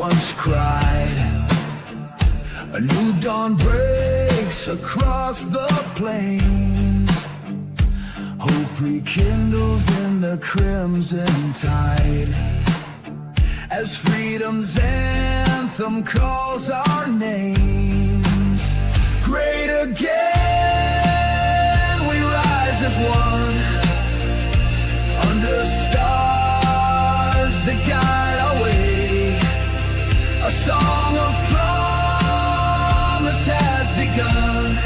once cried. A new dawn breaks across the plains. Hope rekindles in the crimson tide, as freedom's anthem calls our names. Great again, we rise as one, under stars that guide our way. A song of promise has begun,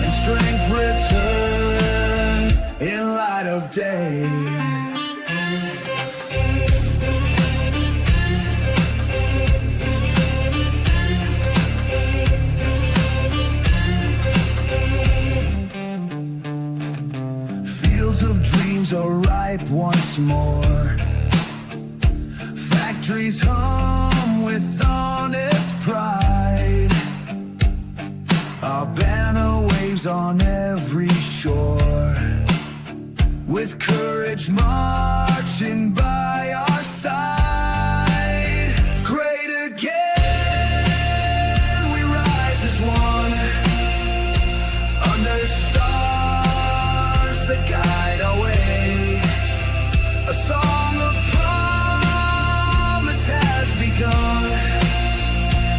and strength returns in light of day. Of dreams are ripe once more. Factories hum with honest pride. Our banner waves on every shore, with courage marching by our side. Great again, we rise as one, under stars that guide our way. A song of promise has begun,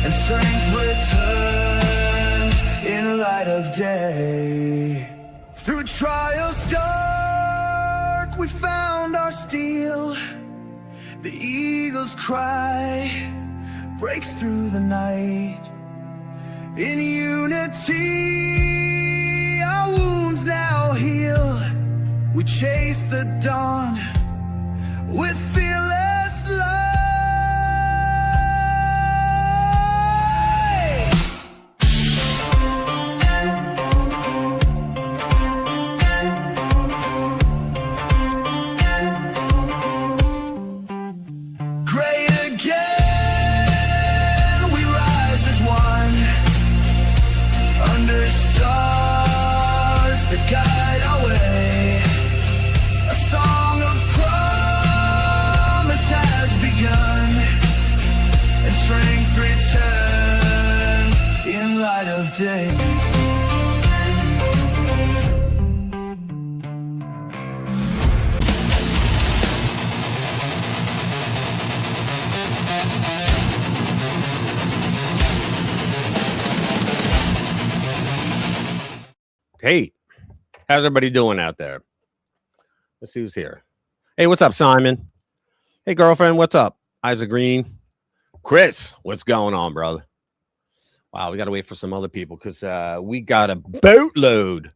and strength returns in light of day. Through trials dark, we found our steel. The eagle's cry breaks through the night. In unity, our wounds now heal. We chase the dawn with fearless light. Great again, we rise as one, under stars that guide our way. A song of promise has begun, and strength returns in light of day. Hey, how's everybody doing out there? Let's see who's here. Hey, what's up, Simon? Hey, girlfriend, what's up? Isaac Green. Chris, what's going on, brother? Wow, we got to wait for some other people because we got a boatload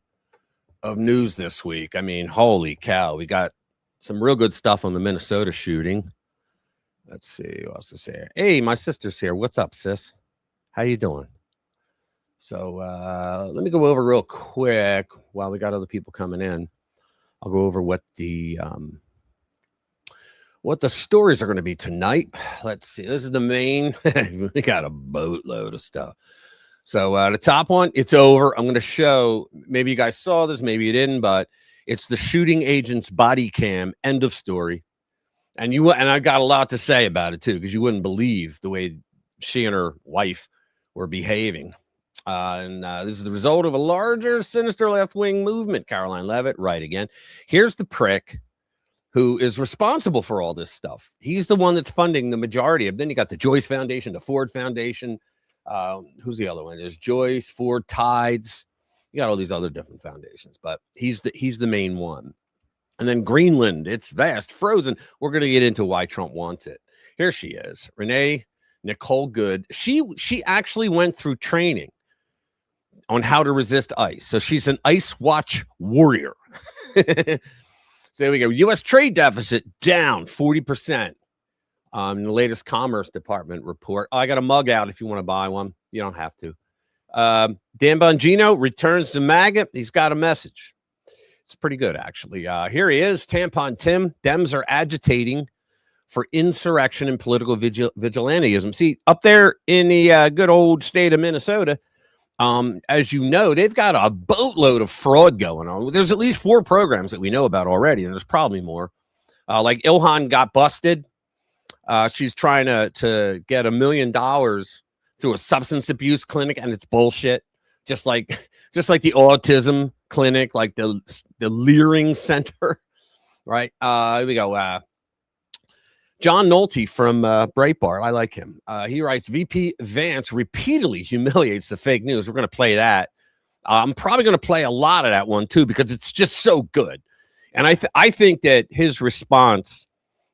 of news this week. I mean, holy cow. We got some real good stuff on the Minnesota shooting. Let's see who else is here. Hey, my sister's here. What's up, sis? How you doing? So let me go over real quick while we got other people coming in. I'll go over what the stories are going to be tonight. Let's see. This is the main. We got a boatload of stuff. So the top one, it's over. I'm going to show. Maybe you guys saw this, maybe you didn't, but it's the shooting agent's body cam. End of story. And I got a lot to say about it too, because you wouldn't believe the way she and her wife were behaving. This is the result of a larger, sinister left-wing movement. Caroline Leavitt, right again. Here's the prick who is responsible for all this stuff. He's the one that's funding the majority of. Then you got the Joyce Foundation, the Ford Foundation. Who's the other one? There's Joyce, Ford, Tides. You got all these other different foundations, but he's the main one. And then Greenland, it's vast, frozen. We're going to get into why Trump wants it. Here she is, Renee Nicole Good. She actually went through training on how to resist ICE. So she's an ICE watch warrior. So there we go. U.S. trade deficit down 40%. In the latest Commerce Department report. I got a mug out if you want to buy one. You don't have to. Dan Bongino returns to MAGA. He's got a message. It's pretty good, actually. Here he is, Tampon Tim. Dems are agitating for insurrection and political vigilantism. See, up there in the good old state of Minnesota, as you know, they've got a boatload of fraud going on. There's at least 4 programs that we know about already, and there's probably more. Like Ilhan got busted. She's trying to get $1 million through a substance abuse clinic, and it's bullshit. Just like the autism clinic, like the Leering Center, right? Here we go. John Nolte from Breitbart. I like him. He writes, VP Vance repeatedly humiliates the fake news. We're going to play that. I'm probably going to play a lot of that one, too, because it's just so good. And I think that his response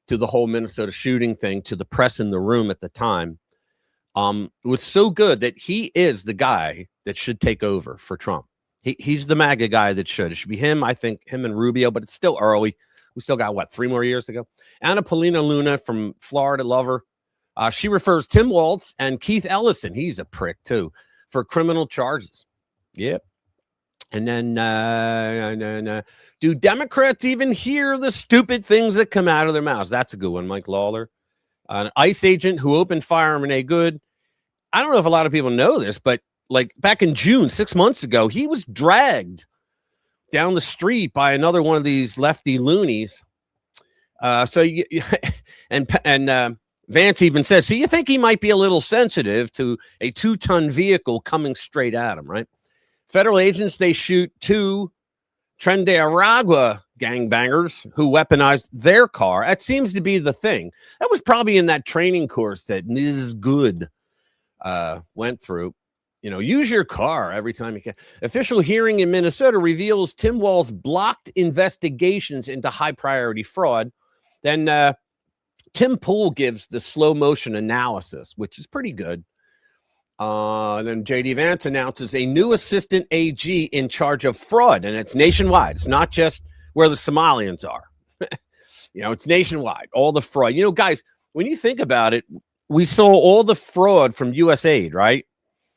to the whole Minnesota shooting thing, to the press in the room at the time, was so good that he is the guy that should take over for Trump. He's the MAGA guy that should. It should be him, I think, him and Rubio, but it's still early. We still got, 3 more years to go? Anna Paulina Luna from Florida, love her. She refers Tim Walz and Keith Ellison, he's a prick too, for criminal charges. Yep. And then, do Democrats even hear the stupid things that come out of their mouths? That's a good one, Mike Lawler. An ICE agent who opened fire on Renee Good. I don't know if a lot of people know this, but like back in June, 6 months ago, he was dragged down the street by another one of these lefty loonies. Vance even says, so you think he might be a little sensitive to a 2-ton vehicle coming straight at him, right? Federal agents, they shoot 2 Tren de Aragua gangbangers who weaponized their car. That seems to be the thing. That was probably in that training course that Ms. Good went through. Use your car every time you can. Official hearing in Minnesota reveals Tim Walz blocked investigations into high priority fraud. Then Tim Pool gives the slow motion analysis, which is pretty good. Then J.D. Vance announces a new assistant AG in charge of fraud, and it's nationwide. It's not just where the Somalians are. It's nationwide, all the fraud. Guys, when you think about it, we saw all the fraud from USAID, right?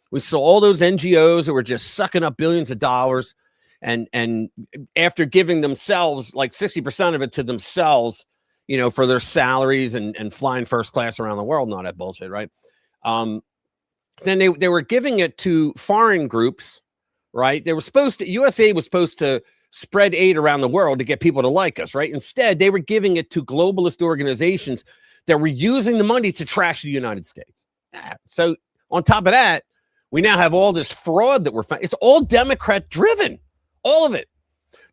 We saw all those NGOs that were just sucking up billions of dollars, and after giving themselves like 60% of it to themselves, for their salaries and flying first class around the world and all that bullshit, right? Then they were giving it to foreign groups, right? USAID was supposed to spread aid around the world to get people to like us, right? Instead, they were giving it to globalist organizations that were using the money to trash the United States. So on top of that, we now have all this fraud that we're finding. It's all Democrat driven, all of it.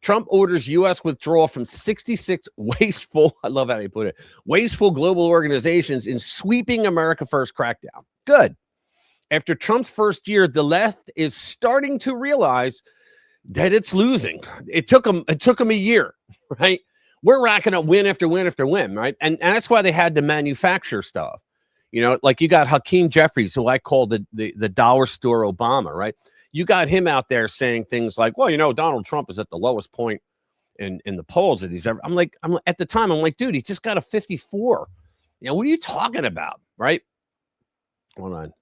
Trump orders U.S. withdrawal from 66 wasteful, I love how you put it, wasteful global organizations in sweeping America First crackdown. Good. After Trump's first year, the left is starting to realize that it's losing. It took them a year, right? We're racking up win after win after win, right? And that's why they had to manufacture stuff. Like you got Hakeem Jeffries, who I call the dollar store Obama, right? You got him out there saying things like, well, Donald Trump is at the lowest point in the polls that he's ever. I'm at the time, I'm like, dude, he just got a 54. What are you talking about, right? Hold on.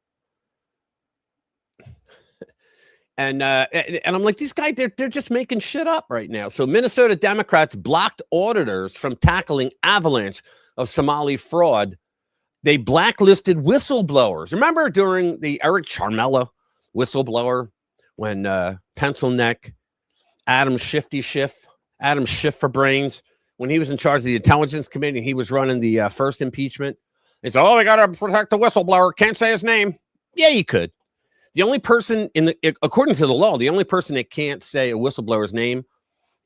And I'm like, these guys, they're just making shit up right now. So Minnesota Democrats blocked auditors from tackling avalanche of Somali fraud. They blacklisted whistleblowers. Remember during the Eric Charmella whistleblower when Pencil Neck, Adam Schiff for brains, when he was in charge of the Intelligence Committee, he was running the first impeachment. He said, we got to protect the whistleblower. Can't say his name. Yeah, you could. The only person according to the law, the only person that can't say a whistleblower's name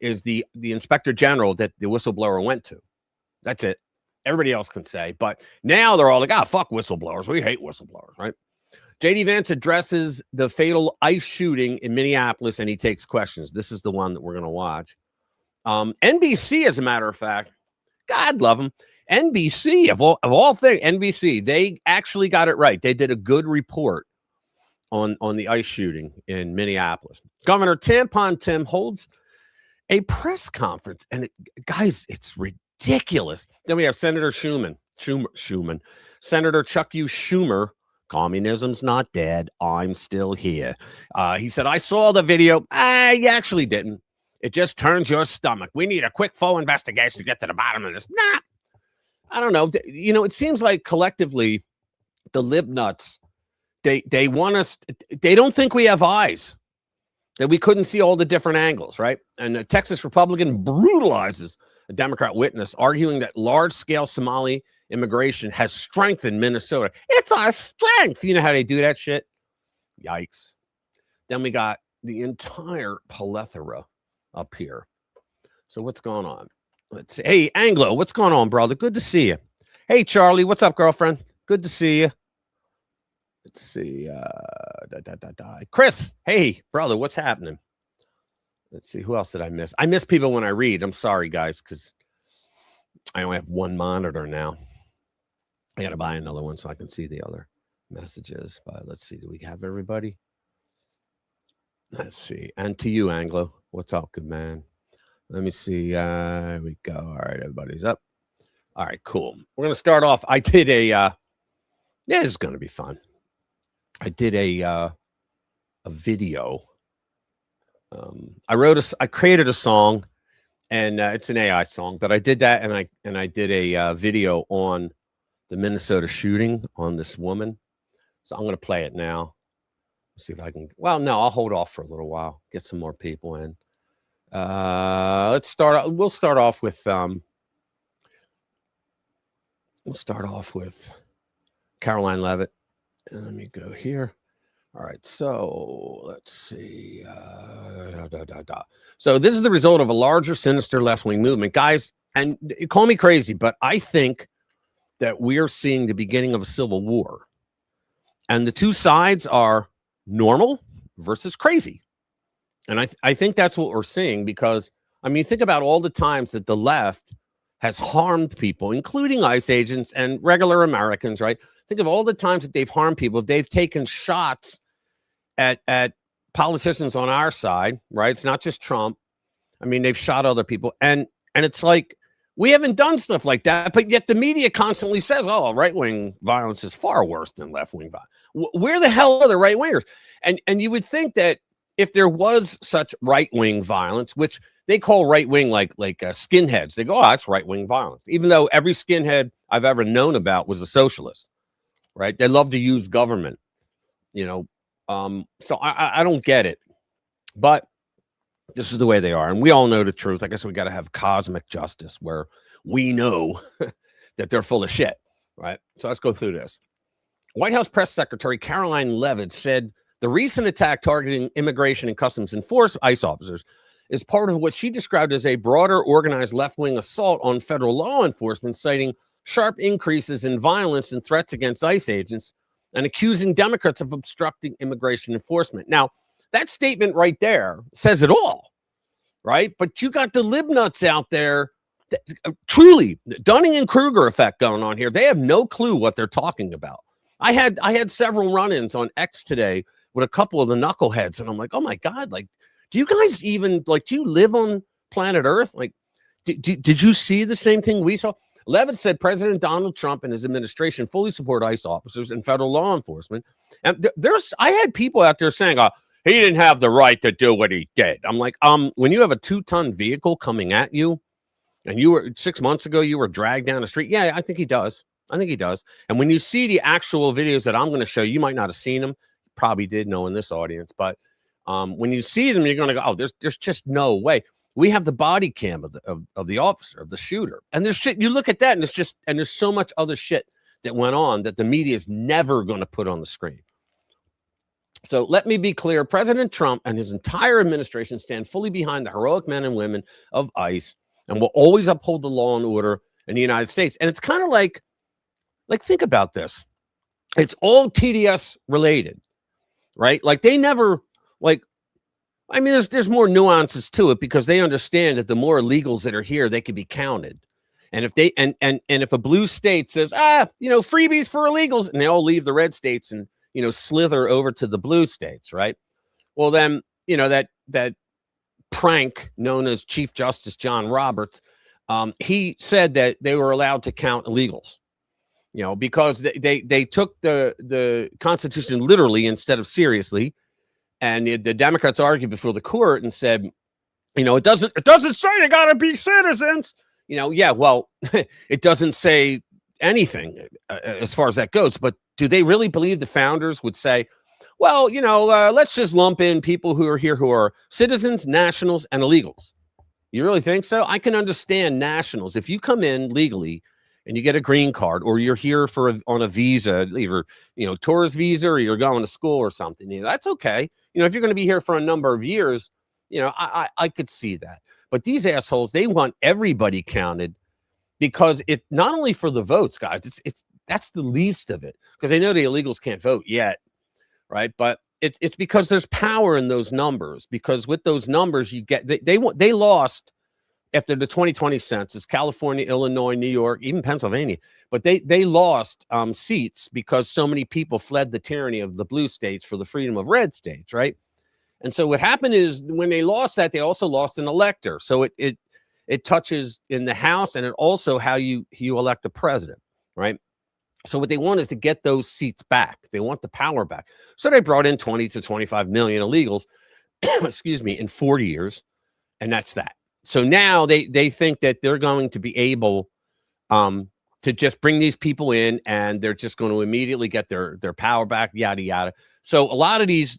is the inspector general that the whistleblower went to. That's it. Everybody else can say, but now they're all like, fuck whistleblowers. We hate whistleblowers, right? J.D. Vance addresses the fatal ICE shooting in Minneapolis, and he takes questions. This is the one that we're going to watch. NBC, as a matter of fact, God love them. NBC, of all things, NBC, they actually got it right. They did a good report on the ICE shooting in Minneapolis. Governor Tampon Tim holds a press conference, and guys, it's ridiculous. Then we have Senator Schumer. Senator Chuck U. Schumer. Communism's not dead. I'm still here. He said, I saw the video. You actually didn't. It just turns your stomach. We need a quick full investigation to get to the bottom of this. Nah. I don't know. It seems like collectively the lib nuts, they want us. They don't think we have eyes, that we couldn't see all the different angles, right? And a Texas Republican brutalizes a Democrat witness, arguing that large-scale Somali immigration has strengthened Minnesota. It's our strength. You know how they do that shit? Yikes. Then we got the entire plethora up here. So what's going on? Let's see. Hey, Anglo, what's going on, brother? Good to see you. Hey, Charlie, what's up, girlfriend? Good to see you. Let's see. Chris, hey, brother, what's happening? Let's see. Who else did I miss? I miss people when I read. I'm sorry, guys, because I only have one monitor now. I got to buy another one so I can see the other messages. But let's see. Do we have everybody? Let's see. And to you, Anglo. What's up, good man? Let me see. Here we go. All right, everybody's up. All right, cool. We're going to start off. I did a, yeah, this is going to be fun. I did a video. I created a song, and it's an AI song, but I did that, and I did a video on the Minnesota shooting on this woman. So I'm going to play it now. See if I can. Well, no, I'll hold off for a little while. Get some more people in. Let's start. We'll start off with. We'll start off with Caroline Levitt. And let me go here. All right. So let's see. So this is the result of a larger, sinister left-wing movement, guys. And call me crazy, but I think that we are seeing the beginning of a civil war, and the two sides are normal versus crazy. And I think that's what we're seeing, because, I mean, think about all the times that the left has harmed people, including ICE agents and regular Americans, right? Think of all the times that they've harmed people. They've taken shots at politicians on our side, right? It's not just Trump. I mean, they've shot other people. And it's like, we haven't done stuff like that, but yet the media constantly says, oh, right-wing violence is far worse than left-wing violence. Where the hell are the right-wingers? And you would think that if there was such right-wing violence, which they call right-wing like skinheads, they go, oh, that's right-wing violence, even though every skinhead I've ever known about was a socialist, right? They love to use government, you know. So I don't get it, but this is the way they are. And we all know the truth. I guess we got to have cosmic justice where we know that they're full of shit, right? So let's go through this. White House Press Secretary Caroline Levitt said the recent attack targeting Immigration and Customs Enforcement ICE officers is part of what she described as a broader organized left-wing assault on federal law enforcement, citing sharp increases in violence and threats against ICE agents and accusing Democrats of obstructing immigration enforcement. Now, that statement right there says it all, right? But you got the libnuts out there, truly, Dunning and Kruger effect going on here. They have no clue what they're talking about. I had several run-ins on X today with a couple of the knuckleheads, and I'm like, oh my God, like, do you guys even, like, do you live on planet Earth? Like, did you see the same thing we saw? Levitt said President Donald Trump and his administration fully support ICE officers and federal law enforcement. And I had people out there saying, he didn't have the right to do what he did. I'm like, when you have a 2-ton vehicle coming at you, and you were 6 months ago, you were dragged down the street. Yeah, I think he does. I think he does. And when you see the actual videos that I'm going to show, you might not have seen them. Probably did know in this audience, but when you see them, you're going to go, oh, there's just no way. We have the body cam of the officer, of the shooter, and there's shit. You look at that, and it's just, and there's so much other shit that went on that the media is never going to put on the screen. So let me be clear: President Trump and his entire administration stand fully behind the heroic men and women of ICE, and will always uphold the law and order in the United States. And it's kind of like think about this. It's all TDS related, right? Like they never, like, I mean, there's more nuances to it because they understand that the more illegals that are here, they can be counted. And if they and if a blue state says, freebies for illegals, and they all leave the red states and slither over to the blue states, right? Well, then that prank known as Chief Justice John Roberts, he said that they were allowed to count illegals, because they took the Constitution literally instead of seriously. And the Democrats argued before the court and said, it doesn't say they got to be citizens. Yeah, well, it doesn't say anything as far as that goes. But do they really believe the founders would say, well, let's just lump in people who are here who are citizens, nationals, and illegals? You really think so? I can understand nationals. If you come in legally, and you get a green card, or you're here for on a visa, either tourist visa, or you're going to school or something, that's okay. If you're going to be here for a number of years, I could see that. But these assholes, they want everybody counted, because it not only for the votes, guys, it's that's the least of it, because they know the illegals can't vote yet, right? But it's because there's power in those numbers, because with those numbers you get they lost after the 2020 census, California, Illinois, New York, even Pennsylvania, but they lost seats because so many people fled the tyranny of the blue states for the freedom of red states, right? And so what happened is, when they lost that, they also lost an elector. So it touches in the House, and it also how you elect the president, right? So what they want is to get those seats back. They want the power back. So they brought in 20 to 25 million illegals, excuse me, in 4 years, and that's that. So now they think that they're going to be able to just bring these people in, and they're just going to immediately get their power back, yada yada. So a lot of the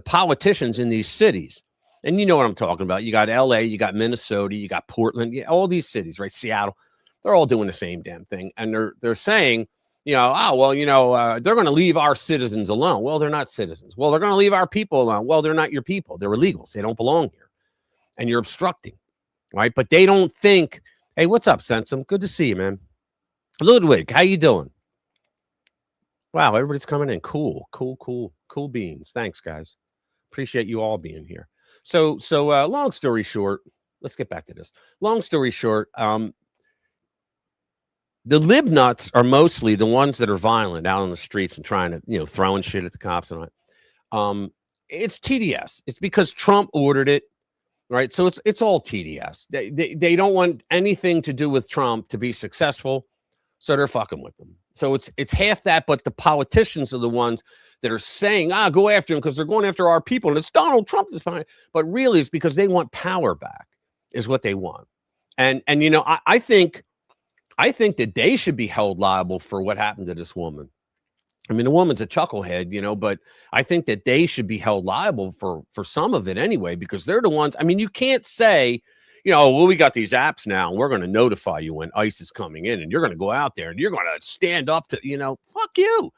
politicians in these cities, and you know what I'm talking about. You got LA, you got Minnesota, you got Portland, all these cities, right? Seattle, they're all doing the same damn thing, and they're saying, they're going to leave our citizens alone. Well, they're not citizens. Well, they're going to leave our people alone. Well, they're not your people. They're illegals. They don't belong here, and you're obstructing, right? But they don't think, hey, what's up, Sensum? Good to see you, man. Ludwig, how you doing? Wow, everybody's coming in. Cool beans. Thanks, guys. Appreciate you all being here. So long story short, let's get back to this. Long story short, the lib nuts are mostly the ones that are violent out on the streets and trying to, throwing shit at the cops and all that. It's TDS. It's because Trump ordered it, right? So it's all TDS. They don't want anything to do with Trump to be successful, so they're fucking with them. So it's half that, but the politicians are the ones that are saying, go after him because they're going after our people, and it's Donald Trump that's behind it. But really, it's because they want power back, is what they want. And I think that they should be held liable for what happened to this woman. I mean, the woman's a chucklehead, but I think that they should be held liable for some of it anyway, because they're the ones. I mean, you can't say, well, we got these apps now, and we're going to notify you when ICE is coming in, and you're going to go out there and you're going to stand up to, fuck you.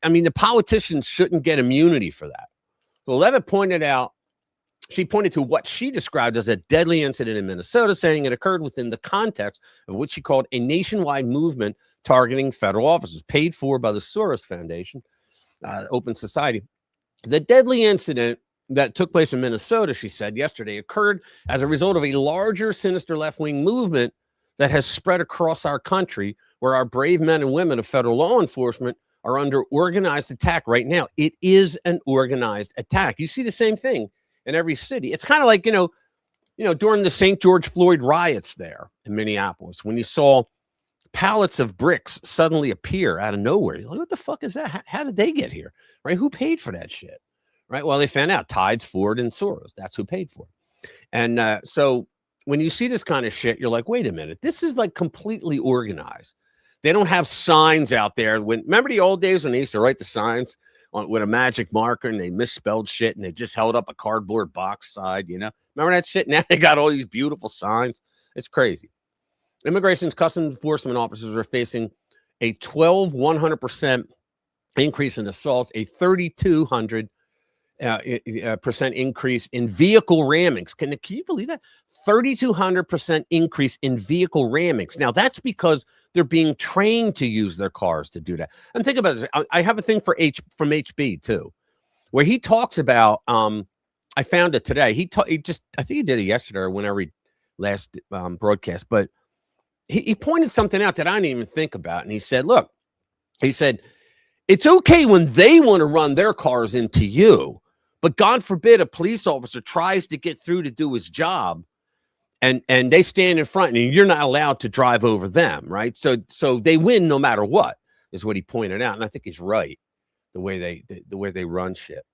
I mean, the politicians shouldn't get immunity for that. So Levitt pointed to what she described as a deadly incident in Minnesota, saying it occurred within the context of what she called a nationwide movement targeting federal officers, paid for by the Soros Foundation, Open Society. The deadly incident that took place in Minnesota, she said yesterday, occurred as a result of a larger, sinister left-wing movement that has spread across our country, where our brave men and women of federal law enforcement are under organized attack right now. It is an organized attack. You see the same thing in every city. It's kind of like, during the St. George Floyd riots there in Minneapolis, when you saw pallets of bricks suddenly appear out of nowhere. You're like, what the fuck is that? How did they get here? Right? Who paid for that shit? Right? Well, they found out Tides, Ford, and Soros. That's who paid for it. And so when you see this kind of shit, you're like, wait a minute. This is like completely organized. They don't have signs out there. Remember the old days when they used to write the signs with a magic marker, and they misspelled shit, and they just held up a cardboard box side, Remember that shit? Now they got all these beautiful signs. It's crazy. Immigration's customs enforcement officers are facing a 100% increase in assaults, a 3,200% increase in vehicle rammings. Can you believe that? 3,200% increase in vehicle rammings. Now, that's because they're being trained to use their cars to do that. And think about this. I have a thing from HB too, where he talks about, I found it today. I think he did it yesterday or whenever he last broadcast, but he pointed something out that I didn't even think about. And he said, look, it's okay when they want to run their cars into you, but God forbid a police officer tries to get through to do his job, and they stand in front, and you're not allowed to drive over them, right? So they win no matter what, is what he pointed out, and I think he's right. The way they run shit.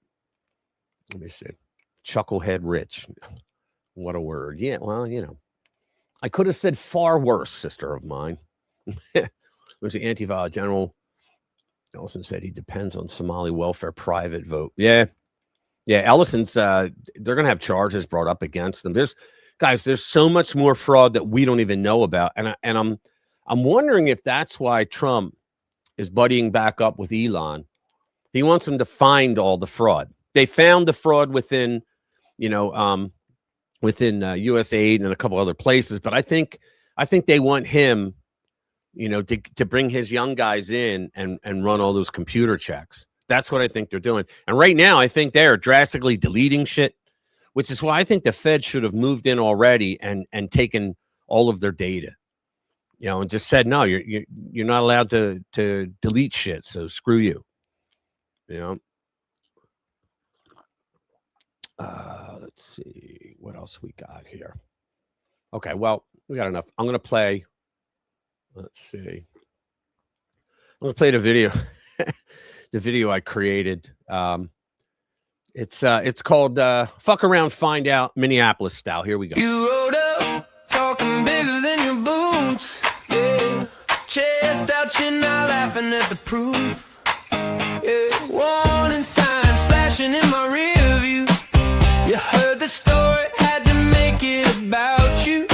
Let me see. Chucklehead Rich. What a word. Yeah, well, I could have said far worse, sister of mine. There's the anti-violent general. Ellison said he depends on Somali welfare private vote. Yeah. Ellison's, they're going to have charges brought up against them. There's so much more fraud that we don't even know about. And I'm wondering if that's why Trump is buddying back up with Elon. He wants him to find all the fraud. They found the fraud within, within USAID and a couple other places, but I think they want him, to bring his young guys in and run all those computer checks. That's what I think they're doing. And right now, I think they're drastically deleting shit, which is why I think the Fed should have moved in already and taken all of their data, and just said, no, you're not allowed to delete shit. So screw you. Let's see what else we got here. Okay, well, we got enough. I'm gonna play. Let's see. I'm gonna play the video, the video I created. It's called "Fuck Around, Find Out," Minneapolis style. Here we go. You rode up, talking bigger than your boots. Yeah, chest out, you're not laughing at the proof. Yeah, warning signs flashing in my rear view. You heard the story, had to make it about you.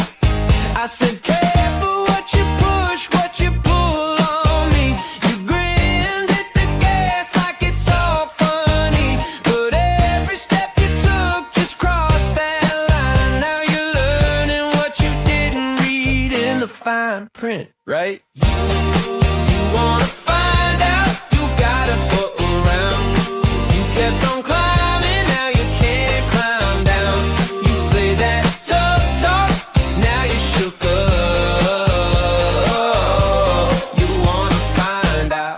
I said, careful what you push, what you pull on me. You grinned, hit the gas like it's all funny. But every step you took just crossed that line. Now you're learning what you didn't read in the fine print, right? You wanna find out, you gotta foot around. You kept on climbing, now you can't climb down. You play that tough talk, now you shook up. You wanna find out,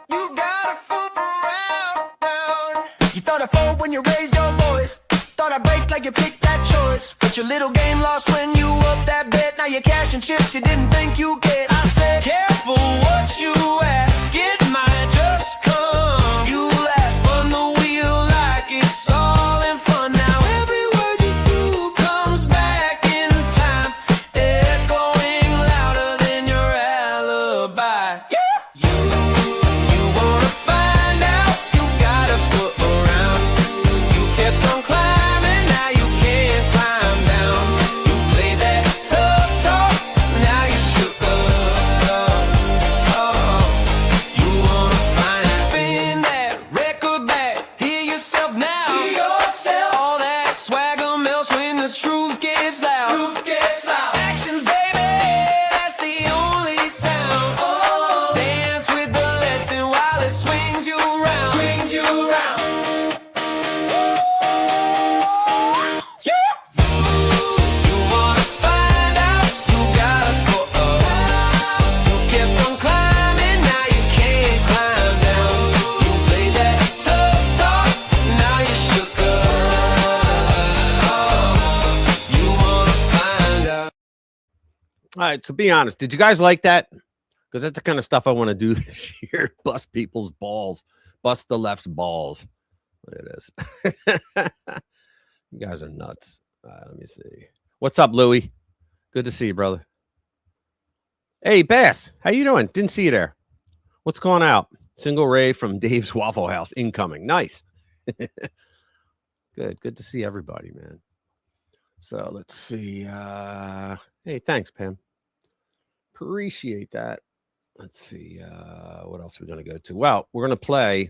you gotta foot around. You thought I fold when you raised your voice. Thought I break like you picked that choice. But your little game lost when you up that bet. Now you're cashing chips you didn't think you get. I said, careful what you ask, it might just come. You last, spun the wheel like it's all in fun. Now every word you threw comes back in time, echoing louder than your alibi. Yeah. You wanna find out, you gotta foot around. You kept on climbing, now you can't climb down. You play that tough talk, now you shook up. You wanna find out, spin that record back, hear yourself now. All that swagger melts when the truth gets loud. Actions, baby, that's the only sound. Dance with the lesson while it swings you around. Yeah. You wanna find out, you gotta foot up. You kept on climbing, now you can't climb down. You play that tough talk, now you shook up. You wanna find out. All right, so be honest. Did you guys like that? Because that's the kind of stuff I want to do this year. Bust people's balls. Bust the left's balls. Look at this. You guys are nuts. Let me see. What's up, Louie? Good to see you, brother. Hey, Bass. How you doing? Didn't see you there. What's going out? Single ray from Dave's Waffle House incoming. Nice. Good to see everybody, man. So let's see. Hey, thanks, Pam. Appreciate that. Let's see. What else are we going to go to? Well, we're going to play.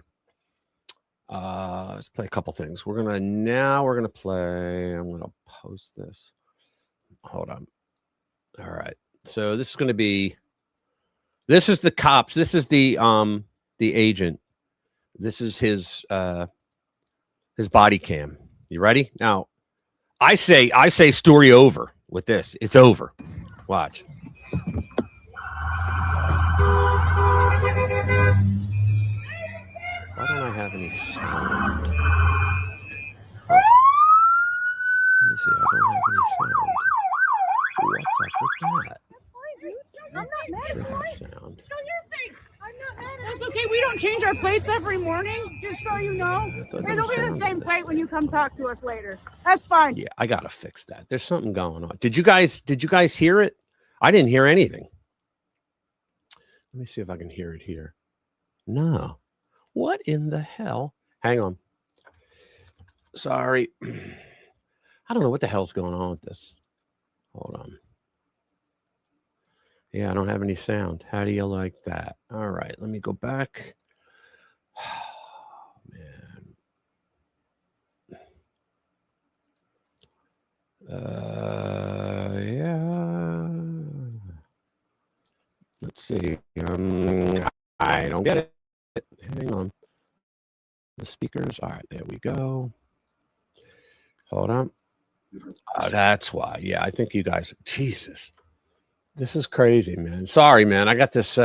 Let's play a couple things. We're going to play. I'm going to post this. Hold on. All right. So this is going to be. This is the cops. This is the agent. This is his body cam. You ready? Now, I say story over with this. It's over. Watch. Why don't I have any sound? Oh. Let me see. I don't have any sound. What's up with that? I'm not mad Should at have you. sound. Show your face. I'm not mad at That's okay. We don't change our plates every morning, just so you know. thought there It'll was be the sound same in this plate when thing. you come talk to us later. That's fine. Yeah, I gotta fix that. There's something going on. Did you guys hear it? I didn't hear anything. Let me see if I can hear it here. No. What in the hell? Hang on. Sorry. I don't know what the hell's going on with this. Hold on. Yeah, I don't have any sound. How do you like that? All right, let me go back. Man. Yeah. Let's see. I don't get it. Hang on. The speakers. All right, there we go. Hold on. Oh, that's why. Yeah, I think you guys. Jesus, this is crazy, man. Sorry, man. I got this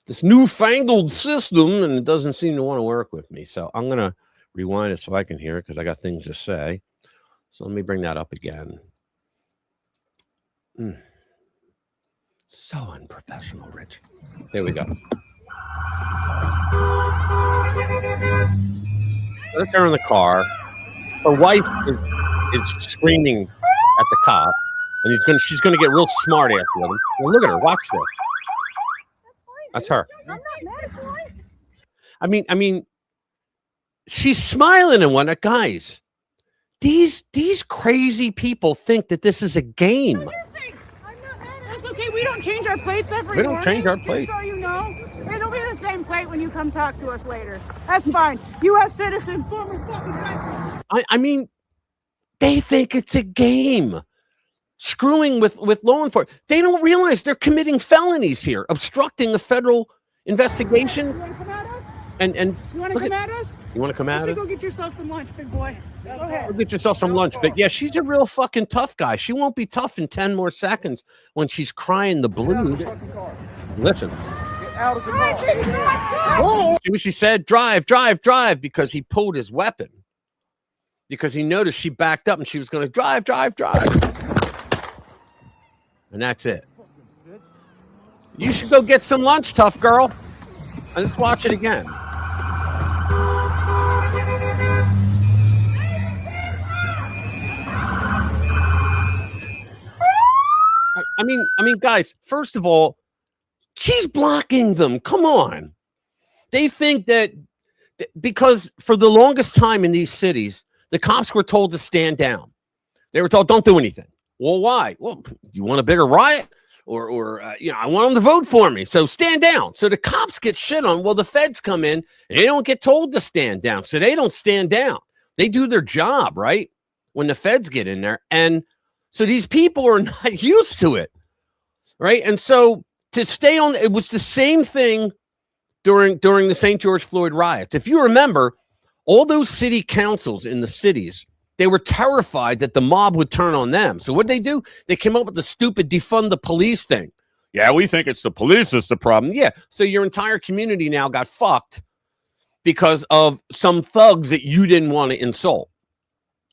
this newfangled system, and it doesn't seem to want to work with me. So I'm gonna rewind it so I can hear it because I got things to say. So let me bring that up again. So unprofessional, Rich. There we go. Let's her in the car. Her wife is screaming at the cop, and she's gonna get real smart after him. Well, look at her. Watch this. That's her. I'm not mad at you. I mean, she's smiling and whatnot, guys. These crazy people think that this is a game. That's okay. We don't change our plates every morning. We don't change our plates. Just so you know, it'll be the same plate when you come talk to us later. That's fine. U.S. citizen, former fucking resident. I mean, they think it's a game. Screwing with law enforcement. They don't realize they're committing felonies here, obstructing a federal investigation. You want to come at us? And You want to come at us? You want to come at us? Go get yourself some lunch, big boy. Go ahead. Go get yourself some lunch. But yeah, she's a real fucking tough guy. She won't be tough in 10 more seconds when she's crying the blues. Listen. Get out of the car. See what she said? Drive, drive, drive, because he pulled his weapon. Because he noticed she backed up and she was going to drive, drive, drive. And that's it. You should go get some lunch, tough girl. And let's watch it again. I mean, guys, first of all, she's blocking them. Come on. They think that because for the longest time in these cities, the cops were told to stand down. They were told, don't do anything. Well, why? Well, you want a bigger riot? Or I want them to vote for me. So stand down. So the cops get shit on. Well, the feds come in and they don't get told to stand down. So they don't stand down. They do their job, right? When the feds get in there. And so these people are not used to it, right? And so to stay on, it was the same thing during the St. George Floyd riots. If you remember, all those city councils in the cities, they were terrified that the mob would turn on them. So what did they do? They came up with the stupid defund the police thing. Yeah, we think it's the police that's the problem. Yeah, so your entire community now got fucked because of some thugs that you didn't want to insult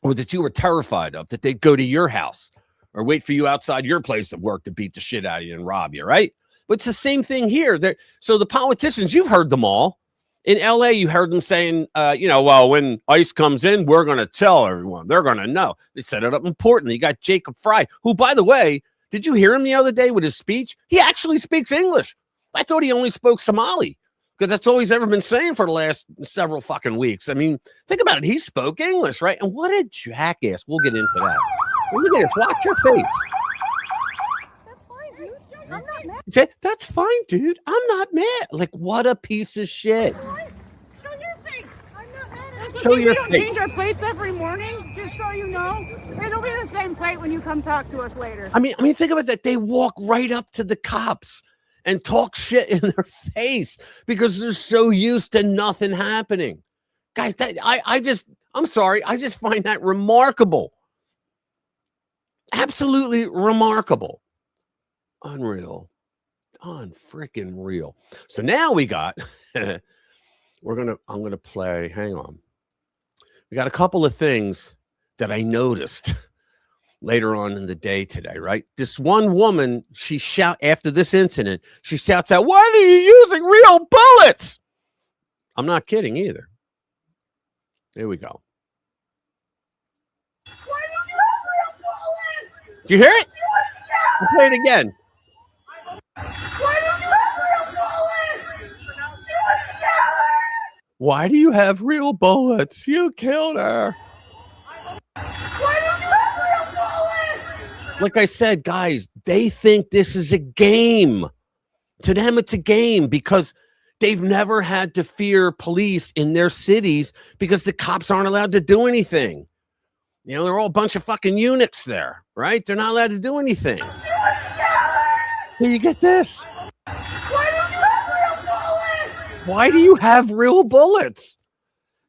or that you were terrified of, that they'd go to your house or wait for you outside your place of work to beat the shit out of you and rob you, right? But it's the same thing here. So the politicians, you've heard them all. In L.A., you heard them saying, well, when ICE comes in, we're going to tell everyone. They're going to know. They set it up importantly. You got Jacob Fry, who, by the way, did you hear him the other day with his speech? He actually speaks English. I thought he only spoke Somali because that's all he's ever been saying for the last several fucking weeks. I mean, think about it. He spoke English, right? And what a jackass. We'll get into that. Look at this. Watch your face. I'm not mad. Say, that's fine, dude. I'm not mad. Like, what a piece of shit. Show your face. I'm not mad at Show you. your We don't face. change our plates every morning, just so you know. It'll be the same plate when you come talk to us later. I mean, think about that. They walk right up to the cops and talk shit in their face because they're so used to nothing happening. Guys, I'm sorry. I just find that remarkable. Absolutely remarkable. Unreal. Unfreaking real. So now we got, I'm going to play, hang on. We got a couple of things that I noticed later on in the day today, right? This one woman, after this incident, she shouts out, "Why are you using real bullets?" I'm not kidding either. Here we go. Why don't you have real bullets? Do you hear it? I'll play it again. Why don't you have real bullets? Why do you have real bullets? You killed her. Why don't you have real bullets? Like I said, guys, They think this is a game. To them, it's a game because they've never had to fear police in their cities because the cops aren't allowed to do anything. You know, they're all a bunch of fucking eunuchs there, right? They're not allowed to do anything. So you get this. Why do you have real bullets?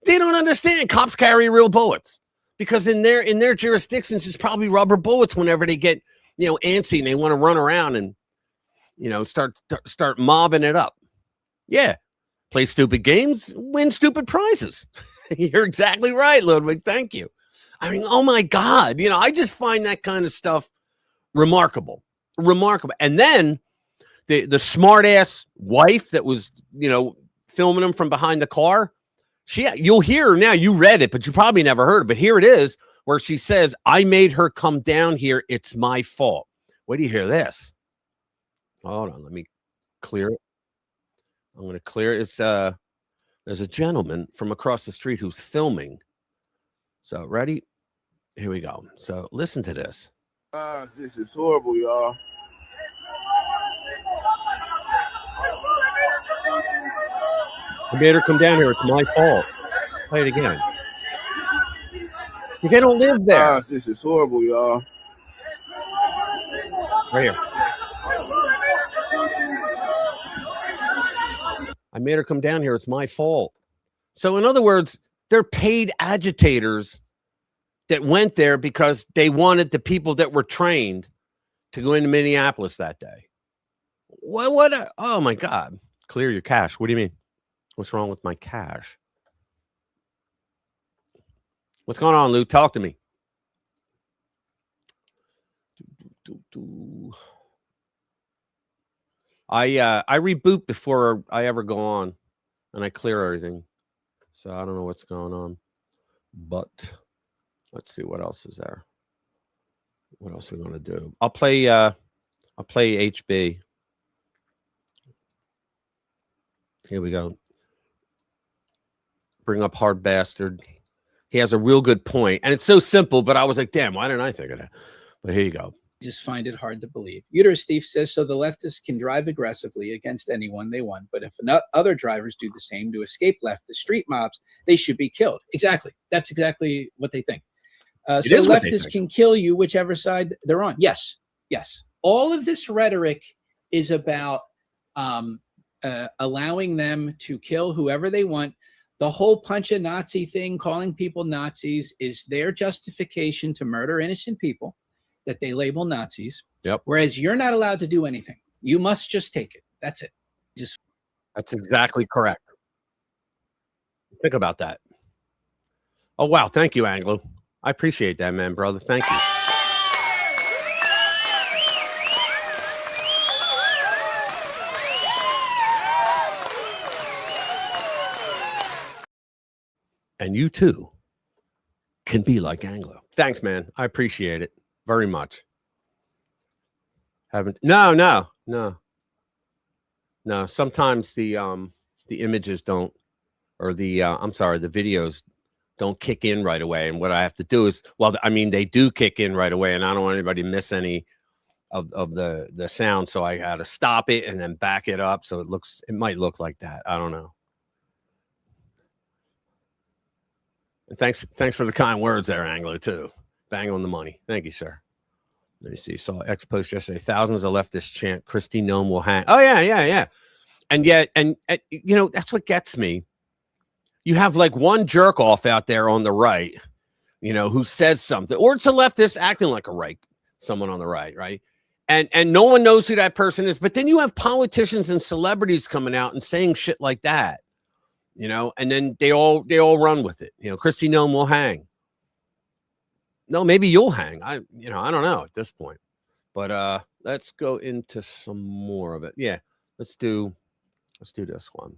They don't understand. Cops carry real bullets because in their jurisdictions, it's probably rubber bullets whenever they get, you know, antsy and they want to run around and, you know, start mobbing it up. Yeah. Play stupid games, win stupid prizes. You're exactly right, Ludwig. Thank you. I mean, oh my God. You know, I just find that kind of stuff remarkable. Remarkable. And then the smart ass wife that was, you know, filming him from behind the car. You'll hear her now. You read it, but you probably never heard it. But here it is, where she says, "I made her come down here. It's my fault." Wait do you hear this? Hold on, let me clear it. I'm going to clear it. It's there's a gentleman from across the street who's filming. So ready? Here we go. So listen to this. This is horrible, y'all. I made her come down here. It's my fault. Play it again. Because they don't live there. This is horrible, y'all. Right here. I made her come down here. It's my fault. So in other words, they're paid agitators that went there because they wanted the people that were trained to go into Minneapolis that day. Oh my God. Clear your cache. What do you mean? What's wrong with my cache? What's going on, Lou? Talk to me. I reboot before I ever go on, and I clear everything. So I don't know what's going on, but let's see what else is there. What else are we going to do? I'll play HB. Here we go. Bring up Hard Bastard. He has a real good point, and it's so simple. But I was like, damn, why didn't I think of that? But here you go. Just find it hard to believe. Uterus Thief says, so the leftists can drive aggressively against anyone they want, but if other drivers do the same to escape leftist street mobs, they should be killed. Exactly. That's exactly what they think. So leftists can kill you, whichever side they're on. Yes. Yes. All of this rhetoric is about allowing them to kill whoever they want. The whole punch a Nazi thing, calling people Nazis, is their justification to murder innocent people that they label Nazis. Yep. Whereas you're not allowed to do anything. You must just take it. That's it. That's exactly correct. Think about that. Oh, wow. Thank you, Anglo. I appreciate that, man, brother. Thank you. And you too can be like Anglo. Thanks, man. I appreciate it very much. No. Sometimes the images don't, or the videos don't kick in right away. And what I have to do is, well, I mean, they do kick in right away, and I don't want anybody to miss any of the sound. So I had to stop it and then back it up. So it might look like that. I don't know. And thanks for the kind words there, Anglo, too. Bang on the money. Thank you, sir. Let me see. Saw X post yesterday. Thousands of leftists chant, Christy Nome will hang. Oh, yeah. And yet, you know, that's what gets me. You have like one jerk off out there on the right, you know, who says something, or it's a leftist acting like someone on the right, right? And no one knows who that person is. But then you have politicians and celebrities coming out and saying shit like that. You know, and then they all run with it. You know, Christy Nome will hang. No, maybe you'll hang. I don't know at this point. But let's go into some more of it. Yeah, let's do this one.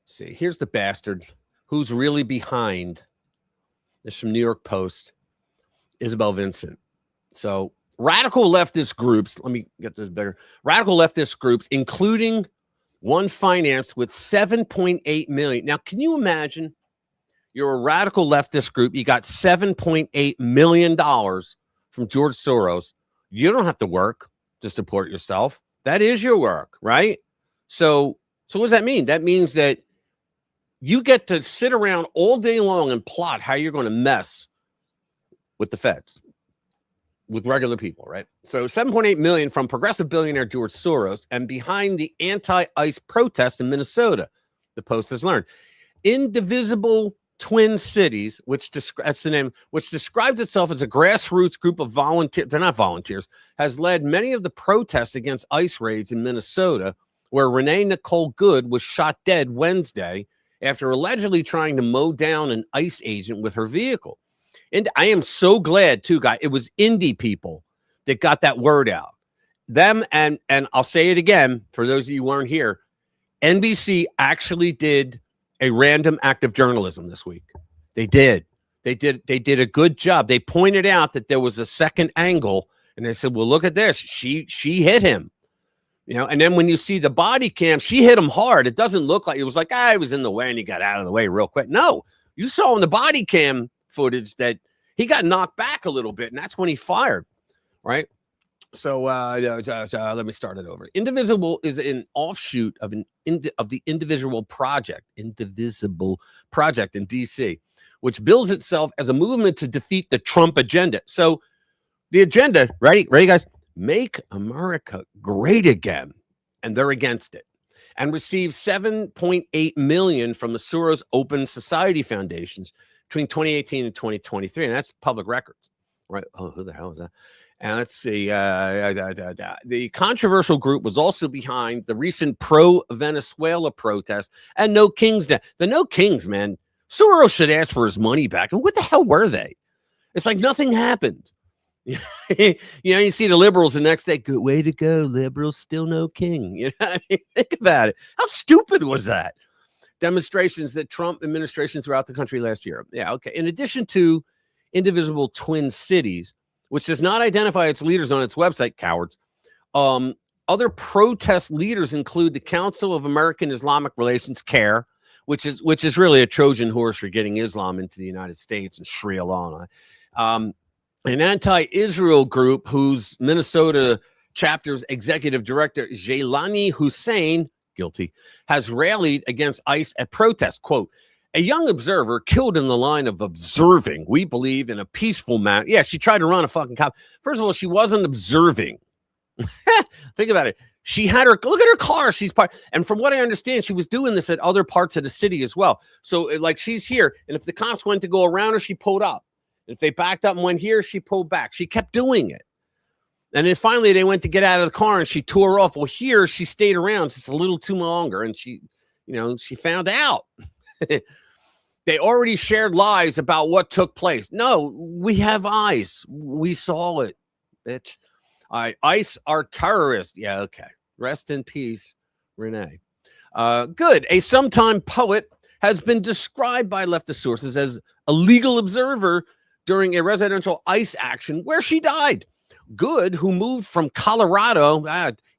See, here's the bastard who's really behind. This from New York Post, Isabel Vincent. So radical leftist groups, let me get this better. Radical leftist groups, including one financed with $7.8 million. Now, can you imagine You're a radical leftist group. You got $7.8 million from George Soros. You don't have to work to support yourself. That is your work, right? So what does that mean? That means that you get to sit around all day long and plot how you're going to mess with the feds, with regular people, right? So 7.8 million from progressive billionaire George Soros, and behind the anti-ICE protests in Minnesota, the Post has learned. Indivisible Twin Cities, that's the name, which describes itself as a grassroots group of volunteers, they're not volunteers, has led many of the protests against ICE raids in Minnesota, where Renee Nicole Good was shot dead Wednesday after allegedly trying to mow down an ICE agent with her vehicle. And I am so glad, too, guys, it was indie people that got that word out. Them, and I'll say it again, for those of you who weren't here, NBC actually did a random act of journalism this week. They did a good job. They pointed out that there was a second angle, and they said, well, look at this. She hit him. And then when you see the body cam, she hit him hard. It doesn't look like it was like, he was in the way and he got out of the way real quick. No, you saw in the body cam footage that he got knocked back a little bit, and that's when he fired, right? So let me start it over. Indivisible is an offshoot of the Indivisible Project in D.C., which bills itself as a movement to defeat the Trump agenda. So the agenda, ready, guys? Make America great again, and they're against it. And received $7.8 million from the Soros Open Society Foundations between 2018 and 2023, and that's public records, right? Oh, who the hell is that? And let's see. The controversial group was also behind the recent pro-Venezuela protest and No Kings Day. The No Kings, man. Soros should ask for his money back. And what the hell were they? It's like nothing happened. You see the liberals the next day. Good way to go, liberals. Still no king. Think about it. How stupid was that? Demonstrations that Trump administration throughout the country last year. Yeah, okay. In addition to Indivisible Twin Cities, which does not identify its leaders on its website, cowards. Other protest leaders include the Council of American Islamic Relations, CARE, which is really a Trojan horse for getting Islam into the United States and Sri Lanka. An anti-Israel group whose Minnesota chapter's executive director, Jailani Hussein, guilty, has rallied against ICE at protests. Quote, a young observer killed in the line of observing, we believe, in a peaceful manner. Yeah, she tried to run a fucking cop. First of all, she wasn't observing. Think about it. She had look at her car. She's part. And from what I understand, she was doing this at other parts of the city as well. So like she's here. And if the cops went to go around her, she pulled up. If they backed up and went here, she pulled back. She kept doing it. And then finally they went to get out of the car and she tore off. Well, here she stayed around just a little too longer. And she found out. They already shared lies about what took place. No, we have eyes. We saw it, bitch. ICE are terrorists. Yeah, okay. Rest in peace, Renee. Good. A sometime poet has been described by leftist sources as a legal observer during a residential ICE action where she died. Good, who moved from Colorado.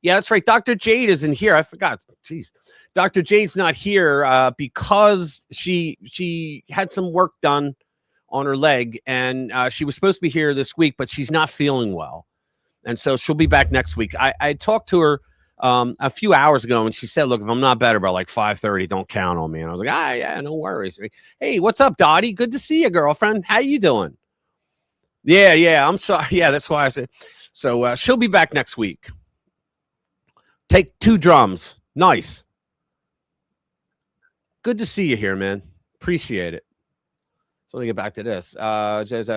Yeah, that's right. Dr. Jade isn't here. I forgot. Jeez. Dr. Jade's not here because she had some work done on her leg, and she was supposed to be here this week, but she's not feeling well. And so she'll be back next week. I talked to her a few hours ago, and she said, look, if I'm not better by like 5:30, don't count on me. And I was like, yeah, no worries. Hey, what's up, Dottie? Good to see you, girlfriend. How you doing? Yeah, I'm sorry. Yeah, that's why I said. So she'll be back next week. Take 2 drums. Nice. Good to see you here, man. Appreciate it. So let me get back to this.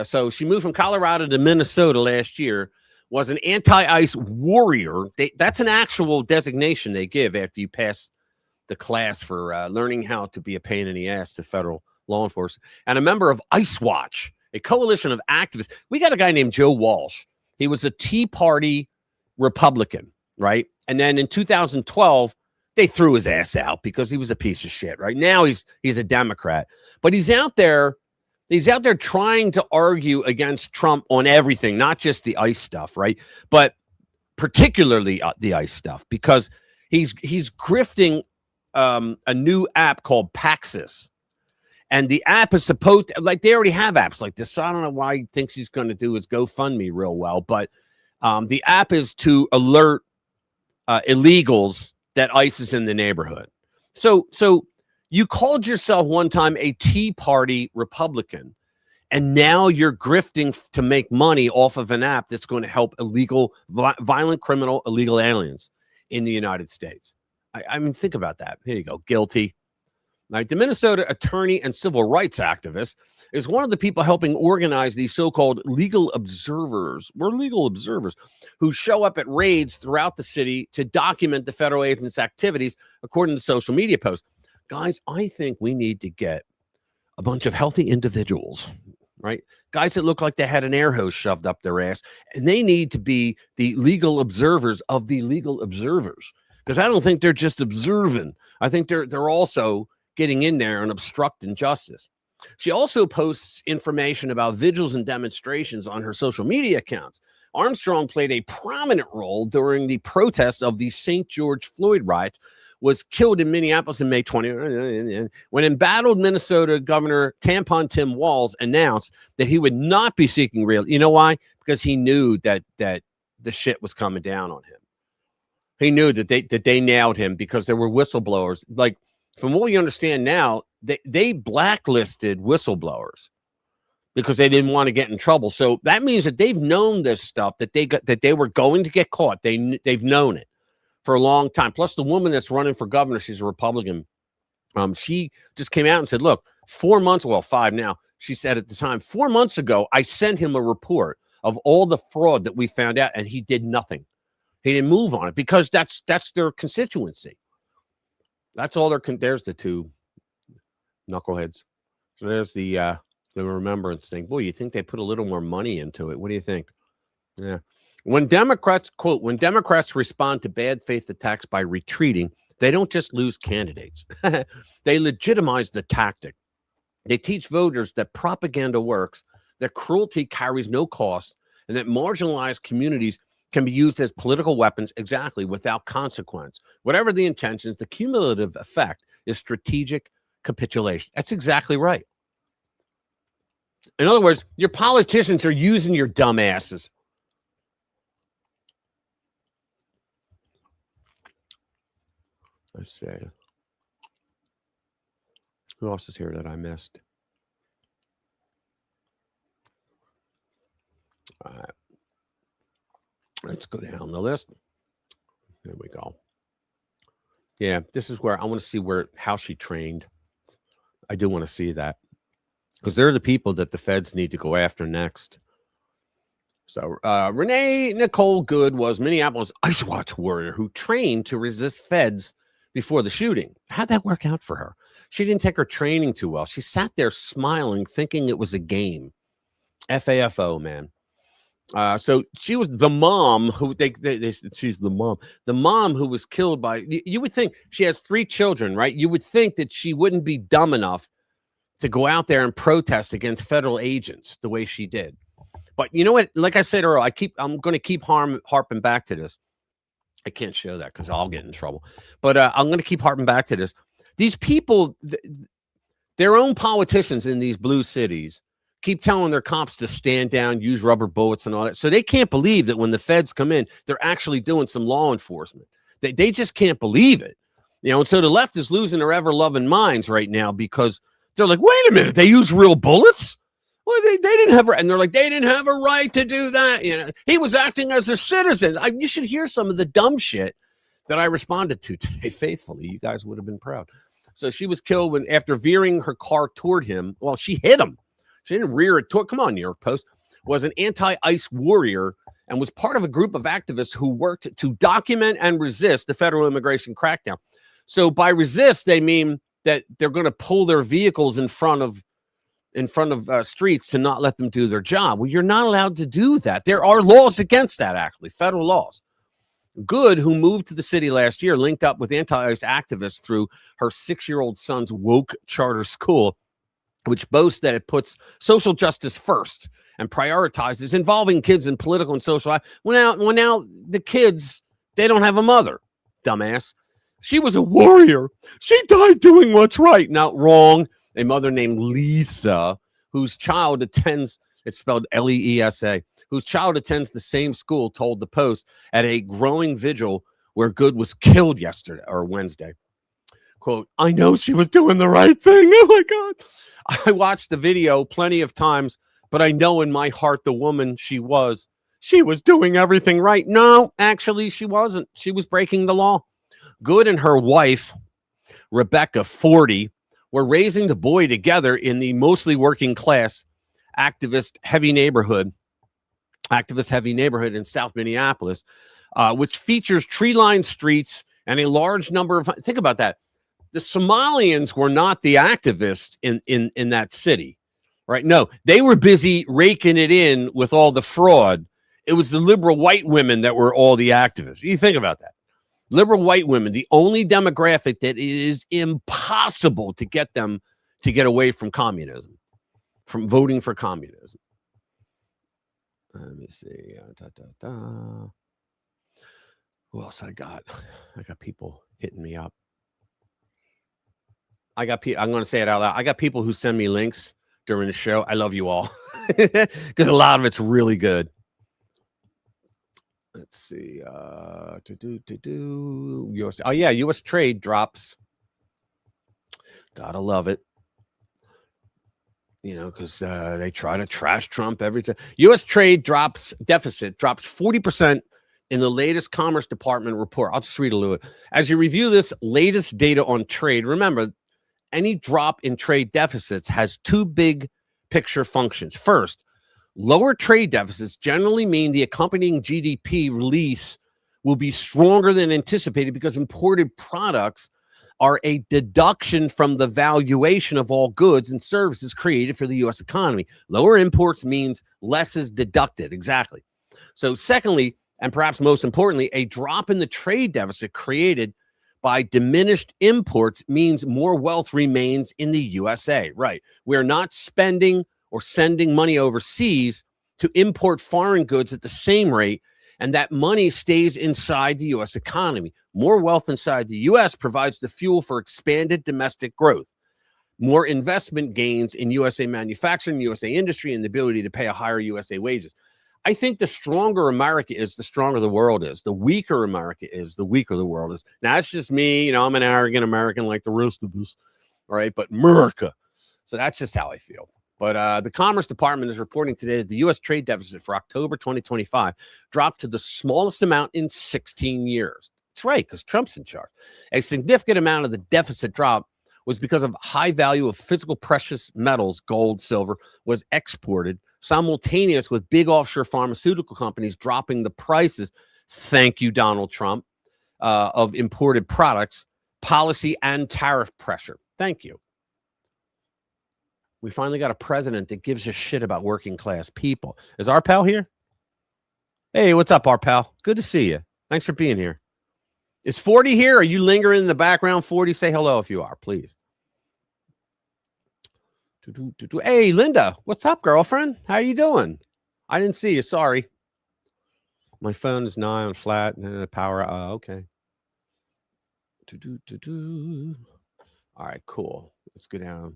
So she moved from Colorado to Minnesota last year, was an anti-ICE warrior. That's an actual designation they give after you pass the class for learning how to be a pain in the ass to federal law enforcement. And a member of ICE Watch, a coalition of activists. We got a guy named Joe Walsh. He was a Tea Party Republican, right? And then in 2012, they threw his ass out because he was a piece of shit. Right now, he's a Democrat, but he's out there trying to argue against Trump on everything, not just the ICE stuff, right? But particularly the ICE stuff, because he's grifting a new app called Paxos, And the app is supposed to, like, they already have apps like this. So I don't know why he thinks he's going to do his GoFundMe real well, but the app is to alert illegals that ICE is in the neighborhood. So you called yourself one time a Tea Party Republican, and now you're grifting to make money off of an app that's going to help illegal, violent criminal, illegal aliens in the United States. I mean, think about that. Here you go. Guilty. Right. The Minnesota attorney and civil rights activist is one of the people helping organize these so-called legal observers. We're legal observers who show up at raids throughout the city to document the federal agents' activities, according to social media posts. Guys, I think we need to get a bunch of healthy individuals, right? Guys that look like they had an air hose shoved up their ass, and they need to be the legal observers of the legal observers, because I don't think they're just observing. I think they're also getting in there and obstructing justice. She also posts information about vigils and demonstrations on her social media accounts. Armstrong played a prominent role during the protests of the St. George Floyd riots, was killed in Minneapolis in May 20, when embattled Minnesota Governor Tampon Tim Walz announced that he would not be seeking real. You know why? Because he knew that the shit was coming down on him. He knew that they nailed him because there were whistleblowers. Like, from what we understand now, they blacklisted whistleblowers because they didn't want to get in trouble. So that means that they've known this stuff, that they were going to get caught. They've known it for a long time. Plus, the woman that's running for governor, she's a Republican. She just came out and said, look, 4 months, well, 5 now. She said at the time, 4 months ago, I sent him a report of all the fraud that we found out, and he did nothing. He didn't move on it because that's their constituency. That's all there's the two knuckleheads. So there's the remembrance thing. Boy, you think they put a little more money into it. What do you think? Yeah. When Democrats respond to bad faith attacks by retreating, they don't just lose candidates. They legitimize the tactic. They teach voters that propaganda works, that cruelty carries no cost, and that marginalized communities can be used as political weapons, exactly, without consequence. Whatever the intentions, the cumulative effect is strategic capitulation. That's exactly right. In other words, your politicians are using your dumb asses. Let's see. Who else is here that I missed? All right. Let's go down the list. There we go. Yeah, this is where I want to see how she trained. I do want to see that, because they're the people that the feds need to go after next. So Renee Nicole Good was Minneapolis Ice Watch warrior who trained to resist feds before the shooting. How'd that work out for her? She didn't take her training too well. She sat there smiling, thinking it was a game. FAFO, man. So she was the mom who she's the mom who was killed by, you would think she has 3 children, right? You would think that she wouldn't be dumb enough to go out there and protest against federal agents the way she did. But you know what? Like I said earlier, I'm going to keep harping back to this. I can't show that because I'll get in trouble. But I'm going to keep harping back to this. These people, their own politicians in these blue cities, keep telling their cops to stand down, use rubber bullets and all that. So they can't believe that when the feds come in, they're actually doing some law enforcement. They just can't believe it. And so the left is losing their ever-loving minds right now because they're like, wait a minute, they use real bullets? Well, they didn't have, and they're like, they didn't have a right to do that. He was acting as a citizen. You should hear some of the dumb shit that I responded to today faithfully. You guys would have been proud. So she was killed after veering her car toward him. Well, she hit him. She didn't rear it toward. Come on, New York Post. Was an anti-ICE warrior and was part of a group of activists who worked to document and resist the federal immigration crackdown. So by resist, they mean that they're going to pull their vehicles in front of streets to not let them do their job. Well, you're not allowed to do that. There are laws against that, actually, federal laws. Good, who moved to the city last year, linked up with anti-ICE activists through her 6-year-old son's woke charter school, which boasts that it puts social justice first and prioritizes involving kids in political and social life. Well, now the kids, they don't have a mother, dumbass. She was a warrior. She died doing what's right. Now, wrong. a mother named Lisa, whose child attends, it's spelled Leesa, whose child attends the same school, told the Post at a growing vigil where Good was killed yesterday or Wednesday. Quote, I know she was doing the right thing. Oh my God. I watched the video plenty of times, but I know in my heart the woman she was doing everything right. No, actually, she wasn't. She was breaking the law. Good and her wife, Rebecca, 40, were raising the boy together in the mostly working class activist heavy neighborhood in South Minneapolis, which features tree-lined streets and a large number of, think about that. The Somalians were not the activists in that city, right? No, they were busy raking it in with all the fraud. It was the liberal white women that were all the activists. You think about that. Liberal white women, the only demographic that it is impossible to get them to get away from communism, from voting for communism. Let me see. Who else I got? I got people hitting me up. I'm going to say it out loud. I got people who send me links during the show. I love you all because a lot of it's really good. Let's see. US. Oh yeah, U.S. trade drops. Gotta love it. You know, because they try to trash Trump every time. U.S. trade deficit drops 40% in the latest Commerce Department report. I'll just read a little bit. As you review this latest data on trade, remember, any drop in trade deficits has two big picture functions. First, lower trade deficits generally mean the accompanying GDP release will be stronger than anticipated because imported products are a deduction from the valuation of all goods and services created for the U.S. economy. Lower imports means less is deducted. Exactly. So secondly, and perhaps most importantly, a drop in the trade deficit created by diminished imports means more wealth remains in the USA. Right. We're not spending or sending money overseas to import foreign goods at the same rate, and that money stays inside the U.S. economy. More wealth inside the U.S. provides the fuel for expanded domestic growth, more investment gains in USA manufacturing, USA industry, and the ability to pay a higher USA wages. I think the stronger America is, the stronger the world is. The weaker America is, the weaker the world is. Now, that's just me. You know, I'm an arrogant American like the rest of us, all right? But America. So that's just how I feel. But the Commerce Department is reporting today that the U.S. trade deficit for October 2025 dropped to the smallest amount in 16 years. That's right, because Trump's in charge. A significant amount of the deficit drop was because of high value of physical precious metals, gold, silver, was exported simultaneous with big offshore pharmaceutical companies dropping the prices, thank you, Donald Trump, of imported products, policy and tariff pressure. Thank you. We finally got a president that gives a shit about working class people. Is our pal here? Hey, what's up, our pal? Good to see you. Thanks for being here. Is 40 here? Are you lingering in the background, 40? Say hello if you are, please. Hey, Linda, what's up, girlfriend? How you doing? I didn't see you. Sorry. My phone is nigh on flat and the power. Okay. All right, cool. Let's go down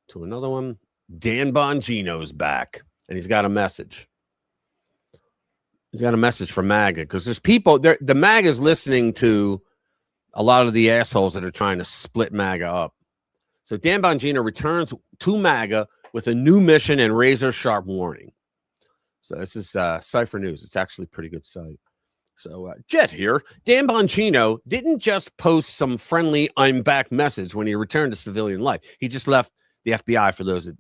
to another one. Dan Bongino's back, and he's got a message. He's got a message for MAGA because there's people there. The MAGA is listening to a lot of the assholes that are trying to split MAGA up. So Dan Bongino returns to MAGA with a new mission and razor-sharp warning. So this is Cypher News. It's actually a pretty good site. So Jet here. Dan Bongino didn't just post some friendly "I'm back" message when he returned to civilian life. He just left the FBI, for those that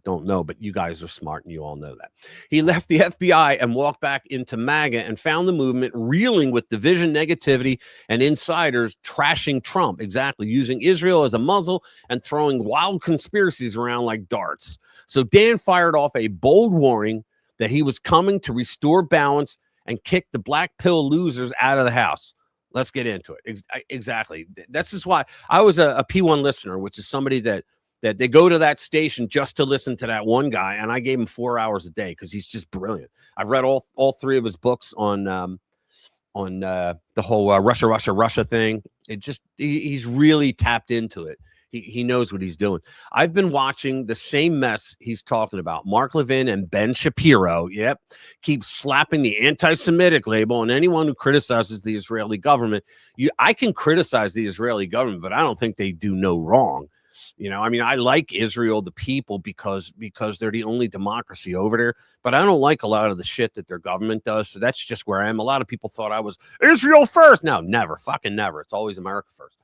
don't know, but you guys are smart and you all know that. He left the FBI and walked back into MAGA and found the movement reeling with division, negativity, and insiders trashing Trump, exactly, using Israel as a muzzle and throwing wild conspiracies around like darts. So Dan fired off a bold warning that he was coming to restore balance and kick the black pill losers out of the house. Let's get into it. Exactly. That's just why I was a P1 listener, which is somebody that they go to that station just to listen to that one guy, and I gave him 4 hours a day because he's just brilliant. I've read all three of his books on the whole Russia thing. He's really tapped into it. He knows what he's doing. I've been watching the same mess he's talking about. Mark Levin and Ben Shapiro, keep slapping the anti-Semitic label on anyone who criticizes the Israeli government. I can criticize the Israeli government, but I don't think they do no wrong. I mean, I like Israel, the people, because they're the only democracy over there. But I don't like a lot of the shit that their government does. So that's just where I am. A lot of people thought I was Israel first. No, never, fucking never. It's always America first.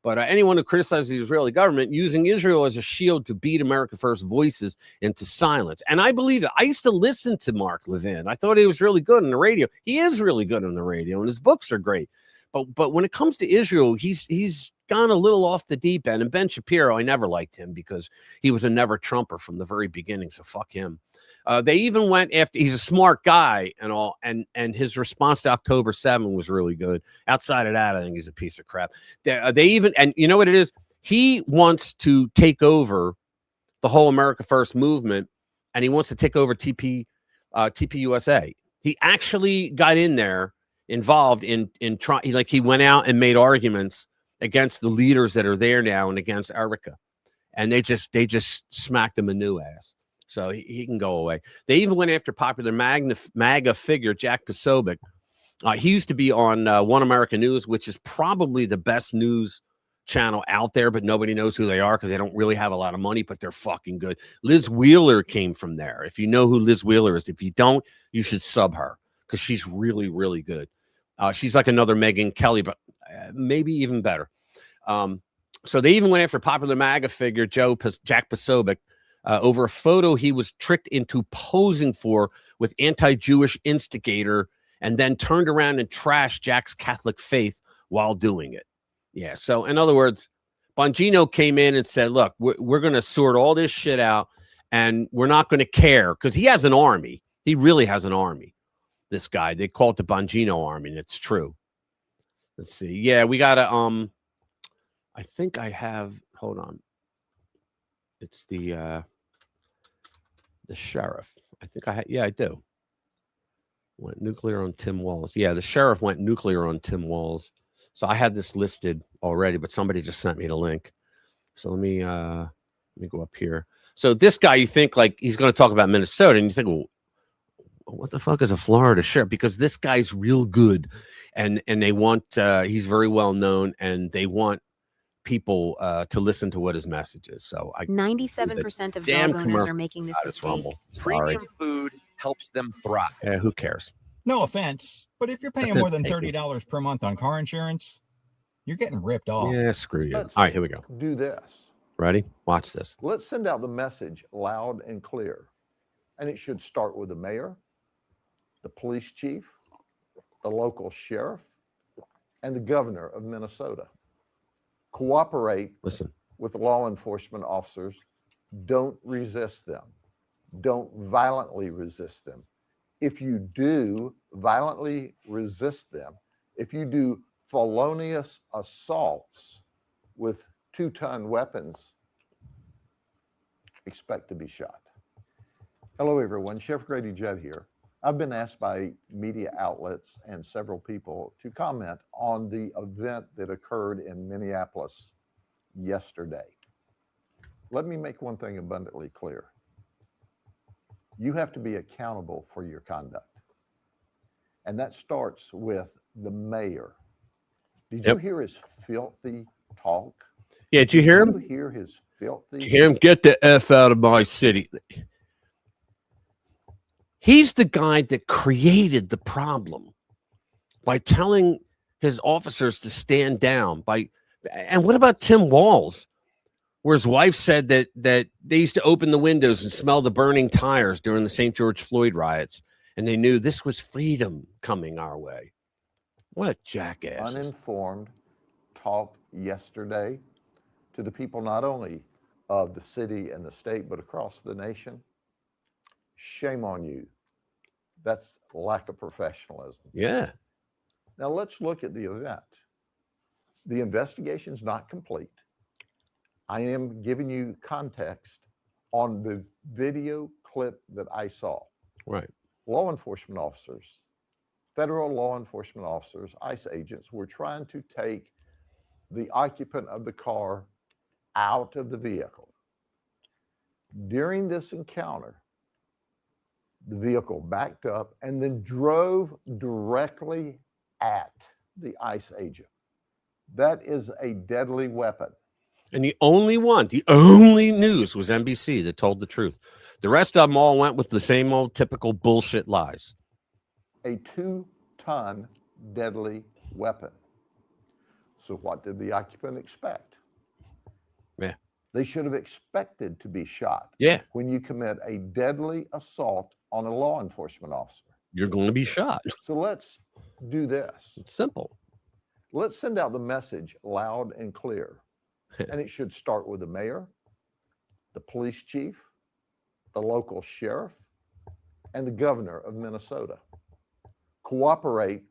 But anyone who criticizes the Israeli government using Israel as a shield to beat America First voices into silence. And I believe it. I used to listen to Mark Levin. I thought he was really good on the radio. He is really good on the radio, and his books are great. But when it comes to Israel, he's gone a little off the deep end. And Ben Shapiro, I never liked him because he was a never Trumper from the very beginning. So fuck him. They even went after, he's a smart guy and all, and his response to October 7 was really good. Outside of that, I think he's a piece of crap. They even, and you know what it is? He wants to take over the whole America First movement, and he wants to take over TPUSA. He actually got in there, involved in trying, like he went out and made arguments against the leaders that are there now and against Erica, and they just smacked him a new ass. So he can go away. They even went after popular MAGA figure Jack Posobiec. He used to be on One America News, which is probably the best news channel out there, but nobody knows who they are because they don't really have a lot of money, but they're fucking good. Liz Wheeler came from there. If you know who Liz Wheeler is, if you don't, you should sub her because she's really, really good. She's like another Megyn Kelly, but maybe even better. So they even went after popular MAGA figure Jack Posobiec over a photo he was tricked into posing for with anti-Jewish instigator, and then turned around and trashed Jack's Catholic faith while doing it. Yeah. So in other words, Bongino came in and said, look, we're going to sort all this shit out, and we're not going to care, because he has an army. He really has an army. This guy, they call it the Bongino army, and it's true. Let's see. Yeah, we got to, I think I have, hold on. It's the sheriff. I think I do. Went nuclear on Tim Walz. Yeah, the sheriff went nuclear on Tim Walz. So I had this listed already, but somebody just sent me the link. So let me go up here. So this guy, you think like he's going to talk about Minnesota, and you think, well, what the fuck is a Florida sheriff? Because this guy's real good, and they want he's very well known, and they want people to listen to what his message is. So 97% of dog owners are making this mistake. Premium food helps them thrive. Who cares? No offense, but if you're paying more than $30 per month on car insurance, you're getting ripped off. Yeah, screw you. All right, here we go. Do this. Ready? Watch this. Let's send out the message loud and clear. And it should start with the mayor, the police chief, the local sheriff, and the governor of Minnesota. Cooperate with law enforcement officers. Don't resist them. Don't violently resist them. If you do violently resist them, if you do felonious assaults with 2-ton weapons, expect to be shot. Hello, everyone. Chef Grady Judd here. I've been asked by media outlets and several people to comment on the event that occurred in Minneapolis yesterday. Let me make one thing abundantly clear. You have to be accountable for your conduct. And that starts with the mayor. Did you hear his filthy talk? Yeah, did you hear him? Did you hear his filthy? Did you hear him? Get the F out of my city. He's the guy that created the problem by telling his officers to stand down. And what about Tim Walz, where his wife said that they used to open the windows and smell the burning tires during the St. George Floyd riots, and they knew this was freedom coming our way. What a jackass. Uninformed talk yesterday to the people not only of the city and the state, but across the nation. Shame on you. That's lack of professionalism. Yeah. Now let's look at the event. The investigation's not complete. I am giving you context on the video clip that I saw. Right. Law enforcement officers, federal law enforcement officers, ICE agents were trying to take the occupant of the car out of the vehicle. During this encounter, the vehicle backed up and then drove directly at the ICE agent. That is a deadly weapon. And the only news was NBC that told the truth. The rest of them all went with the same old typical bullshit lies. A 2-ton deadly weapon. So what did the occupant expect? Yeah. They should have expected to be shot. Yeah. When you commit a deadly assault on a law enforcement officer, you're going to be shot. So let's do this. It's simple. Let's send out the message loud and clear. And it should start with the mayor, the police chief, the local sheriff, and the governor of Minnesota. Cooperate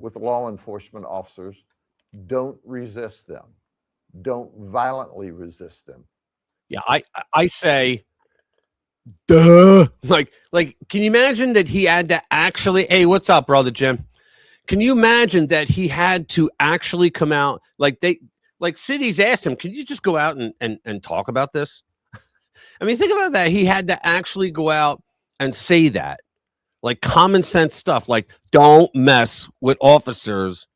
with law enforcement officers. Don't resist them. Don't violently resist them. Yeah, I say, duh. Like, can you imagine that he had to actually, hey, what's up, brother Jim? Can you imagine that he had to actually come out? Like cities asked him, can you just go out and talk about this? I mean, think about that. He had to actually go out and say that. Like common sense stuff, like don't mess with officers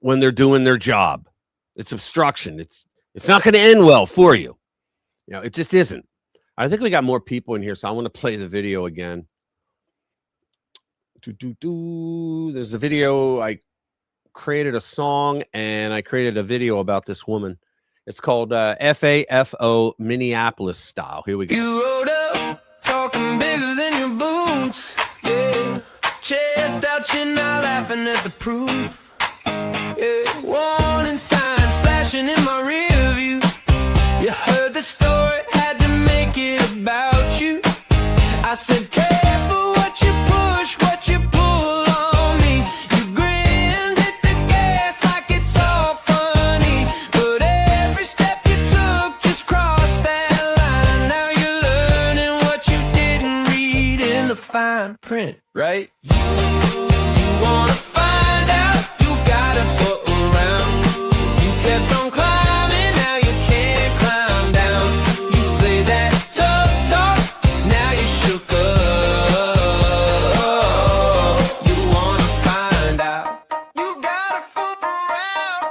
when they're doing their job. It's obstruction. It's not going to end well for you. You know, it just isn't. I think we got more people in here, so I want to play the video again. There's a video. I created a song and I created a video about this woman. It's called FAFO Minneapolis Style. Here we go. You rode up, talking bigger than your boots. Yeah, chest out, chin out, laughing at the proof. Yeah, warning signs flashing in my rear view. You heard the story, had to make it about you. I said, careful what you push, what you pull on me. You grinned, hit the gas like it's all funny. But every step you took just crossed that line. Now you're learning what you didn't read in the fine print, right? You wanna find out, you gotta foot around. You kept on climbing, now you can't climb down. You play that tough talk, now you shook up. You wanna find out, you gotta foot around.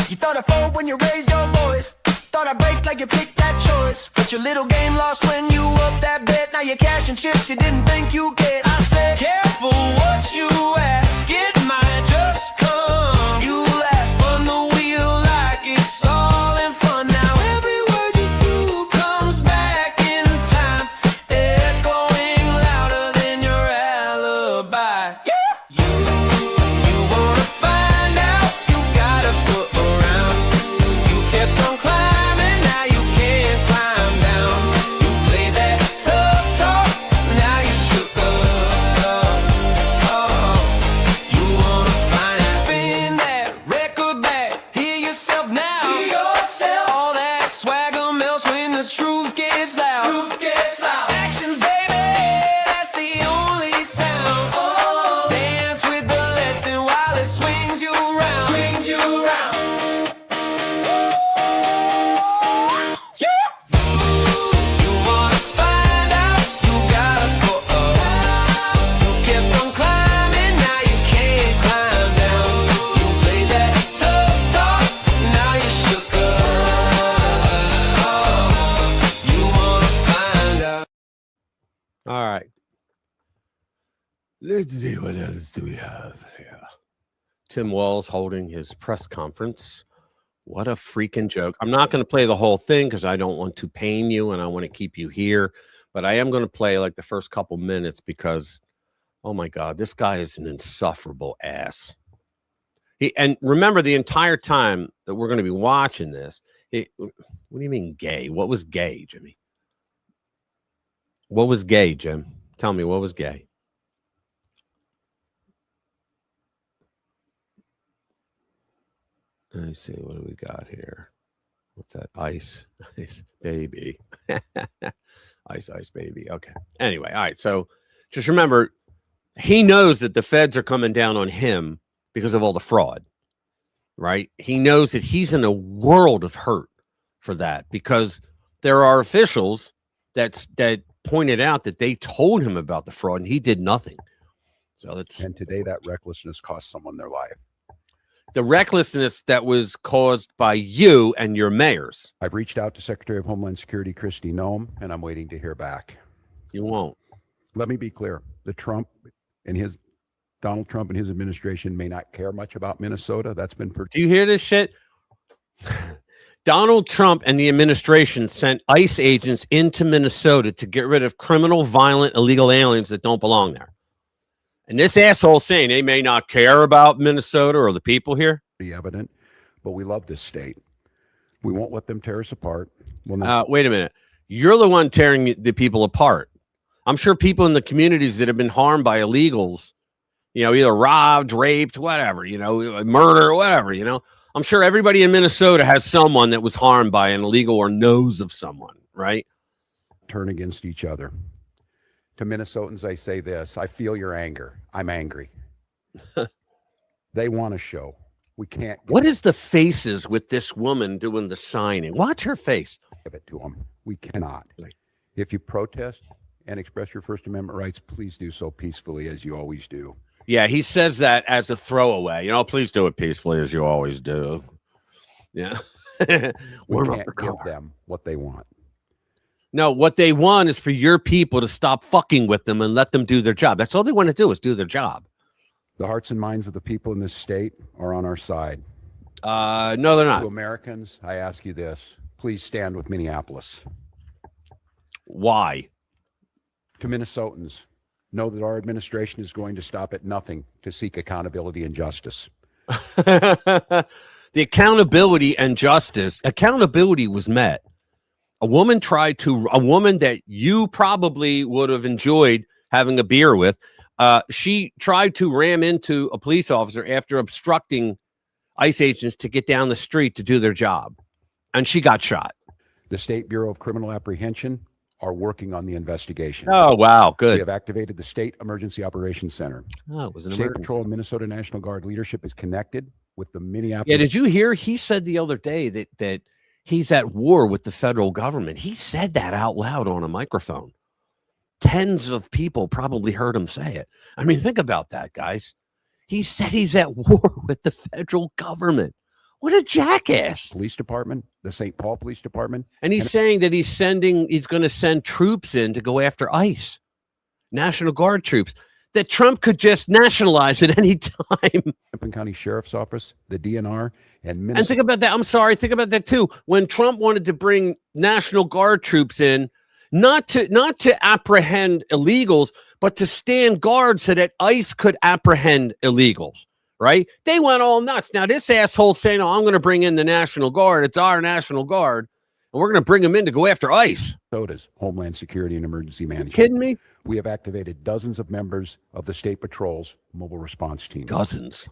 You thought I fold when you raised your voice. Thought I break like you picked that choice. But your little game lost when you up that bet. Now you're cashing chips you didn't think you get. I said, careful what you ask, it might just come. You last on the wheel like it's all in fun. Now every word you threw comes back in time, echoing louder than your alibi. Yeah. You wanna find out, you gotta foot around. You kept on climbing, now you can't climb down. You play that tough talk, now you shook up. You wanna find out, spin that record back, hear yourself now. Hear yourself. All that swagger melts when the truth gets loud. Truth gets loud. Actions, baby, that's the only sound. Oh. Dance with the lesson while it swings you around. Swings you around. Yeah. You wanna find out, you gotta foot up. You kept on climbing, now you can't climb down. You play that tough talk, now you shook up. You wanna find out. All right. Let's see what else do we have here. Tim Walz holding his press conference. What a freaking joke. I'm not going to play the whole thing because I don't want to pain you and I want to keep you here. But I am going to play like the first couple minutes because, oh my God, this guy is an insufferable ass. And remember the entire time that we're going to be watching this. What do you mean gay? What was gay, Jimmy? What was gay, Jim? Tell me, what was gay? Let me see. What do we got here? What's that? Ice baby. Ice baby. Okay. Anyway, all right. So just remember, he knows that the feds are coming down on him because of all the fraud, right? He knows that he's in a world of hurt for that, because there are officials that pointed out that they told him about the fraud and he did nothing. So and today that recklessness cost someone their life. The recklessness that was caused by you and your mayors. I've reached out to Secretary of Homeland Security Kristi Noem, and I'm waiting to hear back. You won't. Let me be clear. Donald Trump and his administration may not care much about Minnesota. That's been pretty. Do you hear this shit? Donald Trump and the administration sent ICE agents into Minnesota to get rid of criminal, violent, illegal aliens that don't belong there. And this asshole saying they may not care about Minnesota or the people here. Evident, but we love this state. We won't let them tear us apart. Wait a minute. You're the one tearing the people apart. I'm sure people in the communities that have been harmed by illegals, either robbed, raped, whatever, murder, whatever, I'm sure everybody in Minnesota has someone that was harmed by an illegal or knows of someone, right? Turn against each other. To Minnesotans, I say this: I feel your anger. I'm angry. They want a show. We can't. What is the faces with this woman doing the signing? Watch her face. Give it to them. We cannot. If you protest and express your First Amendment rights, please do so peacefully, as you always do. Yeah, he says that as a throwaway. Please do it peacefully, as you always do. Yeah. We can't give them what they want. No, what they want is for your people to stop fucking with them and let them do their job. That's all they want to do, is do their job. The hearts and minds of the people in this state are on our side. No, they're not. To Americans, I ask you this: please stand with Minneapolis. Why? To Minnesotans, know that our administration is going to stop at nothing to seek accountability and justice. The accountability and justice. Accountability was met. A woman that you probably would have enjoyed having a beer with. She tried to ram into a police officer after obstructing ICE agents to get down the street to do their job. And she got shot. The State Bureau of Criminal Apprehension are working on the investigation. Oh, wow. Good. We have activated the State Emergency Operations Center. Oh, it was an State emergency. Patrol and Minnesota National Guard leadership is connected with the Minneapolis. Yeah, did you hear? He said the other day that he's at war with the federal government. He said that out loud on a microphone. Tens of people probably heard him say it. I mean, think about that, guys. He said he's at war with the federal government. What a jackass. Police Department, the St. Paul Police Department. And he's saying that he's going to send troops in to go after ICE, National Guard troops, that Trump could just nationalize at any time. Hennepin County Sheriff's Office, the DNR, and think about that. I'm sorry. Think about that, too. When Trump wanted to bring National Guard troops in, not to apprehend illegals, but to stand guard so that ICE could apprehend illegals. Right? They went all nuts. Now, this asshole saying, "Oh, I'm going to bring in the National Guard. It's our National Guard, and we're going to bring them in to go after ICE." Minnesota's Homeland Security and Emergency Management. You kidding me? We have activated dozens of members of the State Patrol's mobile response team. Dozens.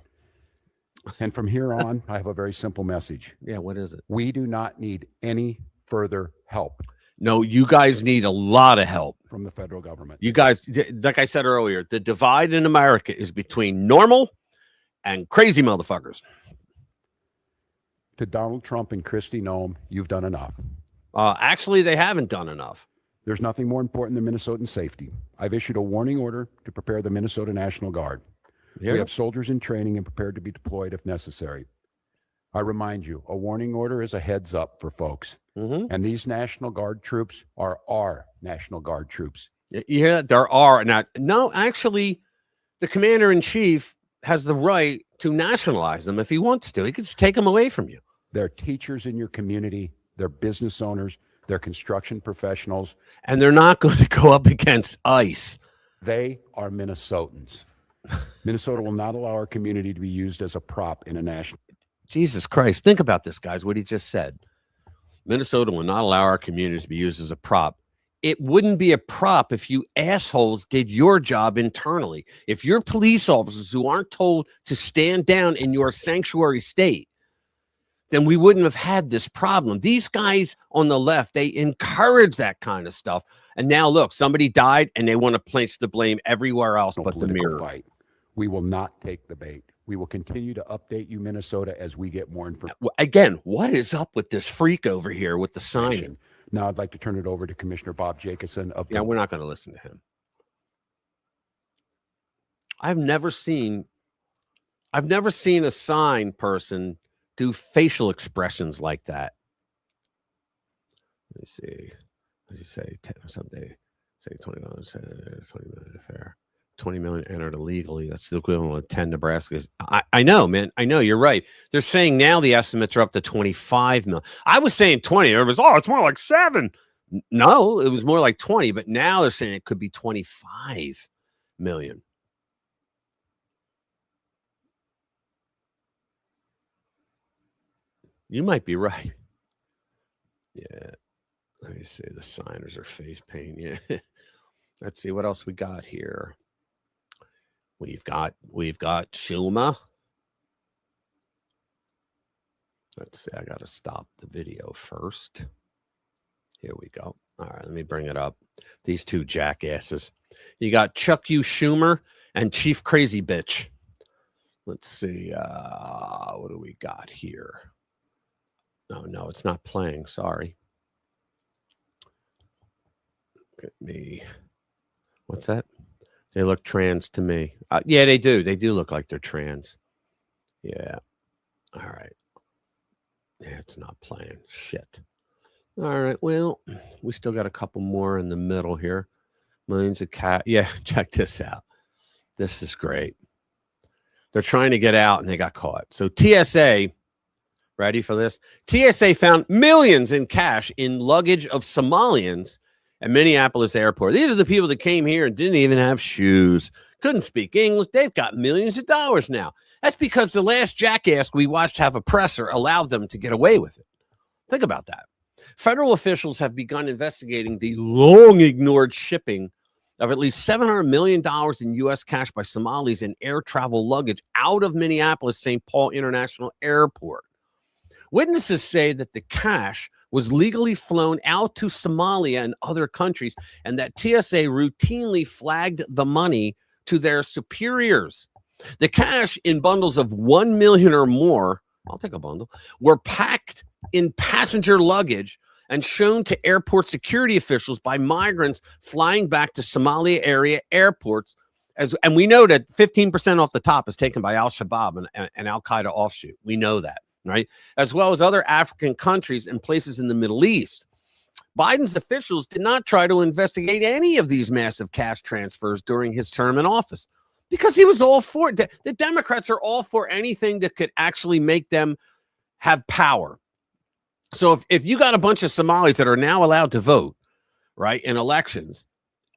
And from here on, I have a very simple message. Yeah, what is it? We do not need any further help. No, you guys need a lot of help from the federal government. You guys, like I said earlier, the divide in America is between normal and crazy motherfuckers. To Donald Trump and Kristi Noem, you've done enough. Actually, they haven't done enough. There's nothing more important than Minnesotan safety. I've issued a warning order to prepare the Minnesota National Guard. We have soldiers in training and prepared to be deployed if necessary. I remind you, a warning order is a heads up for folks. And these National Guard troops are our National Guard troops. You hear that? There are not. No, actually, the commander-in-chief has the right to nationalize them if he wants to. He could just take them away from you. They're teachers in your community. They're business owners. They're construction professionals. And they're not going to go up against ICE. They are Minnesotans. Minnesota will not allow our community to be used as a prop in a national. Jesus Christ. Think about this, guys, what he just said. Minnesota will not allow our communities to be used as a prop. It wouldn't be a prop if you assholes did your job internally. If you're police officers who aren't told to stand down in your sanctuary state, then we wouldn't have had this problem. These guys on the left, they encourage that kind of stuff. And now, look, somebody died, and they want to place the blame everywhere else but the mirror. Fight. We will not take the bait. We will continue to update you, Minnesota, as we get more information. Again, what is up with this freak over here with the signing? Now I'd like to turn it over to Commissioner Bob Jacobson. We're not going to listen to him. I've never seen a sign person do facial expressions like that. Let me see. What did you say? Someday, say 20 million, 20 million affair. 20 million entered illegally. That's the equivalent of 10 Nebraskas. I know, man. I know. You're right. They're saying now the estimates are up to 25 million. I was saying 20. Everybody's, it's more like 7. No, it was more like 20. But now they're saying it could be 25 million. You might be right. Yeah. Let me see. The signers are face paint. Yeah. Let's see what else we got here. We've got Schumer. Let's see. I got to stop the video first. Here we go. All right, let me bring it up. These two jackasses. You got Chuck U. Schumer and Chief Crazy Bitch. Let's see. What do we got here? No, it's not playing. Sorry. Look at me. What's that? They look trans to me. Yeah, they do. They do look like they're trans. Yeah. All right. Yeah, it's not playing. Shit. All right. Well, we still got a couple more in the middle here. Millions of cat. Yeah, check this out. This is great. They're trying to get out and they got caught. So TSA, ready for this? TSA found millions in cash in luggage of Somalians at Minneapolis airport. These are the people that came here and didn't even have shoes, couldn't speak English. They've got millions of dollars now. That's because the last jackass we watched have a presser allowed them to get away with it. Think about that. Federal officials have begun investigating the long-ignored shipping of at least $700 million in U.S. cash by Somalis in air travel luggage out of Minneapolis St. Paul International Airport. Witnesses say that the cash was legally flown out to Somalia and other countries, and that TSA routinely flagged the money to their superiors. The cash in bundles of 1 million or more, I'll take a bundle, were packed in passenger luggage and shown to airport security officials by migrants flying back to Somalia area airports. And we know that 15% off the top is taken by Al-Shabaab and Al-Qaeda offshoot. We know that. Right, as well as other African countries and places in the Middle East. Biden's officials did not try to investigate any of these massive cash transfers during his term in office because he was all for it. The Democrats are all for anything that could actually make them have power. So if you got a bunch of Somalis that are now allowed to vote, right, in elections,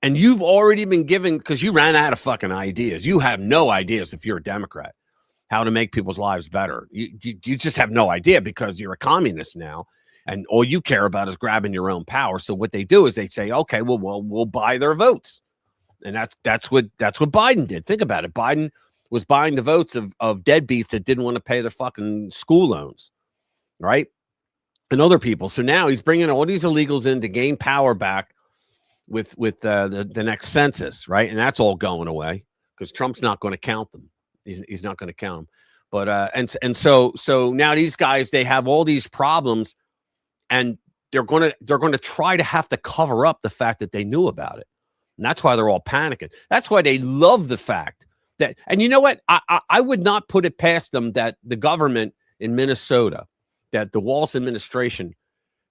and you've already been given, because you ran out of fucking ideas. You have no ideas if you're a Democrat how to make people's lives better. You just have no idea because you're a communist now, and all you care about is grabbing your own power. So what they do is they say, okay, well, we'll buy their votes, and that's what Biden did. Think about it. Biden was buying the votes of deadbeats that didn't want to pay their fucking school loans, right, and other people. So now he's bringing all these illegals in to gain power back with the next census, right, and that's all going away because Trump's not going to count them. He's not going to count them. But and so now these guys, they have all these problems, and they're going to try to have to cover up the fact that they knew about it. And that's why they're all panicking. That's why they love the fact that, and you know what? I would not put it past them that the government in Minnesota, that the Walz administration,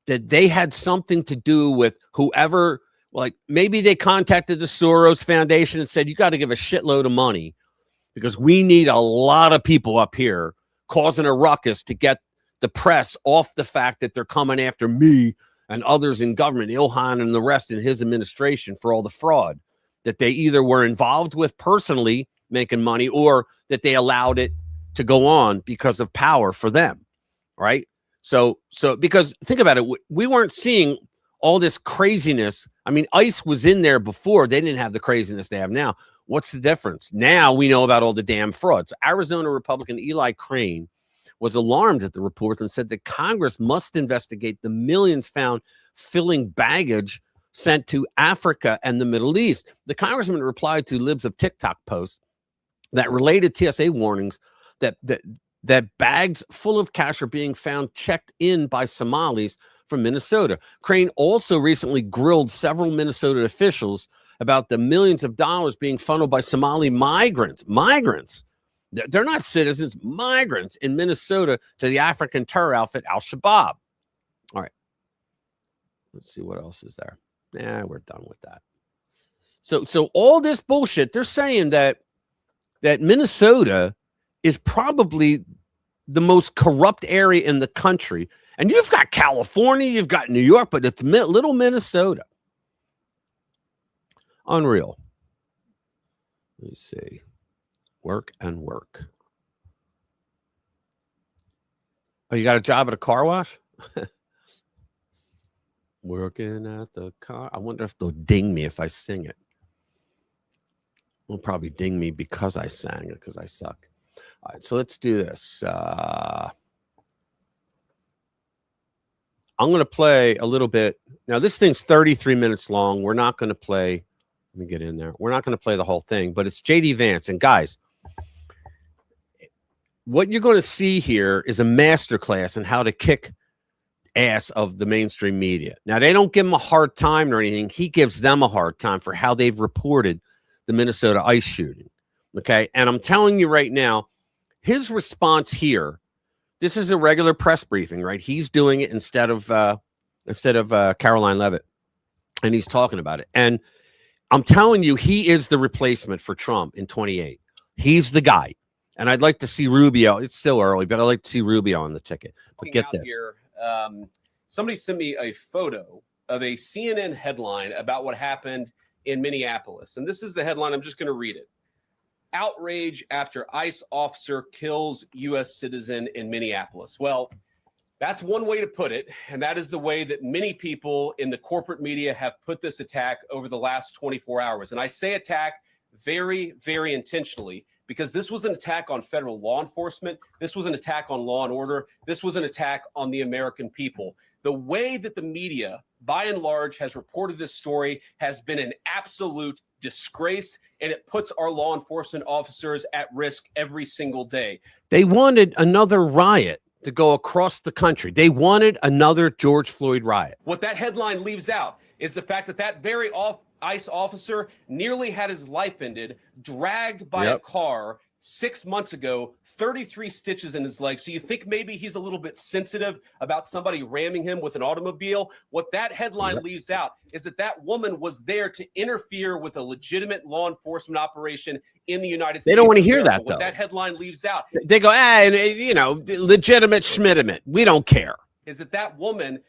that they had something to do with whoever, like maybe they contacted the Soros Foundation and said, you got to give a shitload of money because we need a lot of people up here causing a ruckus to get the press off the fact that they're coming after me and others in government, Ilhan and the rest in his administration for all the fraud that they either were involved with personally making money or that they allowed it to go on because of power for them, right? So because think about it, we weren't seeing all this craziness. I mean, ICE was in there before. They didn't have the craziness they have now. What's the difference? Now we know about all the damn frauds. Arizona Republican Eli Crane was alarmed at the report and said that Congress must investigate the millions found filling baggage sent to Africa and the Middle East. The congressman replied to Libs of TikTok posts that related TSA warnings that bags full of cash are being found checked in by Somalis from Minnesota. Crane also recently grilled several Minnesota officials about the millions of dollars being funneled by Somali migrants. They're not citizens, migrants in Minnesota to the African terror outfit Al-Shabaab. All right. Let's see what else is there. Nah, we're done with that. So all this bullshit, they're saying that Minnesota is probably the most corrupt area in the country. And you've got California, you've got New York, but it's little Minnesota. Unreal. Let me see. Work and work. Oh, you got a job at a car wash? Working at the car. I wonder if they'll ding me if I sing it. They'll probably ding me because I sang it, because I suck. All right, so let's do this. I'm going to play a little bit. Now, this thing's 33 minutes long. We're not going to play. Let me get in there. We're not going to play the whole thing, but it's J.D. Vance. And guys, what you're going to see here is a masterclass in how to kick ass of the mainstream media. Now, they don't give him a hard time or anything. He gives them a hard time for how they've reported the Minnesota ICE shooting. Okay. And I'm telling you right now, his response here, this is a regular press briefing, right? He's doing it instead of Caroline Leavitt, and he's talking about it. And I'm telling you, he is the replacement for Trump in 28. He's the guy. And I'd like to see Rubio. It's still early, but I'd like to see Rubio on the ticket. But get this. Here, somebody sent me a photo of a CNN headline about what happened in Minneapolis. And this is the headline. I'm just going to read it. Outrage after ICE officer kills U.S. citizen in Minneapolis. Well, that's one way to put it. And that is the way that many people in the corporate media have put this attack over the last 24 hours. And I say attack very, very intentionally, because this was an attack on federal law enforcement. This was an attack on law and order. This was an attack on the American people. The way that the media, by and large, has reported this story has been an absolute disgrace, and it puts our law enforcement officers at risk every single day. They wanted another riot to go across the country. They wanted another George Floyd riot. What that headline leaves out is the fact that that very ICE officer nearly had his life ended, dragged by a car 6 months ago, 33 stitches in his leg. So you think maybe he's a little bit sensitive about somebody ramming him with an automobile. What that headline leaves out is that that woman was there to interfere with a legitimate law enforcement operation in the United States. They don't want to hear that, though. What that headline leaves out, they go, legitimate schmitimate. We don't care. Is that woman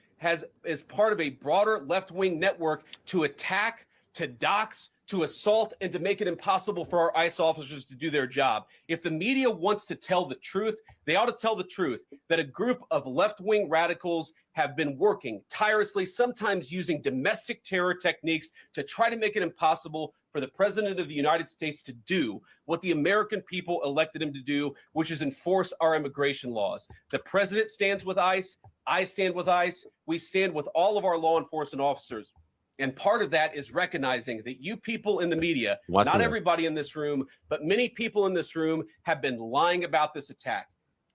is part of a broader left-wing network to attack, to dox, to assault, and to make it impossible for our ICE officers to do their job. If the media wants to tell the truth, they ought to tell the truth that a group of left-wing radicals have been working tirelessly, sometimes using domestic terror techniques to try to make it impossible for the president of the United States to do what the American people elected him to do, which is enforce our immigration laws. The president stands with ICE. I stand with ICE. We stand with all of our law enforcement officers. And part of that is recognizing that you people in the media, not everybody in this room, but many people in this room have been lying about this attack.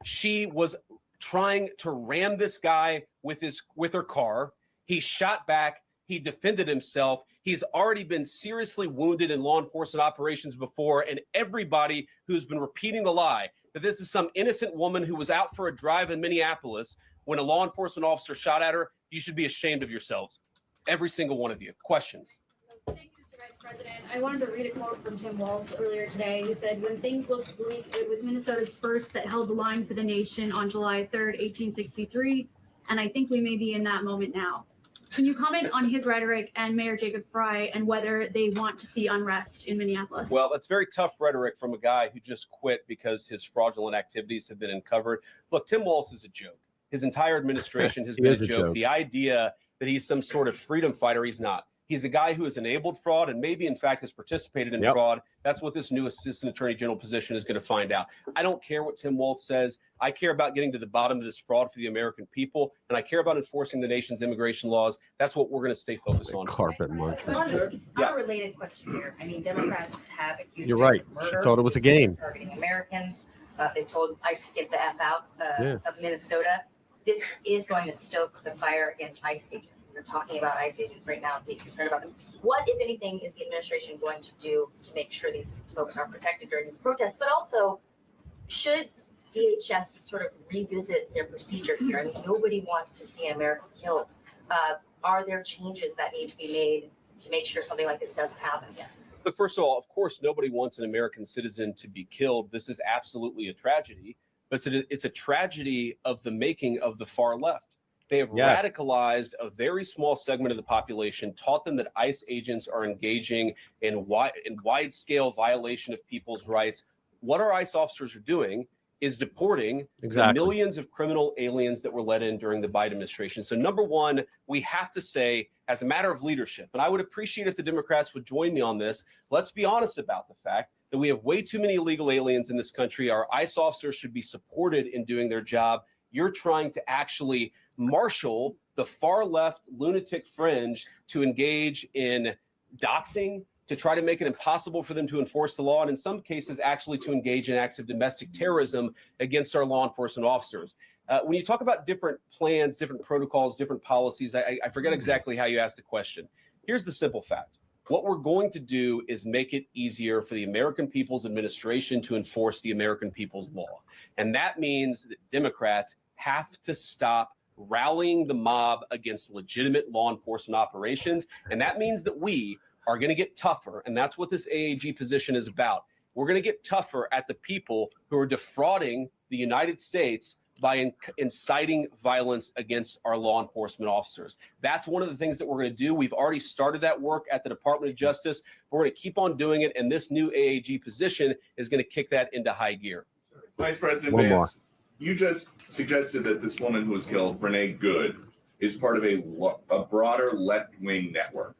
She was trying to ram this guy with her car. He shot back. He defended himself. He's already been seriously wounded in law enforcement operations before. And everybody who's been repeating the lie that this is some innocent woman who was out for a drive in Minneapolis when a law enforcement officer shot at her, you should be ashamed of yourselves. Every single one of you. Questions? Thank you, Mr. Vice President. I wanted to read a quote from Tim Walz earlier today. He said, "When things looked bleak, it was Minnesota's first that held the line for the nation on July 3rd, 1863. And I think we may be in that moment now." Can you comment on his rhetoric and Mayor Jacob Frey and whether they want to see unrest in Minneapolis? Well, that's very tough rhetoric from a guy who just quit because his fraudulent activities have been uncovered. Look, Tim Walz is a joke. His entire administration has been a joke. The idea that he's some sort of freedom fighter, he's not. He's a guy who has enabled fraud and maybe, in fact, has participated in fraud. That's what this new assistant attorney general position is going to find out. I don't care what Tim Walz says. I care about getting to the bottom of this fraud for the American people, and I care about enforcing the nation's immigration laws. That's what we're going to stay focused on. Carpet munch. Unrelated question here. I mean, Democrats have accused You're right. of murder. She thought it was a game. Targeting Americans. They've told ICE to get the F out of Minnesota. This is going to stoke the fire against ICE agents. We're talking about ICE agents right now, being concerned about them. What, if anything, is the administration going to do to make sure these folks are protected during these protests? But also, should DHS sort of revisit their procedures here? I mean, nobody wants to see an American killed. Are there changes that need to be made to make sure something like this doesn't happen again? Look, first of all, of course, nobody wants an American citizen to be killed. This is absolutely a tragedy, but it's a tragedy of the making of the far left. They have radicalized a very small segment of the population, taught them that ICE agents are engaging in wide-scale violation of people's rights. What our ICE officers are doing is deporting the millions of criminal aliens that were let in during the Biden administration. So number one, we have to say, as a matter of leadership, and I would appreciate if the Democrats would join me on this, let's be honest about the fact that we have way too many illegal aliens in this country. Our ICE officers should be supported in doing their job. You're trying to actually marshal the far left lunatic fringe to engage in doxing, to try to make it impossible for them to enforce the law, and in some cases actually to engage in acts of domestic terrorism against our law enforcement officers. When you talk about different plans, different protocols, different policies, I forget exactly how you asked the question. Here's the simple fact. What we're going to do is make it easier for the American people's administration to enforce the American people's law. And that means that Democrats have to stop rallying the mob against legitimate law enforcement operations. And that means that we are going to get tougher. And that's what this AAG position is about. We're going to get tougher at the people who are defrauding the United States by inciting violence against our law enforcement officers. That's one of the things that we're going to do. We've already started that work at the Department of Justice. We're going to keep on doing it. And this new AAG position is going to kick that into high gear. Vice President Vance, you just suggested that this woman who was killed, Renee Good, is part of a broader left-wing network.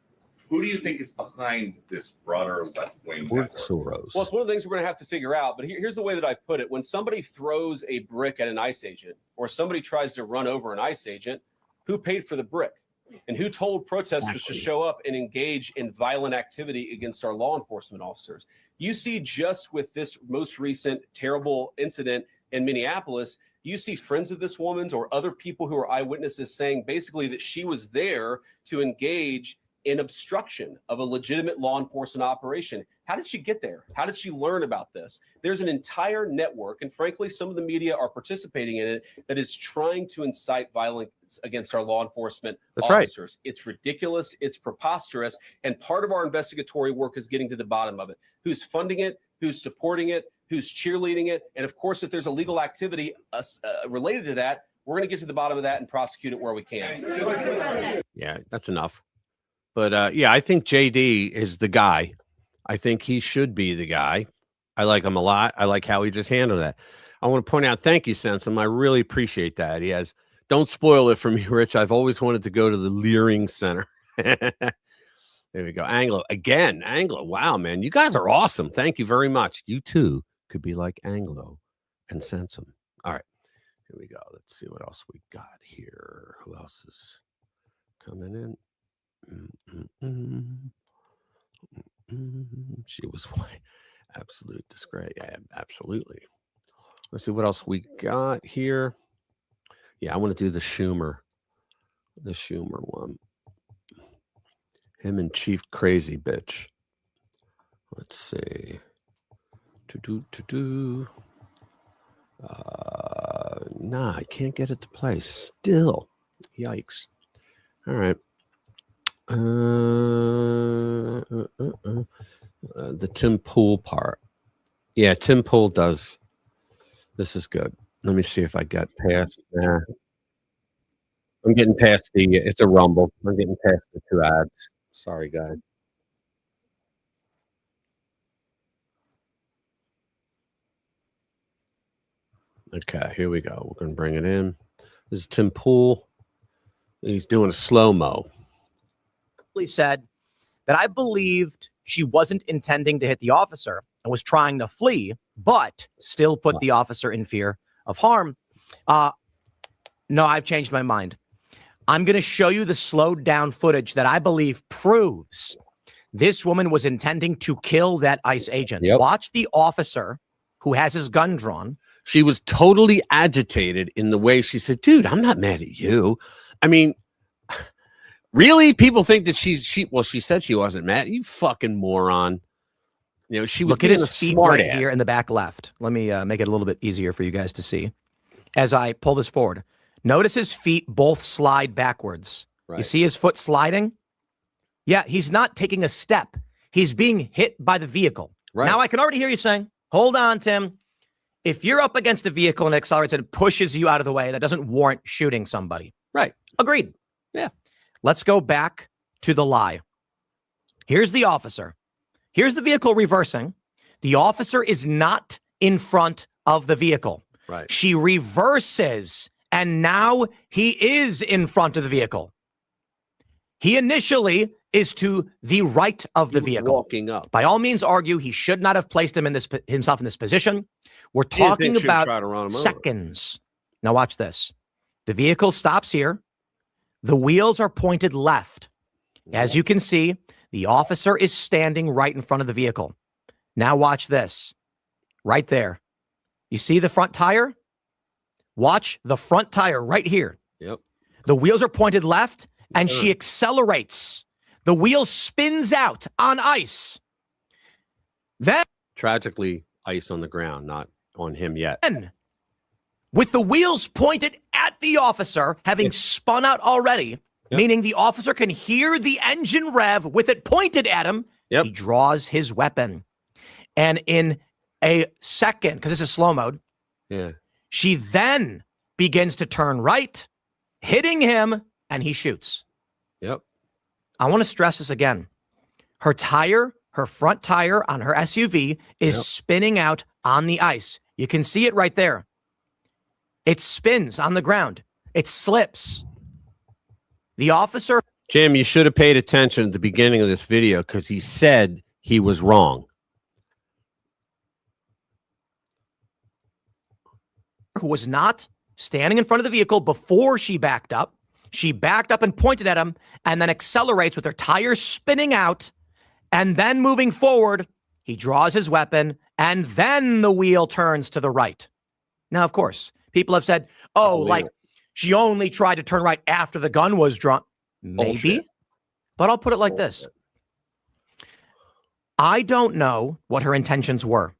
Who do you think is behind this broader left-wing network? Soros. Well, it's one of the things we're going to have to figure out. But here's the way that I put it. When somebody throws a brick at an ICE agent or somebody tries to run over an ICE agent, who paid for the brick? And who told protesters to show up and engage in violent activity against our law enforcement officers? You see, just with this most recent terrible incident in Minneapolis, you see friends of this woman's or other people who are eyewitnesses saying basically that she was there to engage in obstruction of a legitimate law enforcement operation. How did she get there? How did she learn about this? There's an entire network, and frankly, some of the media are participating in it, that is trying to incite violence against our law enforcement officers. Right. It's ridiculous. It's preposterous. And part of our investigatory work is getting to the bottom of it. Who's funding it? Who's supporting it? Who's cheerleading it? And of course, if there's illegal activity related to that, we're going to get to the bottom of that and prosecute it where we can. Yeah, that's enough. But yeah, I think JD is the guy. I think he should be the guy. I like him a lot. I like how he just handled that. I want to point out, thank you, Sensum. I really appreciate that. He has, don't spoil it for me, Rich. I've always wanted to go to the Leering Center. There we go. Anglo. Again, Anglo. Wow, man. You guys are awesome. Thank you very much. You too could be like Anglo and Sensum. All right. Here we go. Let's see what else we got here. Who else is coming in? She was absolute disgrace. Yeah, absolutely. Let's see what else we got here. Yeah, I want to do the Schumer one. Him and Chief Crazy Bitch. Let's see. Nah, I can't get it to play. Still, yikes. All right. The Tim Pool part. Yeah, Tim Pool does. This is good. Let me see if I got past. I'm getting past the. It's a rumble. I'm getting past the 2 ads. Sorry, guys. Okay, here we go. We're going to bring it in. This is Tim Pool. He's doing a slow-mo. Said that I believed she wasn't intending to hit the officer and was trying to flee, but still put the officer in fear of harm. No, I've changed my mind. I'm going to show you the slowed down footage that I believe proves this woman was intending to kill that ICE agent. Yep. Watch the officer who has his gun drawn She was totally agitated in the way she said, dude, I'm not mad at you. I mean, really? People think that she said she wasn't mad. You fucking moron. You know, she was Look at his a feet smart right ass. here in the back left. Let me make it a little bit easier for you guys to see. As I pull this forward, notice his feet both slide backwards. Right. You see his foot sliding? Yeah, he's not taking a step. He's being hit by the vehicle. Right. Now I can already hear you saying, hold on, Tim. If you're up against a vehicle and it accelerates and it pushes you out of the way, that doesn't warrant shooting somebody. Right. Agreed. Yeah. Let's go back to the lie. Here's the officer. Here's the vehicle reversing. The officer is not in front of the vehicle. Right. She reverses, and now he is in front of the vehicle. He initially is to the right of the vehicle. Walking up. By all means, argue he should not have placed himself in this position. We're talking about seconds. Now watch this. The vehicle stops here. The wheels are pointed left. As you can see, the officer is standing right in front of the vehicle. Now watch this. Right there. You see the front tire? Watch the front tire right here. Yep. The wheels are pointed left, and she accelerates. The wheel spins out on ice. Then, tragically, ice on the ground, not on him yet. With the wheels pointed at the officer, having spun out already, meaning the officer can hear the engine rev with it pointed at him, he draws his weapon. And in a second, because this is slow mode, she then begins to turn right, hitting him, and he shoots. Yep. I want to stress this again. Her front tire on her SUV is spinning out on the ice. You can see it right there. It spins on the ground. It slips. The officer... Jim, you should have paid attention at the beginning of this video because he said he was wrong. Who was not standing in front of the vehicle before she backed up. She backed up and pointed at him and then accelerates with her tires spinning out. And then moving forward, he draws his weapon and then the wheel turns to the right. Now, of course, people have said, oh, like she only tried to turn right after the gun was drawn. Maybe, but I'll put it like this. I don't know what her intentions were,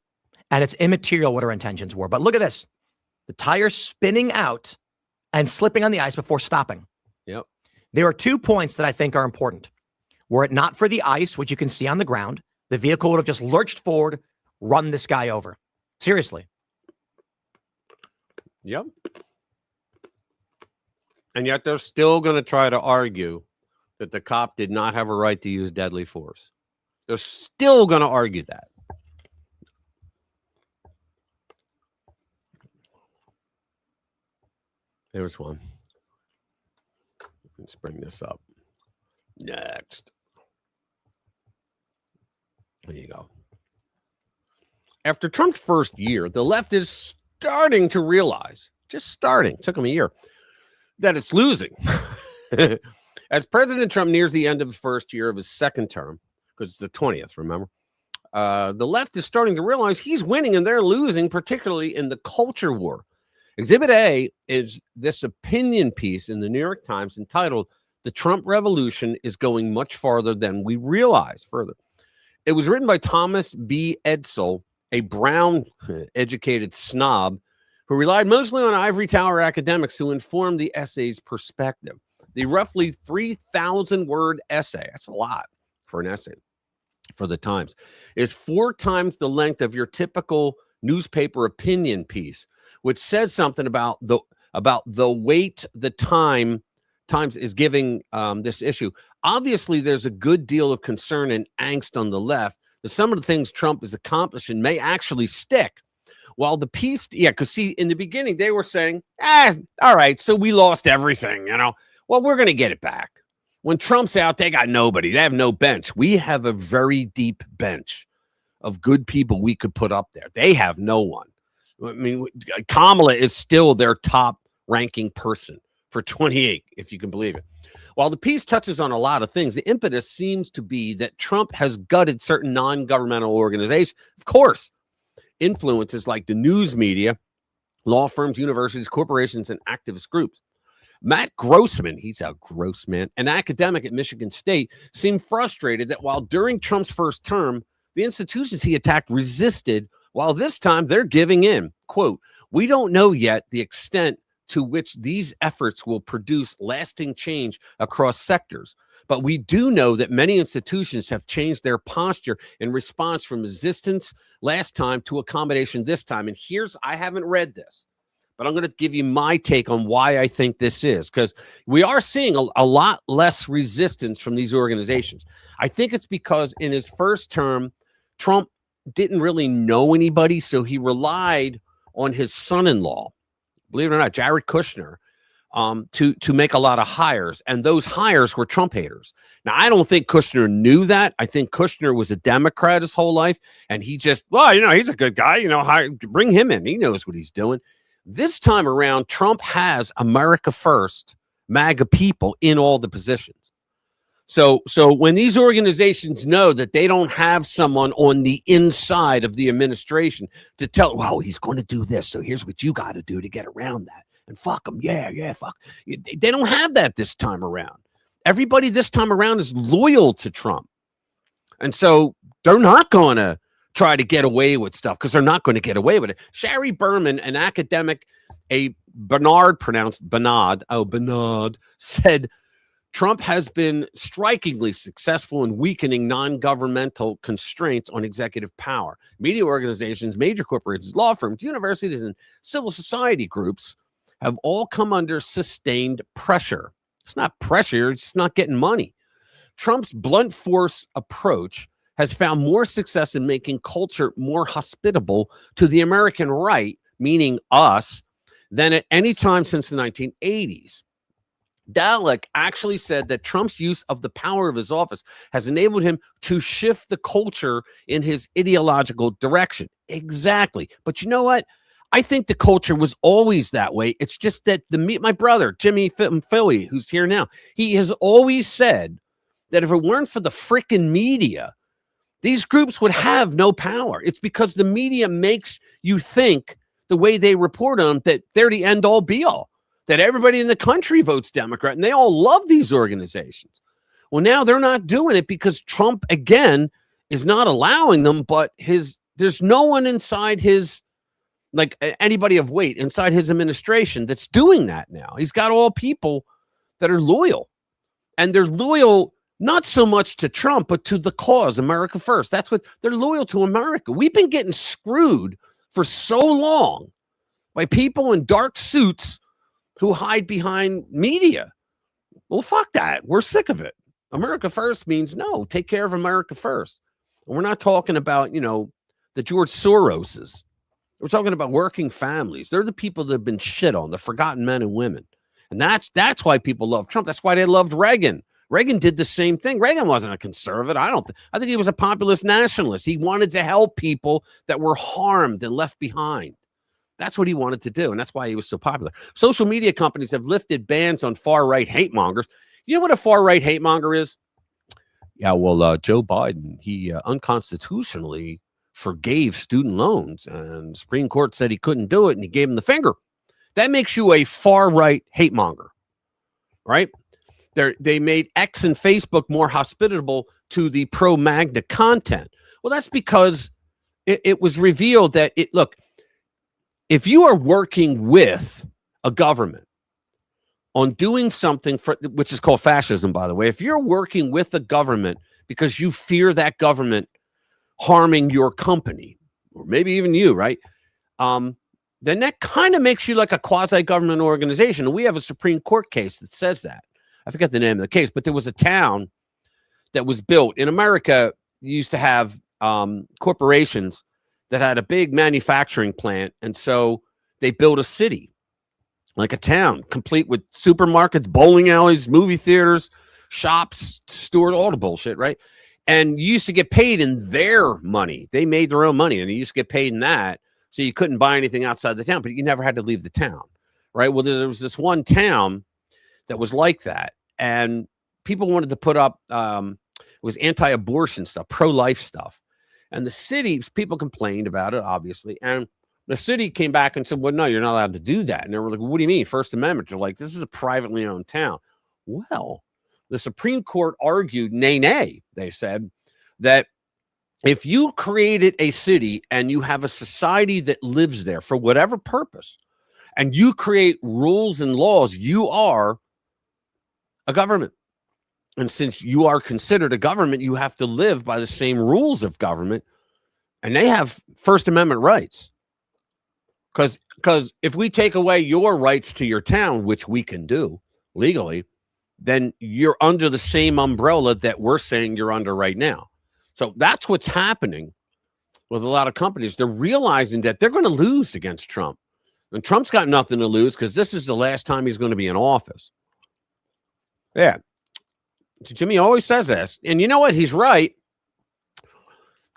and it's immaterial what her intentions were. But look at this. The tire spinning out and slipping on the ice before stopping. Yep. There are 2 points that I think are important. Were it not for the ice, which you can see on the ground, the vehicle would have just lurched forward, run this guy over. Seriously. Yep. And yet they're still going to try to argue that the cop did not have a right to use deadly force. They're still going to argue that. There's one. Let's bring this up. Next. There you go. After Trump's first year, the left is starting to realize, just starting, took him a year, that it's losing. As President Trump nears the end of his first year of his second term, because it's the 20th, remember, the left is starting to realize he's winning and they're losing, particularly in the culture war. Exhibit A is this opinion piece in the New York Times entitled, "The Trump Revolution is Going Much Farther Than We Realize." Further, it was written by Thomas B. Edsall, a brown educated snob who relied mostly on ivory tower academics to inform the essay's perspective. The roughly 3,000 word essay, that's a lot for an essay for the Times, is 4 times the length of your typical newspaper opinion piece, which says something about the weight the Times is giving this issue. Obviously, there's a good deal of concern and angst on the left that some of the things Trump is accomplishing may actually stick. While the piece, because see, in the beginning, they were saying, all right, so we lost everything, Well, we're going to get it back. When Trump's out, they got nobody. They have no bench. We have a very deep bench of good people we could put up there. They have no one. I mean, Kamala is still their top ranking person for 28, if you can believe it. While the piece touches on a lot of things, the impetus seems to be that Trump has gutted certain non-governmental organizations. Of course, influences like the news media law firms, universities, corporations, and activist groups. Matt Grossman, he's a gross man, an academic at Michigan State, seemed frustrated that while during Trump's first term, the institutions he attacked resisted, while this time they're giving in. Quote, "We don't know yet the extent to which these efforts will produce lasting change across sectors, but we do know that many institutions have changed their posture in response from resistance last time to accommodation this time." And I haven't read this, but I'm going to give you my take on why I think this is, because we are seeing a lot less resistance from these organizations. I think it's because in his first term, Trump didn't really know anybody, so he relied on his son-in-law, believe it or not, Jared Kushner, to make a lot of hires, and those hires were Trump haters. Now, I don't think Kushner knew that. I think Kushner was a Democrat his whole life, and he just, he's a good guy, bring him in. He knows what he's doing. This time around, Trump has America First, MAGA people in all the positions. So when these organizations know that they don't have someone on the inside of the administration to tell, well, he's going to do this, so here's what you got to do to get around that. And fuck him. Yeah, fuck. They don't have that this time around. Everybody this time around is loyal to Trump. And so they're not going to try to get away with stuff because they're not going to get away with it. Shari Berman, an academic, Bernard, said Trump has been strikingly successful in weakening non-governmental constraints on executive power. Media organizations, major corporations, law firms, universities, and civil society groups have all come under sustained pressure. It's not pressure, it's just not getting money. Trump's blunt force approach has found more success in making culture more hospitable to the American right, meaning us, than at any time since the 1980s. Dalek actually said that Trump's use of the power of his office has enabled him to shift the culture in his ideological direction. Exactly. But you know what? I think the culture was always that way. It's just that my brother, Jimmy Philly, who's here now, he has always said that if it weren't for the frickin' media, these groups would have no power. It's because the media makes you think the way they report on them that they're the end all be all, that everybody in the country votes Democrat and they all love these organizations. Well, now they're not doing it because Trump, again, is not allowing them, but there's no one inside his, like anybody of weight inside his administration that's doing that now. He's got all people that are loyal, and they're loyal not so much to Trump, but to the cause, America First. That's what they're loyal to, America. We've been getting screwed for so long by people in dark suits who hide behind media. Well, fuck that. We're sick of it. America First means no, take care of America first. And we're not talking about, the George Soroses. We're talking about working families. They're the people that have been shit on, the forgotten men and women. And that's why people love Trump. That's why they loved Reagan. Reagan did the same thing. Reagan wasn't a conservative. I think he was a populist nationalist. He wanted to help people that were harmed and left behind. That's what he wanted to do, and that's why he was so popular. Social media companies have lifted bans on far-right hate mongers. You know what a far-right hate monger is? Yeah, well, Joe Biden, he unconstitutionally forgave student loans, and the Supreme Court said he couldn't do it, and he gave him the finger. That makes you a far-right hate monger, right? They made X and Facebook more hospitable to the pro-MAGNA content. Well, that's because it was revealed that look, if you are working with a government on doing something which is called fascism, by the way, if you're working with a government because you fear that government harming your company, or maybe even you, right? Then that kind of makes you like a quasi-government organization. And we have a Supreme Court case that says that. I forget the name of the case, but there was a town that was built in America. You used to have corporations that had a big manufacturing plant. And so they built a city, like a town, complete with supermarkets, bowling alleys, movie theaters, shops, stores, all the bullshit, right? And you used to get paid in their money. They made their own money, and you used to get paid in that. So you couldn't buy anything outside the town, but you never had to leave the town, right? Well, there was this one town that was like that, and people wanted to put up, it was anti-abortion stuff, pro-life stuff. And the cities, people complained about it, obviously. And The city came back and said, well, no, you're not allowed to do that. And they were like, what do you mean? First Amendment. They're like, this is a privately owned town. Well, the Supreme Court argued, nay, they said, that if you created a city and you have a society that lives there for whatever purpose, and you create rules and laws, you are a government. And since you are considered a government, you have to live by the same rules of government. And they have First Amendment rights. Because if we take away your rights to your town, which we can do legally, then you're under the same umbrella that we're saying you're under right now. So that's what's happening with a lot of companies. They're realizing that they're going to lose against Trump. And Trump's got nothing to lose because this is the last time he's going to be in office. Yeah. Jimmy always says this. And you know what? He's right.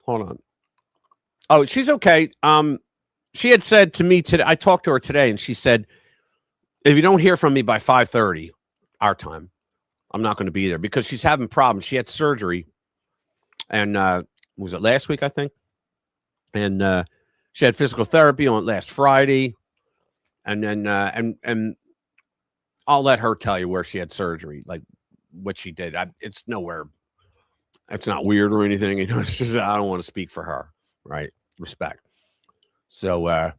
Hold on. Oh, she's okay. She had said to me today, I talked to her today, and she said, if you don't hear from me by 5:30 our time, I'm not going to be there because she's having problems. She had surgery. And was it last week, I think? And she had physical therapy on last Friday. And then and I'll let her tell you where she had surgery, like what she did. It's nowhere. It's not weird or anything. You know, it's just I don't want to speak for her, right? Respect. So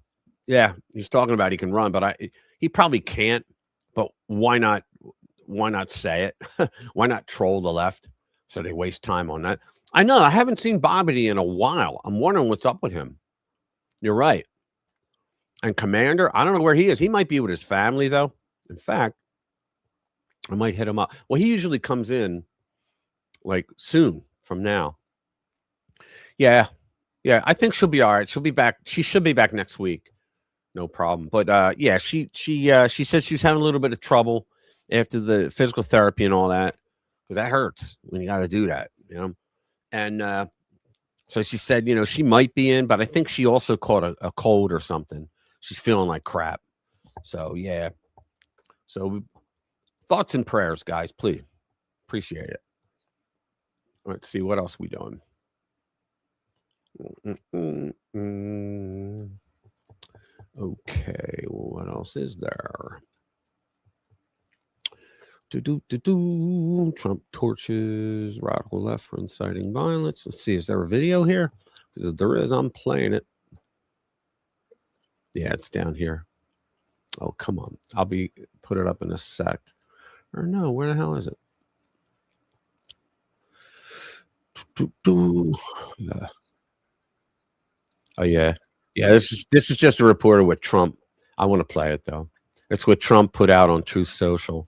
yeah, he's talking about he can run, but he probably can't. But why not? Why not say it? Why not troll the left so they waste time on that? I know I haven't seen Bobby in a while. I'm wondering what's up with him. You're right. And Commander, I don't know where he is. He might be with his family, though. In fact, I might hit him up. Well, he usually comes in like soon from now. Yeah. Yeah, I think she'll be all right. She'll be back. She should be back next week. No problem. But yeah, she said she was having a little bit of trouble after the physical therapy and all that, because that hurts when you got to do that, you know. And so she said, you know, she might be in, but I think she also caught a cold or something. She's feeling like crap. So yeah. So thoughts and prayers, guys, please. Appreciate it. Let's see what else we doing. Okay, well, what else is there? Trump torches radical left for inciting violence. Let's see, is there a video here? If there is, I'm playing it. Yeah, it's down here. Oh, come on. I'll put it up in a sec. Or no, where the hell is it? Oh yeah. Yeah, this is just a report of what Trump. I want to play it though. It's what Trump put out on Truth Social.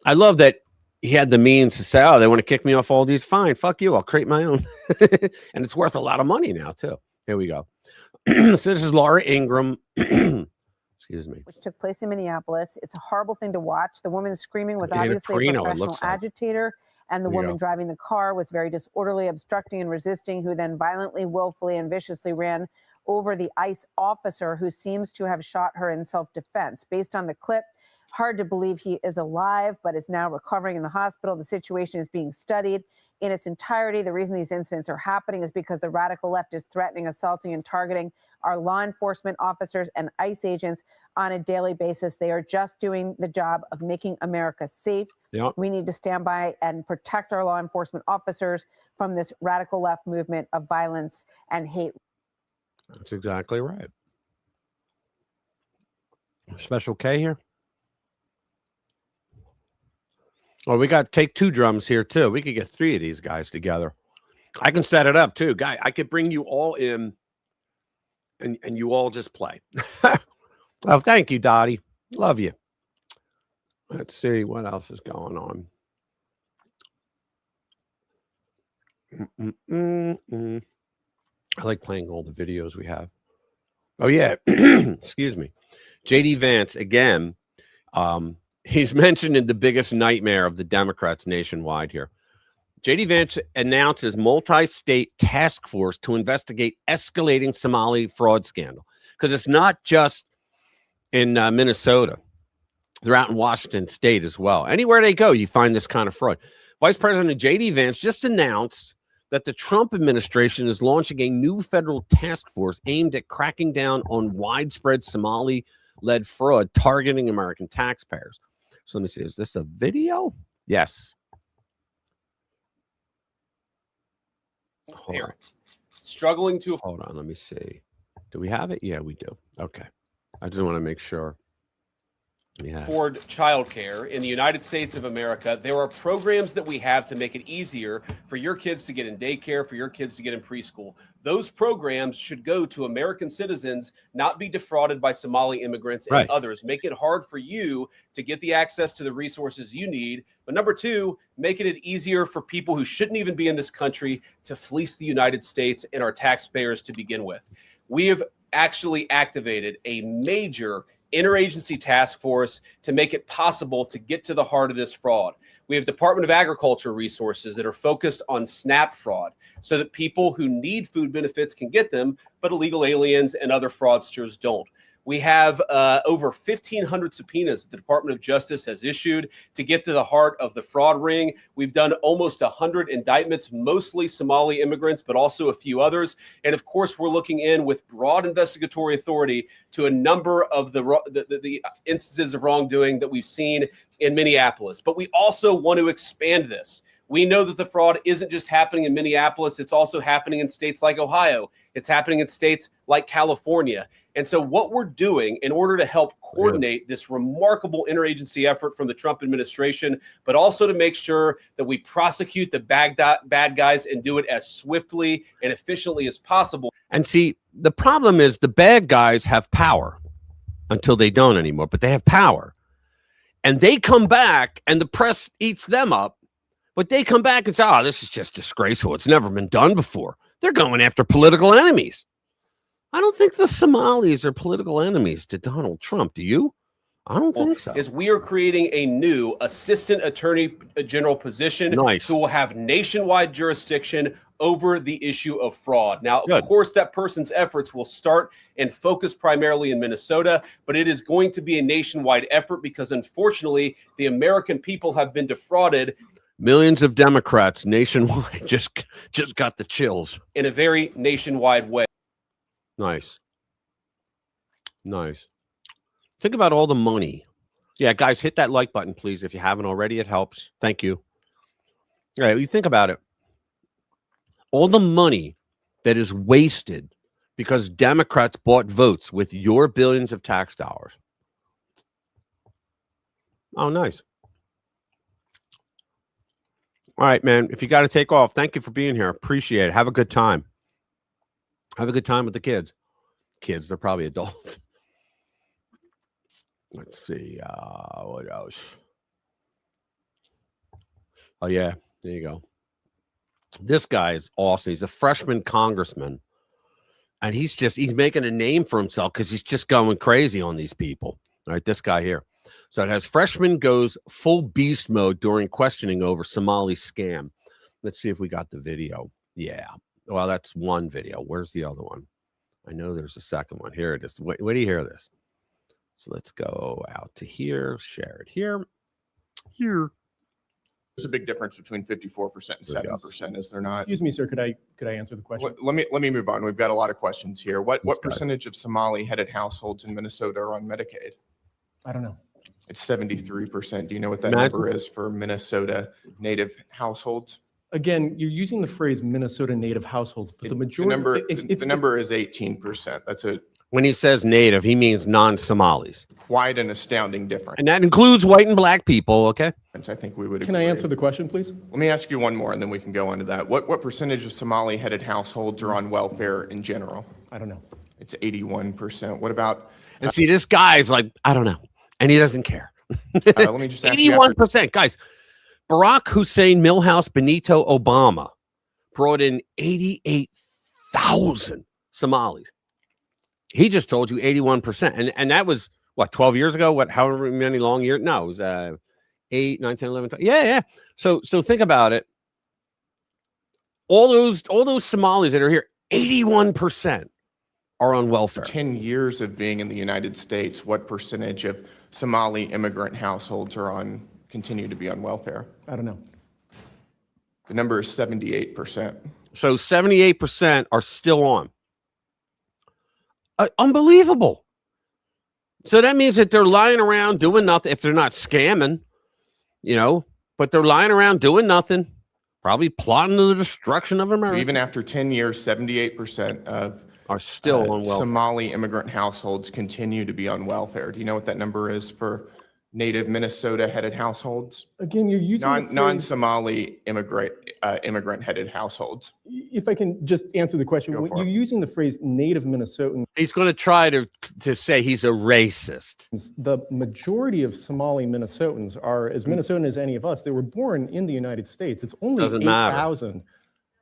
I love that he had the means to say, oh, they want to kick me off all these. Fine, fuck you. I'll create my own. And it's worth a lot of money now, too. Here we go. So this is Laura Ingraham. Excuse me. Which took place in Minneapolis. It's a horrible thing to watch. The woman screaming was Dana obviously Perino, a professional agitator. And the There you woman go. driving the car was very disorderly, obstructing and resisting, who then violently, willfully, and viciously ran over the ICE officer who seems to have shot her in self-defense. Based on the clip, hard to believe he is alive, but is now recovering in the hospital. The situation is being studied in its entirety. The reason these incidents are happening is because the radical left is threatening, assaulting, and targeting our law enforcement officers and ICE agents on a daily basis. They are just doing the job of making America safe. Yep. We need to stand by and protect our law enforcement officers from this radical left movement of violence and hate. That's exactly right. Special K here. Oh, we got Take Two drums here too. We could get 3 of these guys together. I can set it up too, guy. I could bring you all in, and you all just play. Well, thank you, Dottie. Love you. Let's see what else is going on. I like playing all the videos we have. Oh yeah, excuse me. JD Vance again. He's mentioned in the biggest nightmare of the Democrats nationwide here. JD Vance announces multi-state task force to investigate escalating Somali fraud scandal. Because it's not just in Minnesota. They're out in Washington State as well. Anywhere they go, you find this kind of fraud. Vice President JD Vance just announced that the Trump administration is launching a new federal task force aimed at cracking down on widespread Somali-led fraud targeting American taxpayers. So let me see. Is this a video? Yes. Parent struggling to hold on. Let me see. Do we have it? Yeah, we do. Okay. I just want to make sure. Yeah. afford childcare in the United States of America. There are programs that we have to make it easier for your kids to get in daycare, for your kids to get in preschool. Those programs should go to American citizens, not be defrauded by Somali immigrants and others. Make it hard for you to get the access to the resources you need. But number two, making it easier for people who shouldn't even be in this country to fleece the United States and our taxpayers to begin with. We have actually activated a major interagency task force to make it possible to get to the heart of this fraud. We have Department of Agriculture resources that are focused on SNAP fraud so that people who need food benefits can get them, but illegal aliens and other fraudsters don't. We have over 1,500 subpoenas that the Department of Justice has issued to get to the heart of the fraud ring. We've done almost 100 indictments, mostly Somali immigrants, but also a few others. And of course, we're looking in with broad investigatory authority to a number of the instances of wrongdoing that we've seen in Minneapolis. But we also want to expand this. We know that the fraud isn't just happening in Minneapolis. It's also happening in states like Ohio. It's happening in states like California. And so what we're doing in order to help coordinate this remarkable interagency effort from the Trump administration, but also to make sure that we prosecute the bad guys and do it as swiftly and efficiently as possible. And see, the problem is the bad guys have power until they don't anymore, but they have power. And they come back and the press eats them up. But they come back and say, oh, this is just disgraceful. It's never been done before. They're going after political enemies. I don't think the Somalis are political enemies to Donald Trump. Do you? I don't think so. Is we are creating a new assistant attorney general position who will have nationwide jurisdiction over the issue of fraud. Now, of course, that person's efforts will start and focus primarily in Minnesota, but it is going to be a nationwide effort because, unfortunately, the American people have been defrauded. Millions of Democrats nationwide just got the chills. In a very nationwide way. Nice. Nice. Think about all the money. Yeah, guys, hit that like button, please. If you haven't already, it helps. Thank you. All right, you think about it. All the money that is wasted because Democrats bought votes with your billions of tax dollars. Oh, nice. All right, man. If you got to take off, thank you for being here. Appreciate it. Have a good time. Have a good time with the kids. Kids, they're probably adults. Let's see. What else? Oh, yeah. There you go. This guy is awesome. He's a freshman congressman. And he's making a name for himself because he's just going crazy on these people. All right, this guy here. So it has freshman goes full beast mode during questioning over Somali scam. Let's see if we got the video. Yeah. Well, that's one video. Where's the other one? I know there's a second one. Here it is. Wait do you hear this? So let's go out to here, share it here. Here. There's a big difference between 54% and 7%, is there not? Excuse me, sir. Could I answer the question? Let me move on. We've got a lot of questions here. What percentage of Somali-headed households in Minnesota are on Medicaid? I don't know. It's 73%. Do you know what that number is for Minnesota native households? Again, you're using the phrase Minnesota native households, but the majority the number is 18%. That's a when he says native, he means non-Somalis. Quite an astounding difference. And that includes white and black people, okay? I think we would Can I answer the question, please? Let me ask you one more, and then we can go on to that. What percentage of Somali-headed households are on welfare in general? I don't know. It's 81%. What about... And see, this guy's like, I don't know. And he doesn't care. Let me just ask 81%. Guys, Barack Hussein Milhouse Benito Obama brought in 88,000 Somalis. He just told you 81%. And that was, what, 12 years ago? However many long years? No, it was 8, 9, 10, 11. Yeah. So think about it. All those Somalis that are here, 81% are on welfare. 10 years of being in the United States, what percentage of Somali immigrant households continue to be on welfare? I don't know. The number is 78%. So 78% are still on. Unbelievable. So that means that they're lying around doing nothing. If they're not scamming, but they're lying around doing nothing, probably plotting the destruction of America. So even after 10 years, 78% of are still on welfare. Somali immigrant households continue to be on welfare. Do you know what that number is for native Minnesota headed households? Again, you're using non-Somali immigrant headed households. If I can just answer the question, when you're using the phrase native Minnesotan, he's going to try to say he's a racist. The majority of Somali Minnesotans are as Minnesotan as any of us. They were born in the United States. It's only 8,000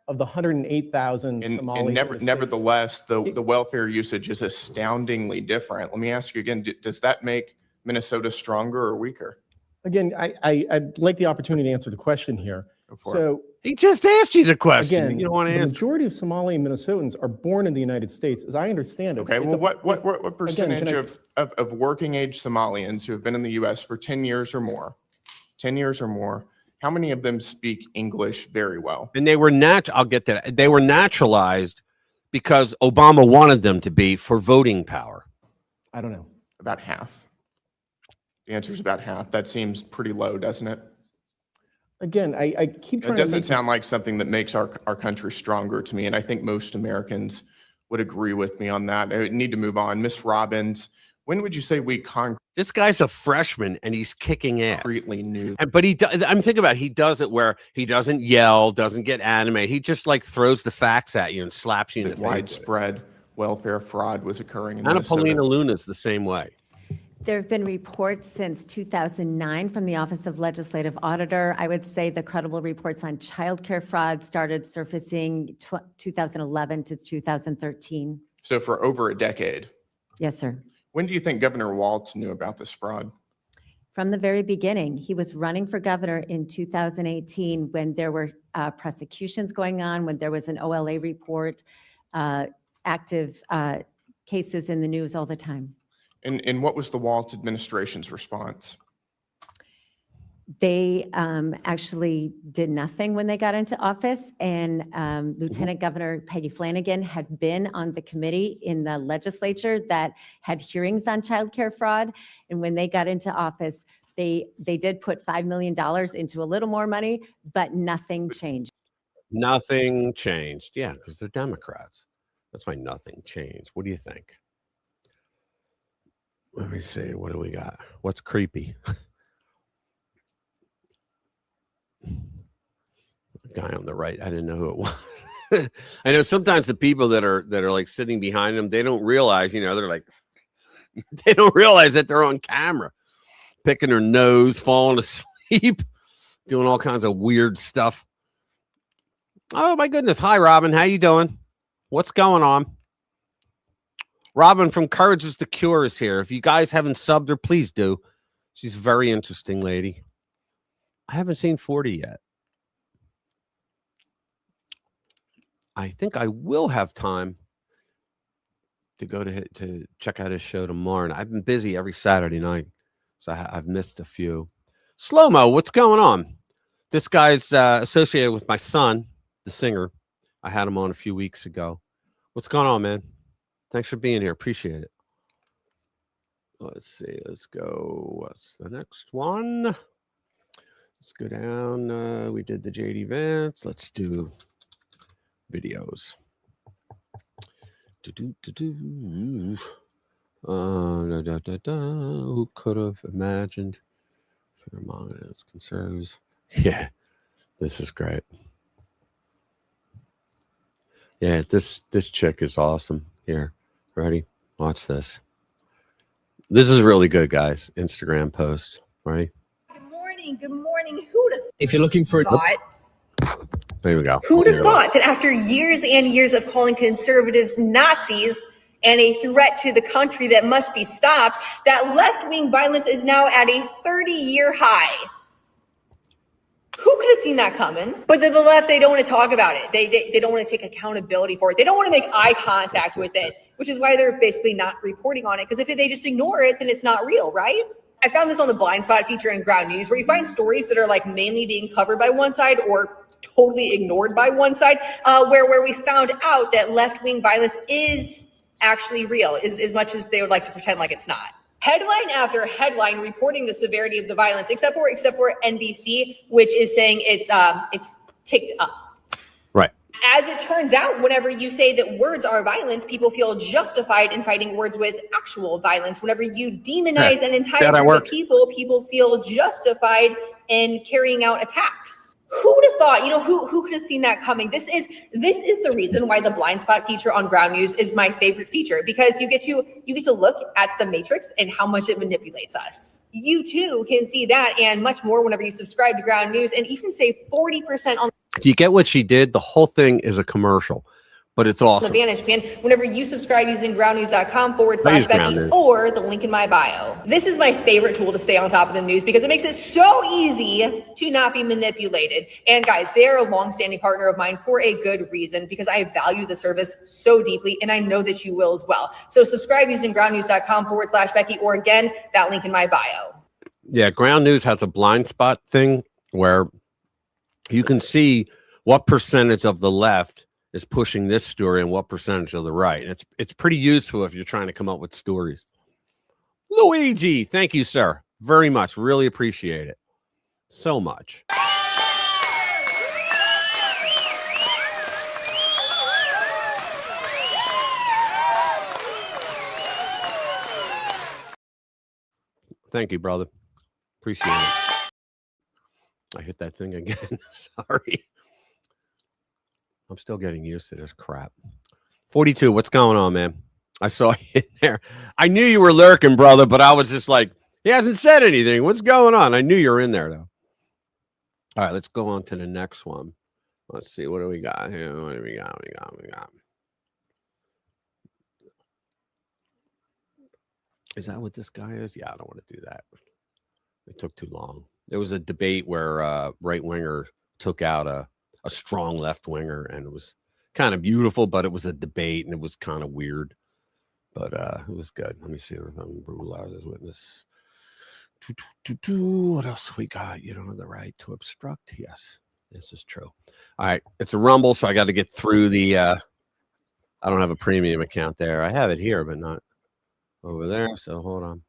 of the 108,000 Somali. And nevertheless, the welfare usage is astoundingly different. Let me ask you again, does that make Minnesota stronger or weaker? Again, I'd like the opportunity to answer the question here. So he just asked you the question. Again, you don't want to answer. The majority of Somali Minnesotans are born in the United States, as I understand it. Okay, well, what percentage of working age Somalians who have been in the U.S. for 10 years or more, how many of them speak English very well? And they were I'll get that. They were naturalized because Obama wanted them to be for voting power. I don't know. About half. The answer is about half. That seems pretty low, doesn't it? Again, I keep trying to. It doesn't sound like something that makes our country stronger to me, and I think most Americans would agree with me on that. I need to move on. Miss Robbins, when would you say we This guy's a freshman and he's kicking ass. Concretely new. But I'm thinking about it, he does it where he doesn't yell, doesn't get animated. He just like throws the facts at you and slaps you in the face. Widespread welfare fraud was occurring in Minnesota. Paulina Luna's the same way. There have been reports since 2009 from the Office of Legislative Auditor. I would say the credible reports on childcare fraud started surfacing 2011 to 2013. So for over a decade. Yes, sir. When do you think Governor Walz knew about this fraud? From the very beginning. He was running for governor in 2018 when there were prosecutions going on, when there was an OLA report, active cases in the news all the time. And what was the Walz administration's response? They actually did nothing when they got into office, and Lieutenant Governor Peggy Flanagan had been on the committee in the legislature that had hearings on childcare fraud. And when they got into office, they did put $5 million into a little more money, but nothing changed. Nothing changed. Yeah, because they're Democrats. That's why nothing changed. What do you think? Let me see. What do we got? What's creepy? The guy on the right. I didn't know who it was. I know sometimes the people that are like sitting behind them, they don't realize, they're like, they don't realize that they're on camera, picking their nose, falling asleep, doing all kinds of weird stuff. Oh my goodness. Hi, Robin. How you doing? What's going on? Robin from Courage is the Cure is here. If you guys haven't subbed her, please do. She's a very interesting lady. I haven't seen 40 yet. I think I will have time to go to check out his show tomorrow. And I've been busy every Saturday night, so I've missed a few. Slow-mo, what's going on? This guy's associated with my son, the singer. I had him on a few weeks ago. What's going on, man? Thanks for being here. Appreciate it. Let's see. Let's go. What's the next one? Let's go down. We did the JD Vance. Let's do videos. Who could have imagined? Pheromonas, conserves. Yeah, this is great. Yeah, this chick is awesome. Here. Ready? Watch this. This is really good, guys. Instagram post. Ready? Good morning. Good morning. Who'd have If you're looking for thought? There we go. Who'd have thought that after years and years of calling conservatives Nazis and a threat to the country that must be stopped, that left-wing violence is now at a 30-year high? Who could have seen that coming? But the left, they don't want to talk about it. They don't want to take accountability for it. They don't want to make eye contact with it, which is why they're basically not reporting on it. Because if they just ignore it, then it's not real, right? I found this on the Blind Spot feature in Ground News, where you find stories that are like mainly being covered by one side or totally ignored by one side, where we found out that left-wing violence is actually real, as much as they would like to pretend like it's not. Headline after headline reporting the severity of the violence, except for NBC, which is saying it's ticked up. Right. As it turns out, whenever you say that words are violence, people feel justified in fighting words with actual violence. Whenever you demonize an entire group of people, people feel justified in carrying out attacks. Who would have thought, who could have seen that coming? This is the reason why the blind spot feature on Ground News is my favorite feature, because you get to look at the matrix and how much it manipulates us. You too can see that and much more whenever you subscribe to Ground News, and even save 40% on. Do you get what she did? The whole thing is a commercial, but it's awesome. The Vantage Pan whenever you subscribe using groundnews.com/Becky or the link in my bio. This is my favorite tool to stay on top of the news because it makes it so easy to not be manipulated. And guys, they are a long-standing partner of mine for a good reason, because I value the service so deeply, and I know that you will as well. So subscribe using groundnews.com/Becky, or again, that link in my bio. Yeah, Ground News has a blind spot thing where you can see what percentage of the left is pushing this story and what percentage of the right. And it's pretty useful if you're trying to come up with stories. Luigi, thank you, sir, very much. Really appreciate it so much. Thank you, brother. Appreciate it. I hit that thing again. Sorry. I'm still getting used to this crap. 42, what's going on, man? I saw you in there. I knew you were lurking, brother, but I was just like, he hasn't said anything. What's going on? I knew you were in there, though. All right, let's go on to the next one. Let's see. What do we got here? What do we got? We got. Is that what this guy is? Yeah, I don't want to do that. It took too long. There was a debate where right-winger took out a strong left-winger, and it was kind of beautiful, but it was a debate, and it was kind of weird. But it was good. Let me see if I'm brutalized as witness. What else we got? You don't have the right to obstruct. Yes, this is true. All right, it's a Rumble, so I got to get through the. I don't have a premium account there. I have it here, but not over there. So hold on.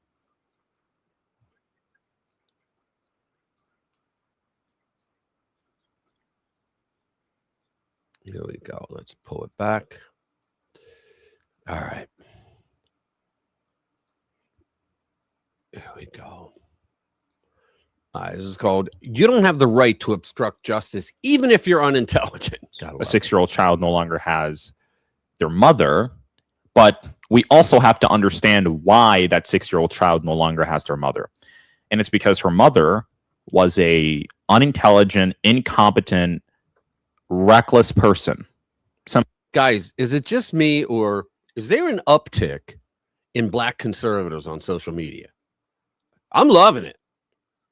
Here we go. Let's pull it back. All right. Here we go. This is called "You Don't Have the Right to Obstruct Justice, Even If You're Unintelligent." A 6-year-old child no longer has their mother, but we also have to understand why that 6-year-old child no longer has their mother. And it's because her mother was a unintelligent, incompetent, reckless person. Guys, is it just me, or is there an uptick in black conservatives on social media? I'm loving it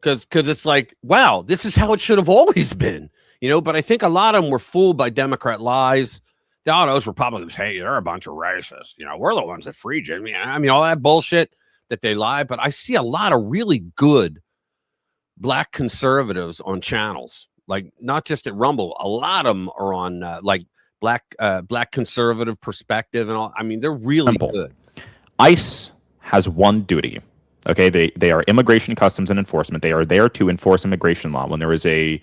because it's like, wow, this is how it should have always been, but I think a lot of them were fooled by Democrat lies. All those Republicans, hey, they're a bunch of racists. We're the ones that freed you. I mean, all that bullshit that they lie. But I see a lot of really good black conservatives on channels, like not just at Rumble. A lot of them are on like black conservative perspective and all. I mean, they're really good. ICE has one duty. Okay, they are Immigration, Customs, and Enforcement. They are there to enforce immigration law. When there is a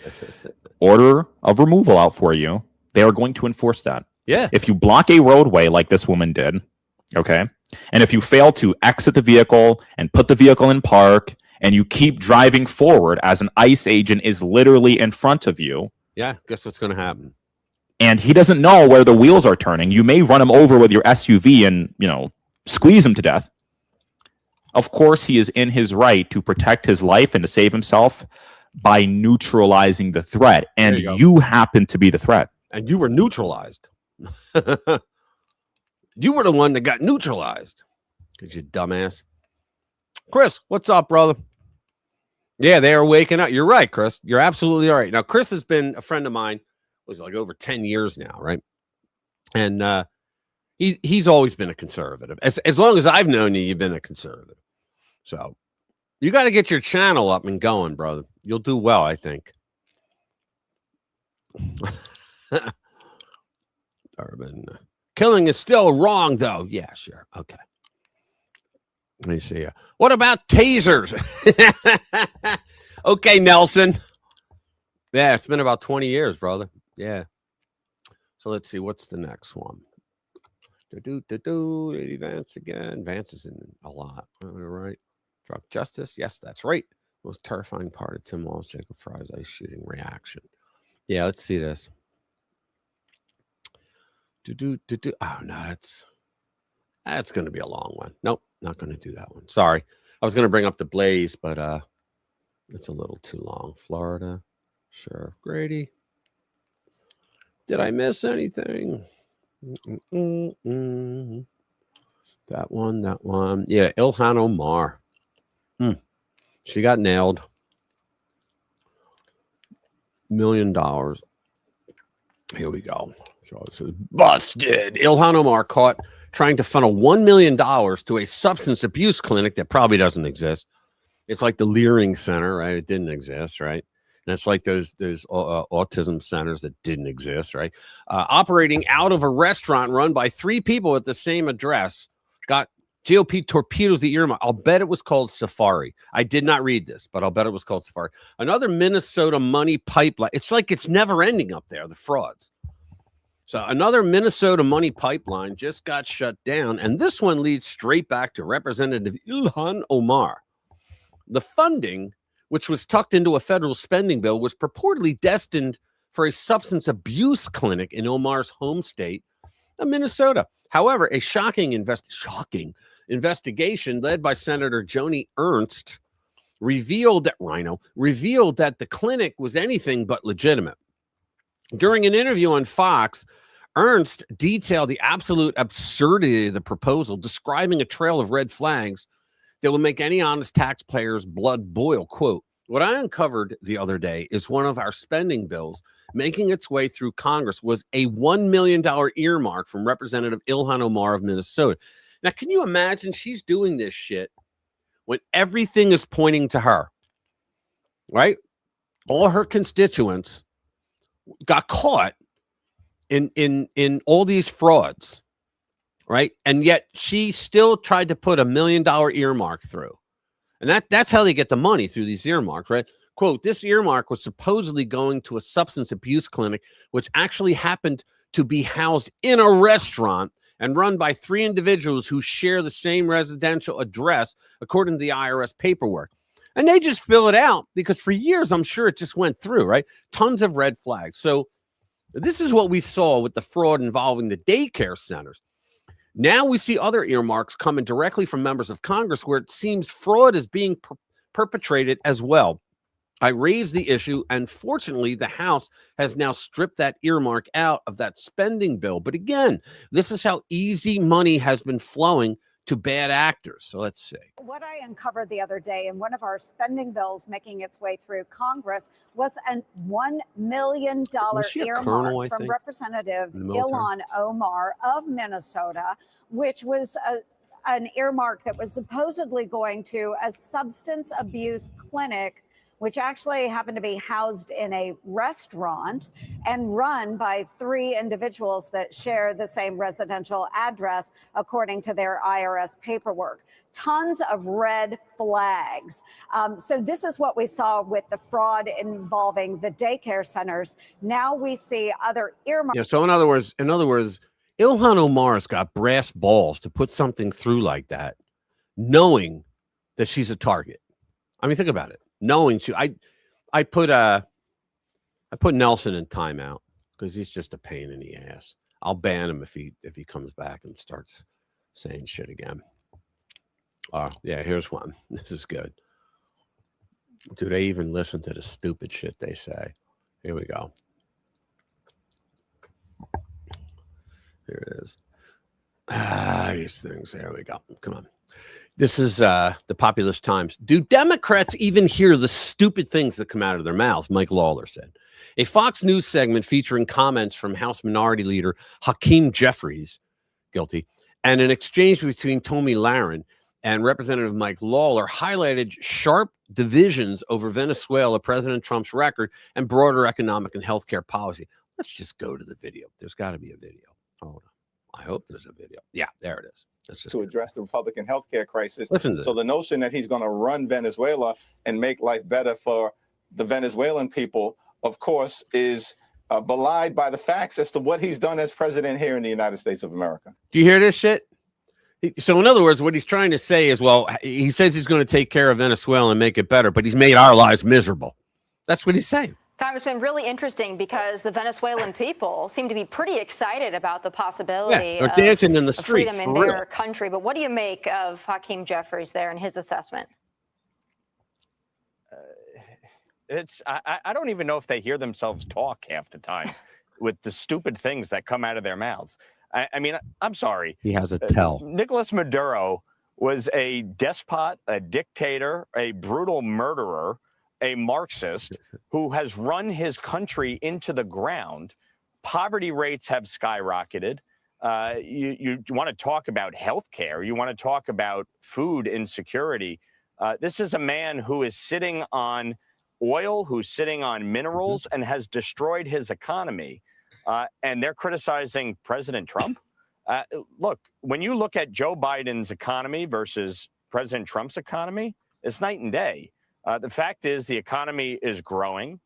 order of removal out for you, they are going to enforce that. Yeah. If you block a roadway like this woman did, okay, and if you fail to exit the vehicle and put the vehicle in park, and you keep driving forward as an ICE agent is literally in front of you. Yeah, guess what's going to happen? And he doesn't know where the wheels are turning. You may run him over with your SUV and, squeeze him to death. Of course, he is in his right to protect his life and to save himself by neutralizing the threat. And you happen to be the threat. And you were neutralized. You were the one that got neutralized. Because you dumbass. Chris, what's up, brother? Yeah, they are waking up. You're right, Chris. You're absolutely right. Now, Chris has been a friend of mine. Was like over 10 years now, right? And he's always been a conservative. As long as I've known you, you've been a conservative. So you got to get your channel up and going, brother. You'll do well, I think. Urban. Killing is still wrong, though. Yeah, sure. Okay. Let me see. What about tasers? Okay, Nelson. Yeah, it's been about 20 years, brother. Yeah. So let's see. What's the next one? Lady Vance again. Vance is in a lot. All right. Drug justice. Yes, that's right. Most terrifying part of Tim Walz, Jacob Fry's ice shooting reaction. Yeah, let's see this. Oh, no, that's going to be a long one. Nope, not going to do that one. Sorry. I was going to bring up the Blaze, but it's a little too long. Florida, Sheriff Grady. Did I miss anything? That one. Yeah, Ilhan Omar. She got nailed. $1 million. Here we go. So this is busted. Ilhan Omar caught trying to funnel $1 million to a substance abuse clinic that probably doesn't exist. It's like the Leering Center, right? It didn't exist, right? And it's like those autism centers that didn't exist, right? Operating out of a restaurant run by 3 people at the same address. Got GOP torpedoes the earmark. I'll bet it was called Safari. I did not read this, but I'll bet it was called Safari. Another Minnesota money pipeline. It's like it's never ending up there, the frauds. So another Minnesota money pipeline just got shut down, and this one leads straight back to Representative Ilhan Omar. The funding, which was tucked into a federal spending bill, was purportedly destined for a substance abuse clinic in Omar's home state of Minnesota. However, a shocking investigation led by Senator Joni Ernst revealed that the clinic was anything but legitimate. During an interview on Fox, Ernst detailed the absolute absurdity of the proposal, describing a trail of red flags that will make any honest taxpayer's blood boil. Quote, what I uncovered the other day is one of our spending bills making its way through Congress was a $1 million earmark from Representative Ilhan Omar of Minnesota. Now, can you imagine she's doing this shit when everything is pointing to her, right? All her constituents got caught in all these frauds, right? And yet she still tried to put $1 million earmark through. And that's how they get the money, through these earmarks, right? Quote, this earmark was supposedly going to a substance abuse clinic, which actually happened to be housed in a restaurant and run by 3 individuals who share the same residential address, according to the IRS paperwork. And they just fill it out because for years, I'm sure it just went through, right? Tons of red flags. So this is what we saw with the fraud involving the daycare centers. Now we see other earmarks coming directly from members of Congress where it seems fraud is being perpetrated as well. I raised the issue, and fortunately, the House has now stripped that earmark out of that spending bill. But again, this is how easy money has been flowing to bad actors. So let's see. What I uncovered the other day in one of our spending bills making its way through Congress was a $1 million earmark from Representative Ilhan Omar of Minnesota, which was an earmark that was supposedly going to a substance abuse clinic, which actually happened to be housed in a restaurant and run by 3 individuals that share the same residential address, according to their IRS paperwork. Tons of red flags. So this is what we saw with the fraud involving the daycare centers. Now we see other earmarks. Yeah. So in other words, Ilhan Omar's got brass balls to put something through like that, knowing that she's a target. I mean, think about it. Knowing I put Nelson in timeout because he's just a pain in the ass. I'll ban him if he comes back and starts saying shit again. Yeah, here's one. This is good. Do they even listen to the stupid shit they say? Here we go. Here it is. These things. There we go. Come on. This is the Populist Times. Do Democrats even hear the stupid things that come out of their mouths? Mike Lawler said. A Fox News segment featuring comments from House Minority Leader Hakeem Jeffries, guilty, and an exchange between Tomi Lahren and Representative Mike Lawler highlighted sharp divisions over Venezuela, President Trump's record, and broader economic and healthcare policy. Let's just go to the video. There's got to be a video. Hold on. I hope there's a video. Yeah, there it is. Let's just to address the Republican healthcare crisis. Listen to so the notion that he's going to run Venezuela and make life better for the Venezuelan people, of course, is belied by the facts as to what he's done as president here in the United States of America. Do you hear this shit? So in other words, what he's trying to say is, well, he says he's going to take care of Venezuela and make it better, but he's made our lives miserable. That's what he's saying. Congressman, really interesting because the Venezuelan people seem to be pretty excited about the possibility they're dancing in the of streets, freedom in for their real. country. But what do you make of Hakeem Jeffries there and his assessment? I don't even know if they hear themselves talk half the time with the stupid things that come out of their mouths. I mean, I'm sorry. He has a tell. Nicolas Maduro was a despot, a dictator, a brutal murderer, a Marxist who has run his country into the ground. Poverty rates have skyrocketed. You want to talk about healthcare. You want to talk about food insecurity. This is a man who is sitting on oil, who's sitting on minerals, and has destroyed his economy. And they're criticizing President Trump. Look, when you look at Joe Biden's economy versus President Trump's economy, it's night and day. The fact is the economy is growing.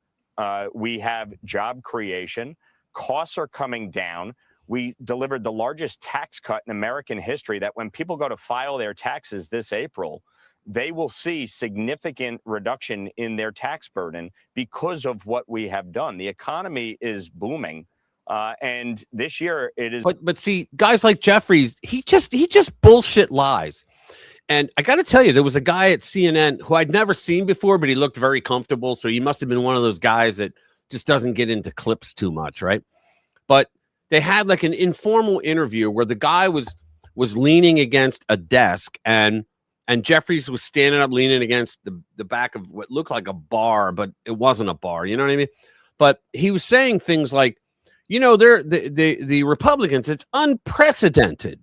We have job creation. Costs are coming down. We delivered the largest tax cut in American history that when people go to file their taxes this April, they will see significant reduction in their tax burden because of what we have done. The economy is booming. And this year it is. But see, guys like Jeffries, he just bullshit lies. And I got to tell you, there was a guy at CNN who I'd never seen before, but he looked very comfortable. So he must have been one of those guys that just doesn't get into clips too much, right? But they had like an informal interview where the guy was leaning against a desk and Jeffries was standing up leaning against the back of what looked like a bar, but it wasn't a bar. You know what I mean? But he was saying things like, you know, the Republicans, it's unprecedented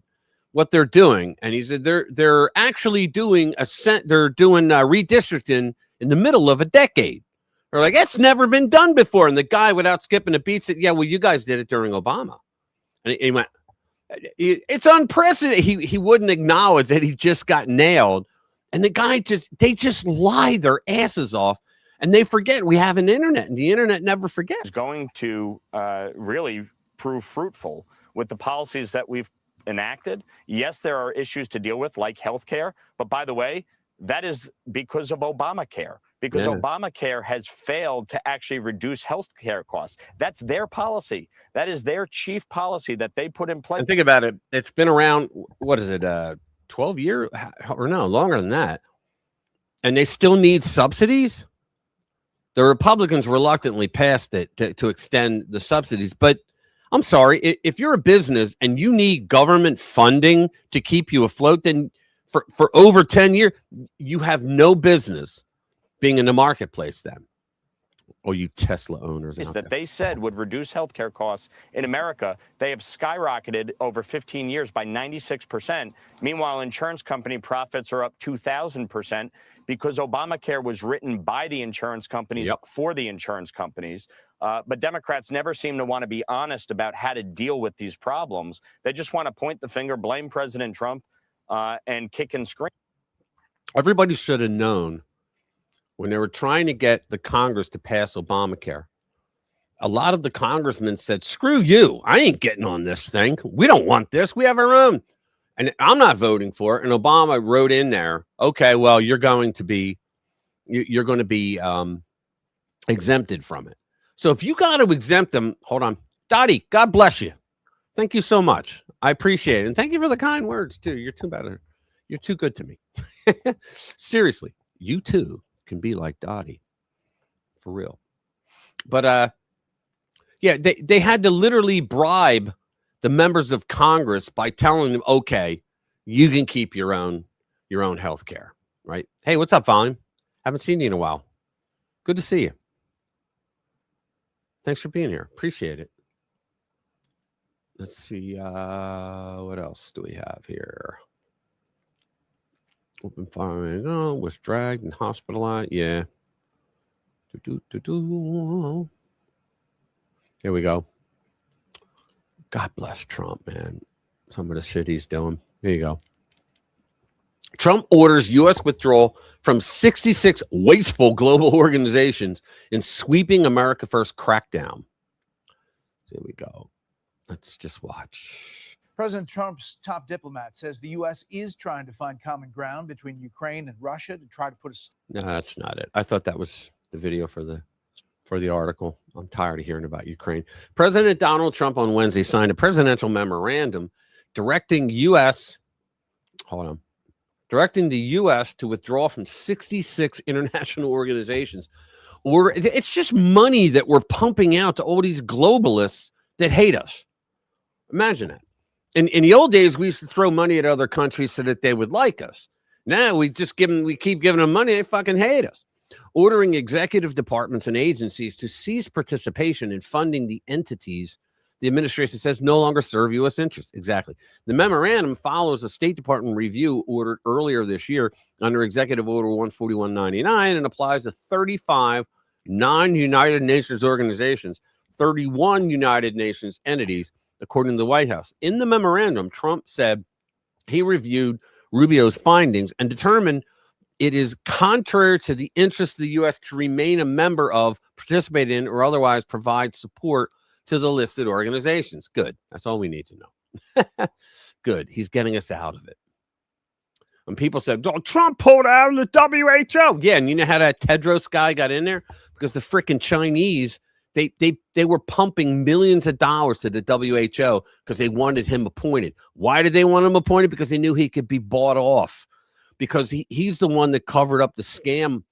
what they're doing. And he said they're actually doing redistricting in the middle of a decade. They're like, that's never been done before. And the guy, without skipping a beat, said, yeah, well, you guys did it during Obama. And he went, it's unprecedented. He wouldn't acknowledge that he just got nailed. And the guy they just lie their asses off. And they forget we have an internet, and the internet never forgets. Is going to really prove fruitful with the policies that we've enacted. Yes, there are issues to deal with, like healthcare. But by the way, that is because of Obamacare, because Obamacare has failed to actually reduce healthcare costs. That's their policy. That is their chief policy that they put in place. And think about it. It's been around, what is it, 12 years? Or no, longer than that. And they still need subsidies? The Republicans reluctantly passed it to extend the subsidies. But I'm sorry, if you're a business and you need government funding to keep you afloat, then for over 10 years, you have no business being in the marketplace then. Or you Tesla owners. Is that they said would reduce healthcare costs in America. They have skyrocketed over 15 years by 96%. Meanwhile, insurance company profits are up 2,000% because Obamacare was written by the insurance companies for the insurance companies. But Democrats never seem to want to be honest about how to deal with these problems. They just want to point the finger, blame President Trump, and kick and scream. Everybody should have known when they were trying to get the Congress to pass Obamacare. A lot of the congressmen said, screw you. I ain't getting on this thing. We don't want this. We have our own. And I'm not voting for it. And Obama wrote in there, okay, well, you're going to be exempted from it. So if you got to exempt them, hold on. Dottie, God bless you. Thank you so much. I appreciate it. And thank you for the kind words, too. You're too better. You're too good to me. Seriously, you too can be like Dottie. For real. But yeah, they had to literally bribe the members of Congress by telling them, okay, you can keep your own health care, right? Hey, what's up, Volume? Haven't seen you in a while. Good to see you. Thanks for being here. Appreciate it. Let's see. What else do we have here? Open fire was dragged and hospitalized. Yeah. Here we go. God bless Trump, man. Some of the shit he's doing. Here you go. Trump orders U.S. withdrawal from 66 wasteful global organizations in sweeping America First crackdown. So here we go. Let's just watch. President Trump's top diplomat says the U.S. is trying to find common ground between Ukraine and Russia to try to put a... No, that's not it. I thought that was the video for the article. I'm tired of hearing about Ukraine. President Donald Trump on Wednesday signed a presidential memorandum directing the U.S. to withdraw from 66 international organizations. Or it's just money that we're pumping out to all these globalists that hate us. Imagine that. In the old days, we used to throw money at other countries so that they would like us. Now we keep giving them money, they fucking hate us. Ordering executive departments and agencies to cease participation in funding the entities the administration says no longer serve U.S. interests. Exactly. The memorandum follows a State Department review ordered earlier this year under Executive Order 14199 and applies to 35 non-United Nations organizations, 31 United Nations entities, according to the White House. In the memorandum, Trump said he reviewed Rubio's findings and determined it is contrary to the interest of the U.S. to remain a member of, participate in, or otherwise provide support to the listed organizations. Good. That's all we need to know. Good. He's getting us out of it. When people said, oh, Trump pulled out of the WHO. Yeah, and you know how that Tedros guy got in there? Because the freaking Chinese, they were pumping millions of dollars to the WHO because they wanted him appointed. Why did they want him appointed? Because they knew he could be bought off. Because he's the one that covered up the scam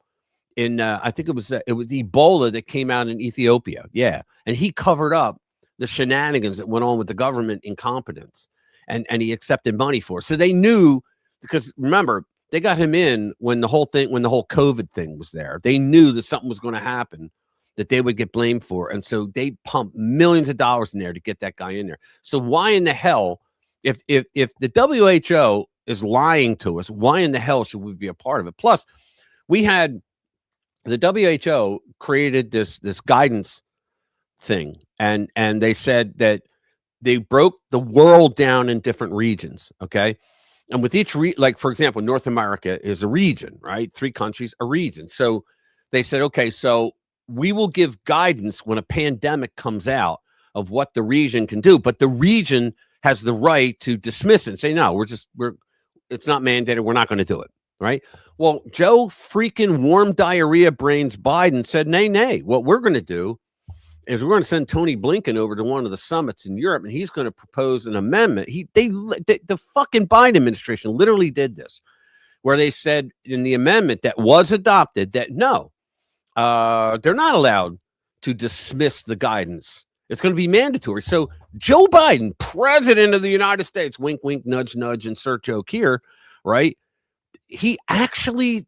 in, I think it was Ebola that came out in Ethiopia. Yeah. And he covered up the shenanigans that went on with the government incompetence. And he accepted money for it. So they knew, because remember, they got him in when the whole COVID thing was there. They knew that something was going to happen that they would get blamed for. And so they pumped millions of dollars in there to get that guy in there. So why in the hell, if the WHO is lying to us, why in the hell should we be a part of it? Plus, we had the WHO created this guidance thing, and they said that they broke the world down in different regions, okay? And with each like, for example, North America is a region, right? 3 countries, a region. So they said, okay, so we will give guidance when a pandemic comes out of what the region can do, but the region has the right to dismiss it and say, no, it's not mandated. We're not going to do it. Right. Well, Joe freaking warm diarrhea brains Biden said, nay. What we're going to do is we're going to send Tony Blinken over to one of the summits in Europe, and he's going to propose an amendment. The fucking Biden administration literally did this, where they said in the amendment that was adopted that no, they're not allowed to dismiss the guidance. It's going to be mandatory. So Joe Biden, president of the United States, wink, wink, nudge, nudge, insert joke here, right? He actually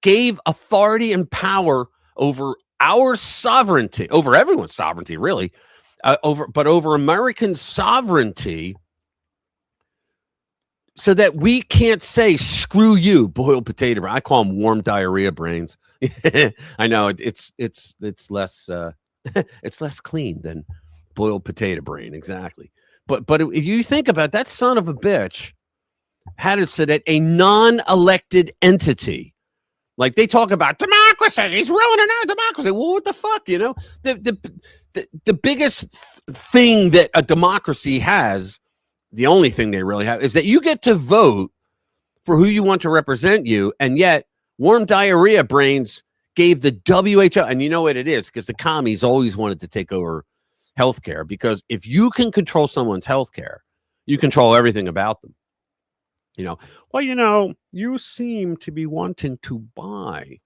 gave authority and power over our sovereignty, over everyone's sovereignty, really, over American sovereignty, so that we can't say, screw you, boiled potato brain. I call them warm diarrhea brains. I know it's less it's less clean than boiled potato brain. Exactly. But if you think about that son of a bitch had it so that a non-elected entity, like they talk about democracy, he's ruining our democracy. Well, what the fuck, you know? The biggest thing that a democracy has, the only thing they really have, is that you get to vote for who you want to represent you, and yet warm diarrhea brains gave the WHO, and you know what it is, because the commies always wanted to take over healthcare, because if you can control someone's healthcare, you control everything about them. You know, well, you know, you seem to be wanting to buy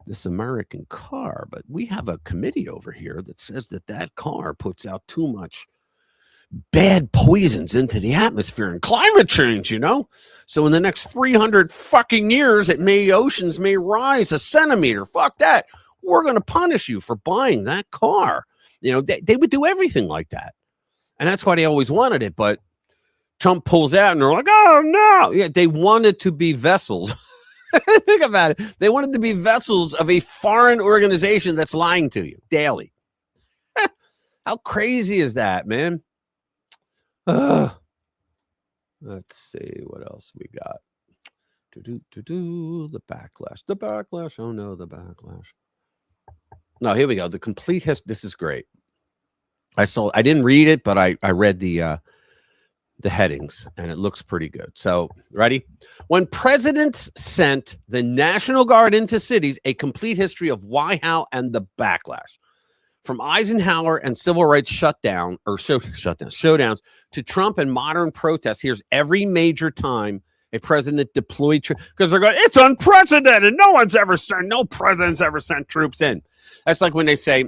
this American car, but we have a committee over here that says that car puts out too much bad poisons into the atmosphere and climate change, you know? So in the next 300 fucking years, oceans may rise a centimeter. Fuck that. We're going to punish you for buying that car. You know, they would do everything like that. And that's why they always wanted it. But Trump pulls out and they're like, oh, no. Yeah, they wanted to be vessels. Think about it. They wanted to be vessels of a foreign organization that's lying to you daily. How crazy is that, man? Let's see what else we got. The backlash. The backlash. Oh, no, the backlash. No, here we go. The complete history. This is great. I didn't read it, but I read the headings, and it looks pretty good. So, ready? When presidents sent the National Guard into cities, a complete history of why, how, and the backlash. From Eisenhower and civil rights showdowns to Trump and modern protests, here's every major time a president deployed troops, because they're going, it's unprecedented. No president's ever sent troops in. That's like when they say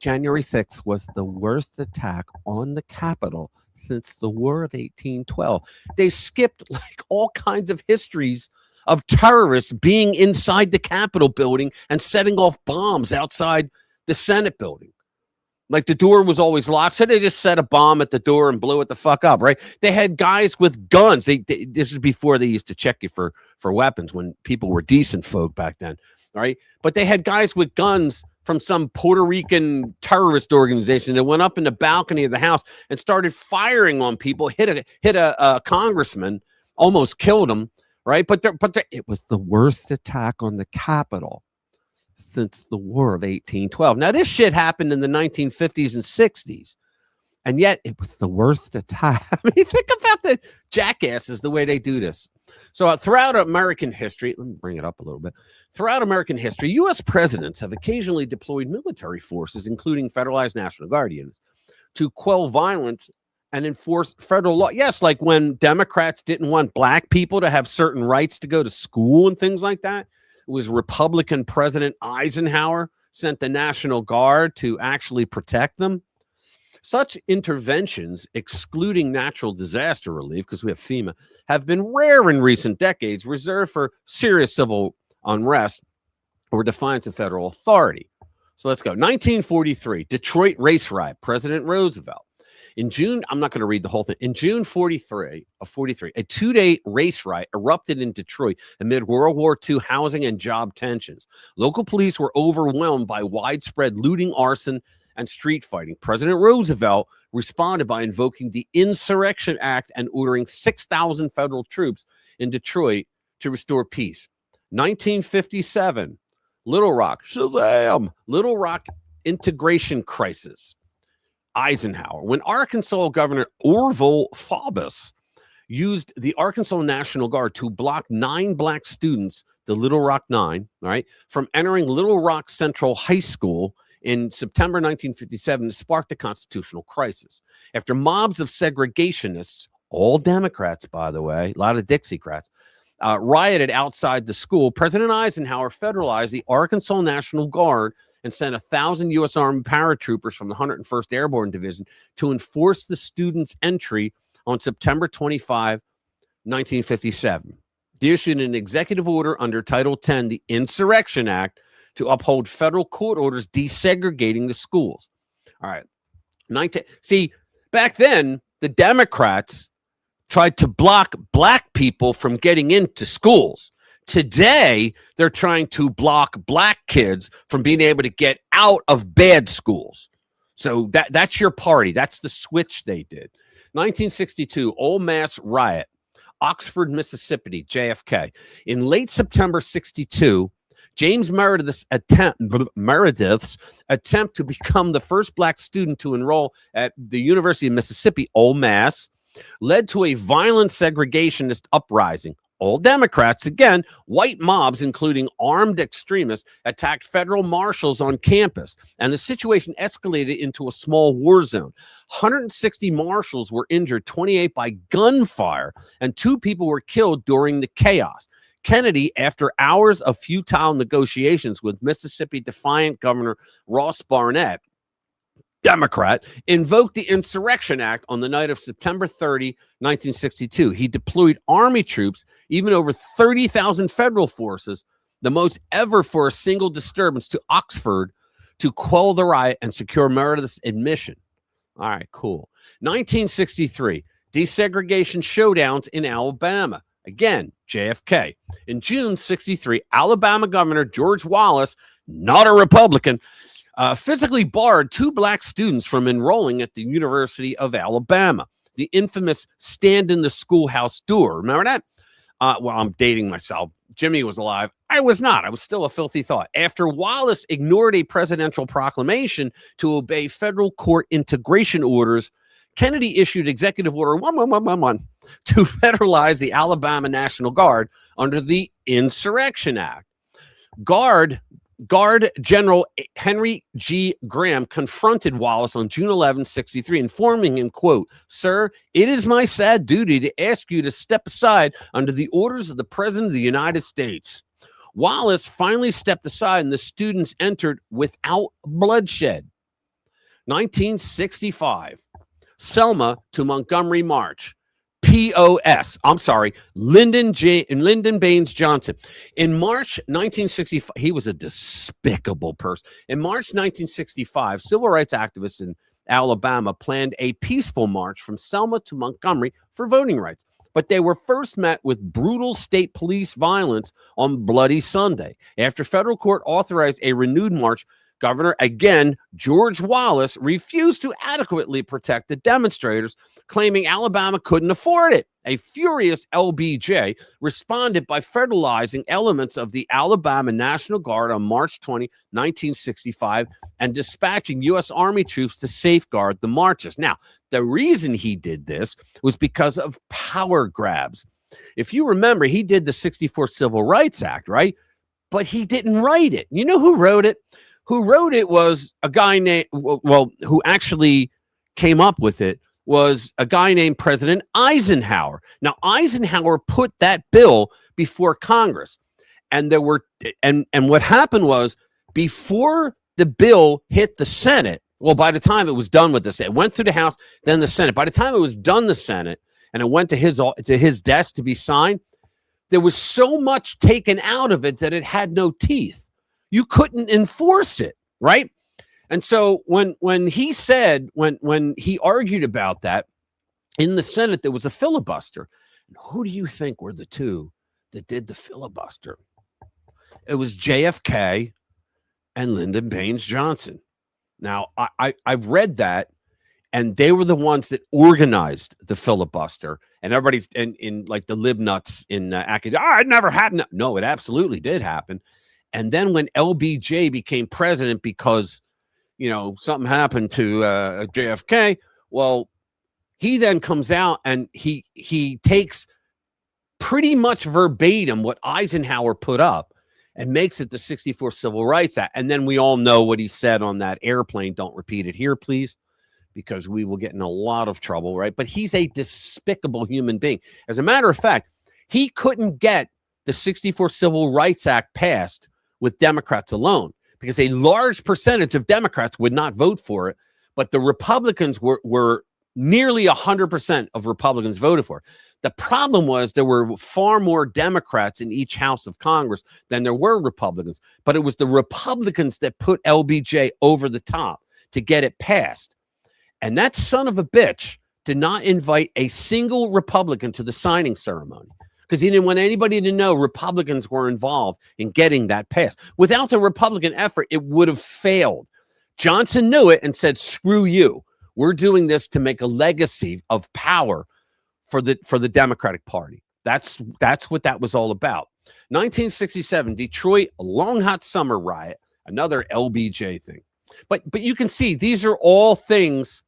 January 6th was the worst attack on the Capitol since the War of 1812. They skipped like all kinds of histories of terrorists being inside the Capitol building and setting off bombs outside the Senate building. Like the door was always locked, so they just set a bomb at the door and blew it the fuck up, right? They had guys with guns. This is before they used to check you for weapons, when people were decent folk back then, all right? But they had guys with guns from some Puerto Rican terrorist organization that went up in the balcony of the House and started firing on people, hit a congressman, almost killed him, right? But it was the worst attack on the Capitol since the War of 1812. Now, this shit happened in the 1950s and 60s, and yet it was the worst attack. I mean, think about the jackasses, the way they do this. So throughout American history, let me bring it up a little bit. Throughout American history, U.S. presidents have occasionally deployed military forces, including federalized National Guard units, to quell violence and enforce federal law. Yes, like when Democrats didn't want black people to have certain rights to go to school and things like that. It was Republican President Eisenhower sent the National Guard to actually protect them. Such interventions, excluding natural disaster relief, because we have FEMA, have been rare in recent decades, reserved for serious civil unrest or defiance of federal authority. So let's go. 1943, Detroit race riot, President Roosevelt. In June, I'm not going to read the whole thing. In June 43, a two-day race riot erupted in Detroit amid World War II housing and job tensions. Local police were overwhelmed by widespread looting, arson, and street fighting. President Roosevelt responded by invoking the Insurrection Act and ordering 6,000 federal troops in Detroit to restore peace. 1957, Little Rock, Shazam! Little Rock integration crisis. Eisenhower. When Arkansas Governor Orville Faubus used the Arkansas National Guard to block 9 black students, the Little Rock 9, all right, from entering Little Rock Central High School in September 1957, it sparked a constitutional crisis. After mobs of segregationists, all Democrats, by the way, a lot of Dixiecrats, rioted outside the school, President Eisenhower federalized the Arkansas National Guard and sent 1,000 U.S. Army paratroopers from the 101st Airborne Division to enforce the students' entry on September 25, 1957. He issued an executive order under Title 10, the Insurrection Act, to uphold federal court orders desegregating the schools. All right. See, back then, the Democrats tried to block black people from getting into schools. Today, they're trying to block black kids from being able to get out of bad schools. So that's your party. That's the switch they did. 1962, Old Mass riot, Oxford, Mississippi, JFK. In late September 62, James Meredith's attempt to become the first black student to enroll at the University of Mississippi, Old Mass, led to a violent segregationist uprising. All Democrats, again, white mobs, including armed extremists, attacked federal marshals on campus, and the situation escalated into a small war zone. 160 marshals were injured, 28 by gunfire, and 2 people were killed during the chaos. Kennedy, after hours of futile negotiations with Mississippi defiant Governor Ross Barnett, Democrat, invoked the Insurrection Act on the night of September 30, 1962. He deployed Army troops, even over 30,000 federal forces, the most ever for a single disturbance, to Oxford to quell the riot and secure Meredith's admission. All right, cool. 1963, Desegregation showdowns in Alabama. Again, JFK. In June 63, Alabama Governor George Wallace, not a Republican, physically barred 2 black students from enrolling at the University of Alabama. The infamous stand in the schoolhouse door. Remember that? Well, I'm dating myself. Jimmy was alive. I was not. I was still a filthy thought. After Wallace ignored a presidential proclamation to obey federal court integration orders, Kennedy issued Executive Order 1111 to federalize the Alabama National Guard under the Insurrection Act. Guard General Henry G. Graham confronted Wallace on June 11, 63, informing him, quote, "Sir, it is my sad duty to ask you to step aside under the orders of the President of the United States." Wallace finally stepped aside and the students entered without bloodshed. 1965. Selma to Montgomery March. POS. I'm sorry, Lyndon Baines Johnson. In March 1965, he was a despicable person. In March 1965, civil rights activists in Alabama planned a peaceful march from Selma to Montgomery for voting rights. But they were first met with brutal state police violence on Bloody Sunday. After federal court authorized a renewed march, Governor, again, George Wallace, refused to adequately protect the demonstrators, claiming Alabama couldn't afford it. A furious LBJ responded by federalizing elements of the Alabama National Guard on March 20, 1965, and dispatching U.S. Army troops to safeguard the marches. Now, the reason he did this was because of power grabs. If you remember, he did the 64 Civil Rights Act, right? But he didn't write it. You know who wrote it? Who wrote it was a guy named, who actually came up with it was a guy named President Eisenhower. Now, Eisenhower put that bill before Congress. And there were, and what happened was before the bill hit the Senate, well, by the time it was done with the Senate, it went through the House, then the Senate. By the time it was done, the Senate, and it went to his desk to be signed, there was so much taken out of it that it had no teeth. You couldn't enforce it, right? And so when he said, when he argued about that in the Senate, there was a filibuster. And who do you think were the two that did the filibuster? It was JFK and Lyndon Baines Johnson. Now, I've read that, and they were the ones that organized the filibuster. And everybody's in like the lib nuts in academia. It never happened. No, it absolutely did happen. And then when LBJ became president because, you know, something happened to JFK, well, he then comes out and he takes pretty much verbatim what Eisenhower put up and makes it the 64 Civil Rights Act. And then we all know what he said on that airplane. Don't repeat it here, please, because we will get in a lot of trouble, right? But he's a despicable human being. As a matter of fact, he couldn't get the 64 Civil Rights Act passed with Democrats alone, because a large percentage of Democrats would not vote for it, but the Republicans were nearly 100% of Republicans voted for it. The problem was there were far more Democrats in each house of Congress than there were Republicans, but it was the Republicans that put LBJ over the top to get it passed. And that son of a bitch did not invite a single Republican to the signing ceremony, because he didn't want anybody to know Republicans were involved in getting that passed. Without the Republican effort, it would have failed. Johnson knew it and said, screw you. We're doing this to make a legacy of power for the Democratic Party. That's what that was all about. 1967, Detroit, a long hot summer riot, another LBJ thing. But you can see these are all things.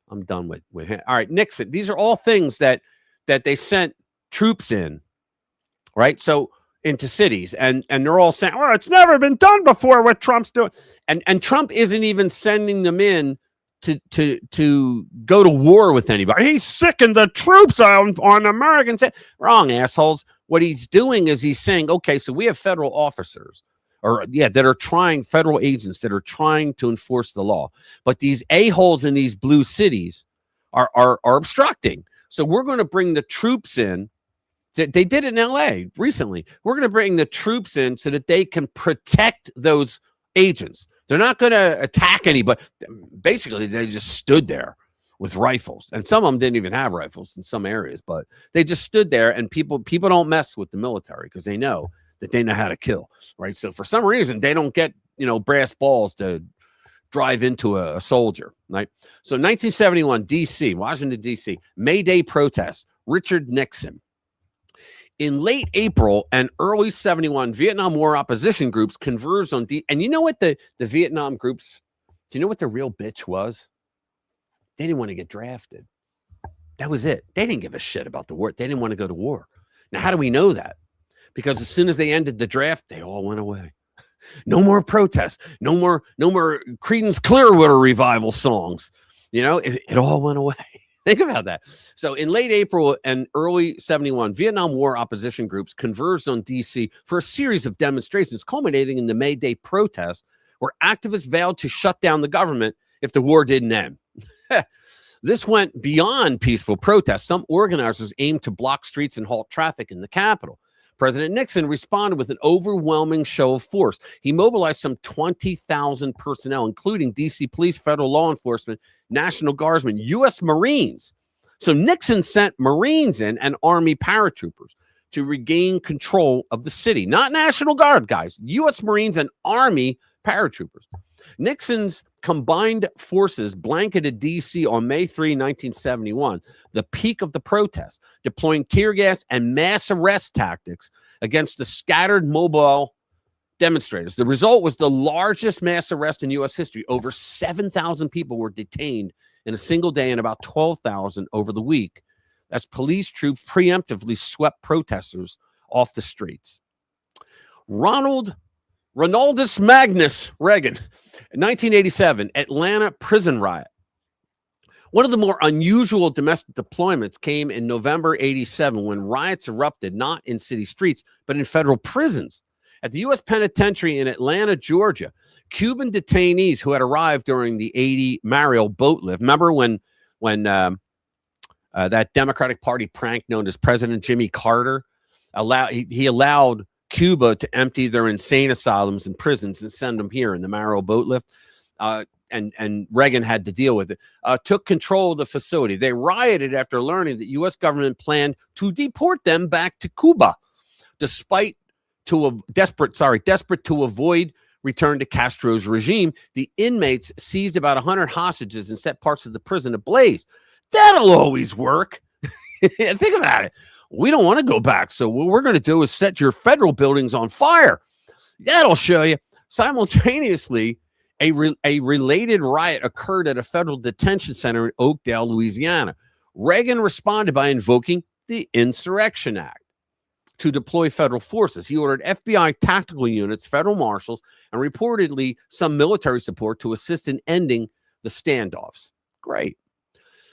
I'm done with him. All right, Nixon. These are all things that they sent troops in, right? So into cities, and they're all saying, "Oh, it's never been done before what Trump's doing," and Trump isn't even sending them in to go to war with anybody. He's sicking the troops on Americans. Wrong, assholes. What he's doing is he's saying, okay, so we have federal officers, that are trying, federal agents that are trying to enforce the law, but these a-holes in these blue cities are obstructing. So we're going to bring the troops in. They did it in LA recently. We're going to bring the troops in so that they can protect those agents. They're not going to attack anybody. Basically, they just stood there with rifles, and some of them didn't even have rifles in some areas, but they just stood there. And people don't mess with the military because they know that they know how to kill, right? So for some reason, they don't get, brass balls to drive into a soldier, right? So 1971, D.C., Washington, D.C., May Day protests, Richard Nixon. In late April and early 71, Vietnam War opposition groups converged on and you know what the Vietnam groups, do you know what the real bitch was? They didn't want to get drafted. That was it. They didn't give a shit about the war. They didn't want to go to war. Now, how do we know that? Because as soon as they ended the draft, they all went away. No more protests. No more Creedence Clearwater Revival songs. It all went away. Think about that. So in late April and early 71, Vietnam War opposition groups converged on D.C. for a series of demonstrations culminating in the May Day protest, where activists vowed to shut down the government if the war didn't end. This went beyond peaceful protests. Some organizers aimed to block streets and halt traffic in the capital. President Nixon responded with an overwhelming show of force. He mobilized some 20,000 personnel, including D.C. police, federal law enforcement, National Guardsmen, U.S. Marines. So Nixon sent Marines in and Army paratroopers to regain control of the city. Not National Guard, guys. U.S. Marines and Army paratroopers. Nixon's combined forces blanketed D.C. on May 3, 1971, the peak of the protest, deploying tear gas and mass arrest tactics against the scattered mobile demonstrators. The result was the largest mass arrest in U.S. history. Over 7,000 people were detained in a single day and about 12,000 over the week as police troops preemptively swept protesters off the streets. Ronaldus Magnus Reagan, 1987, Atlanta prison riot. One of the more unusual domestic deployments came in November 87 when riots erupted not in city streets, but in federal prisons. At the U.S. Penitentiary in Atlanta, Georgia, Cuban detainees who had arrived during the 80 Mariel boat lift. Remember when that Democratic Party prank known as President Jimmy Carter allowed Cuba to empty their insane asylums and prisons and send them here in the Mariel boat lift. And Reagan had to deal with it, took control of the facility. They rioted after learning that U.S. government planned to deport them back to Cuba, desperate to avoid return to Castro's regime. The inmates seized about 100 hostages and set parts of the prison ablaze. That'll always work. Think about it. We don't want to go back, so what we're going to do is set your federal buildings on fire. That'll show you. Simultaneously, a related riot occurred at a federal detention center in Oakdale, Louisiana. Reagan responded by invoking the Insurrection Act to deploy federal forces. He ordered FBI tactical units, federal marshals, and reportedly some military support to assist in ending the standoffs. Great.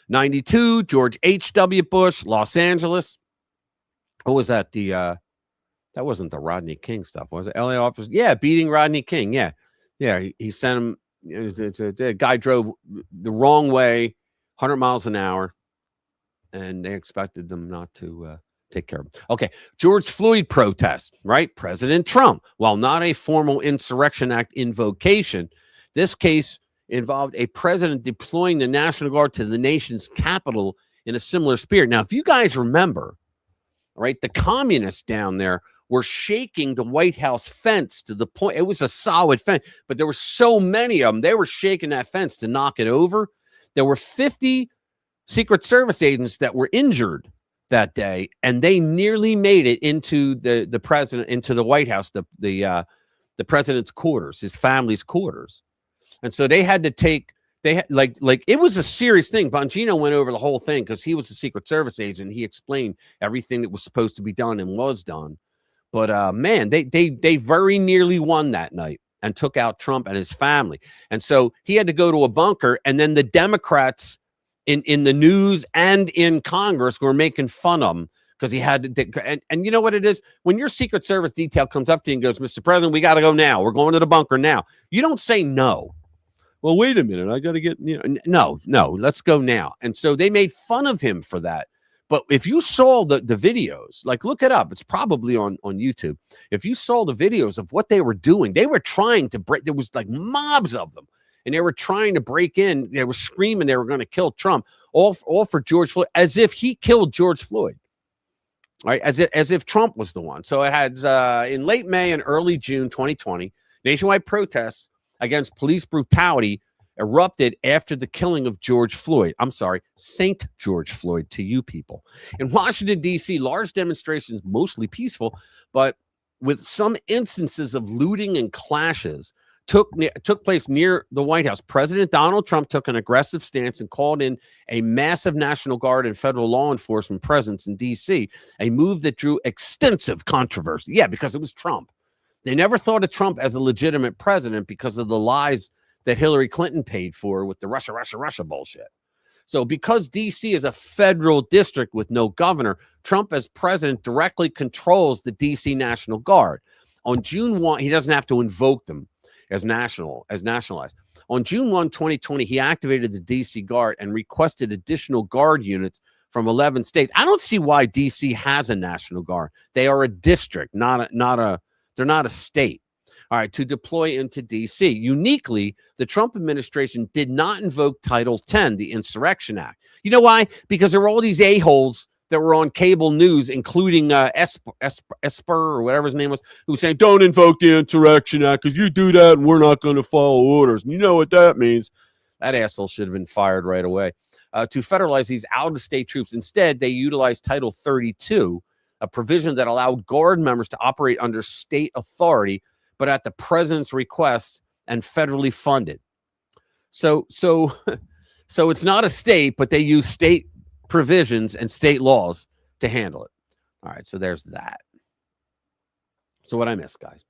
92, George H.W. Bush, Los Angeles. What was that? That wasn't the Rodney King stuff, was it? LA officers, yeah, beating Rodney King, yeah. He sent him. The guy drove the wrong way, 100 miles an hour, and they expected them not to take care of him. Okay, George Floyd protest, right? President Trump, while not a formal Insurrection Act invocation, this case involved a president deploying the National Guard to the nation's capital in a similar spirit. Now, if you guys remember, right, the communists down there were shaking the White House fence to the point, it was a solid fence, but there were so many of them, they were shaking that fence to knock it over. There were 50 Secret Service agents that were injured that day, and they nearly made it into the president, into the White House, the president's quarters, his family's quarters. And so they had to take, like it was a serious thing. Bongino went over the whole thing because he was a Secret Service agent. He explained everything that was supposed to be done and was done. But man, they very nearly won that night and took out Trump and his family. And so he had to go to a bunker. And then the Democrats in the news and in Congress were making fun of him because he had to. And you know what it is? When your Secret Service detail comes up to you and goes, Mr. President, we got to go now. We're going to the bunker now. You don't say no. Well, wait a minute. I got to get, no, let's go now. And so they made fun of him for that. But if you saw the videos, like look it up, it's probably on YouTube. If you saw the videos of what they were doing, they were trying to break, there was like mobs of them. and they were trying to break in. They were screaming they were going to kill Trump, all for George Floyd, as if he killed George Floyd. All right, as if Trump was the one. So it had in late May and early June 2020, nationwide protests against police brutality erupted after the killing of George Floyd. I'm sorry, St. George Floyd to you people. In Washington, D.C., large demonstrations, mostly peaceful, but with some instances of looting and clashes, took place near the White House. President Donald Trump took an aggressive stance and called in a massive National Guard and federal law enforcement presence in D.C., a move that drew extensive controversy. Yeah, because it was Trump. They never thought of Trump as a legitimate president because of the lies that Hillary Clinton paid for with the Russia bullshit. So because D.C. is a federal district with no governor, Trump as president directly controls the D.C. National Guard. On June 1, he doesn't have to invoke them as nationalized. On June 1, 2020, he activated the D.C. Guard and requested additional Guard units from 11 states. I don't see why D.C. has a National Guard. They are a district, they're not a state. All right, to deploy into D.C. Uniquely, the Trump administration did not invoke Title 10, the Insurrection Act. You know why? Because there were all these a-holes that were on cable news, including Esper or whatever his name was, who was saying, don't invoke the Insurrection Act because you do that and we're not going to follow orders. And you know what that means. That asshole should have been fired right away. To federalize these out-of-state troops. Instead, they utilized Title 32, a provision that allowed Guard members to operate under state authority, but at the president's request and federally funded. So it's not a state, but they use state provisions and state laws to handle it. All right, so there's that. So what I missed, guys?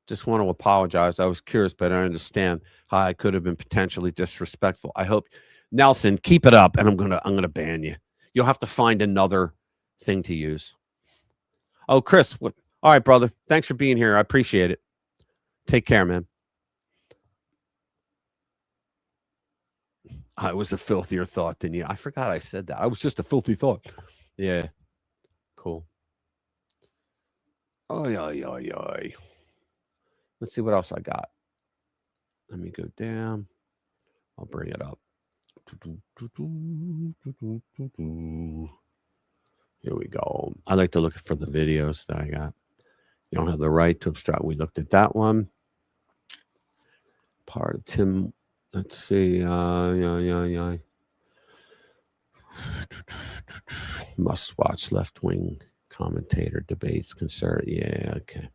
Just want to apologize. I was curious, but I understand how I could have been potentially disrespectful. I hope, Nelson, keep it up, and I'm gonna ban you. You'll have to find another thing to use. Oh, Chris, what? All right, brother. Thanks for being here. I appreciate it. Take care, man. I was a filthier thought than you. I forgot I said that. I was just a filthy thought. Yeah. Cool. Oy. Let's see what else I got. Let me go down. I'll bring it up. Here we go. I like to look for the videos that I got. You don't have the right to obstruct. We looked at that one. Part of Tim. Let's see. Must watch left-wing commentator debates. Concern. Yeah, okay.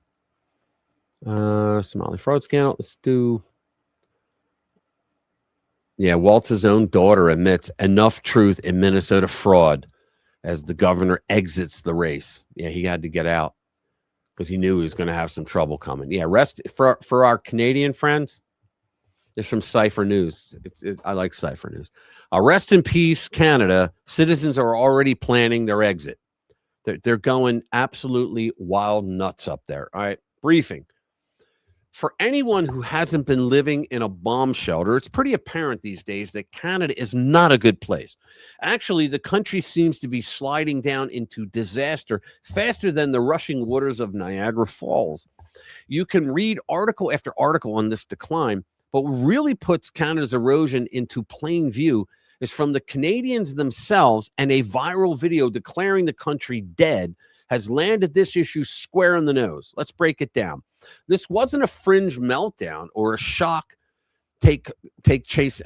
Somali fraud scandal. Let's do. Yeah, Waltz's own daughter admits enough truth in Minnesota fraud as the governor exits the race. Yeah, he had to get out because he knew he was going to have some trouble coming. Yeah, rest for our Canadian friends. It's from Cypher News. I like Cypher News. Rest in peace, Canada. Citizens are already planning their exit. They're going absolutely wild nuts up there. All right, briefing. For anyone who hasn't been living in a bomb shelter, it's pretty apparent these days that Canada is not a good place. Actually, the country seems to be sliding down into disaster faster than the rushing waters of Niagara Falls. You can read article after article on this decline, but what really puts Canada's erosion into plain view is from the Canadians themselves, and a viral video declaring the country dead has landed this issue square in the nose. Let's break it down. This wasn't a fringe meltdown or a shock take chase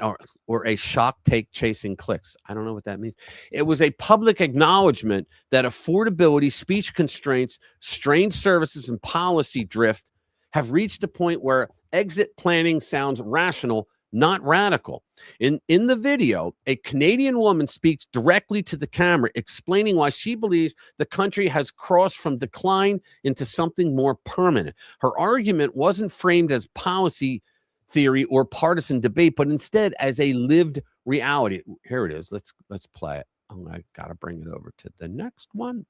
or a shock take chasing clicks. I don't know what that means. It was a public acknowledgement that affordability, speech constraints, strained services, and policy drift have reached a point where exit planning sounds rational, not radical. In the video, a Canadian woman speaks directly to the camera, explaining why she believes the country has crossed from decline into something more permanent. Her argument wasn't framed as policy theory or partisan debate, but instead as a lived reality. Here it is. Let's play it. I gotta bring it over to the next one.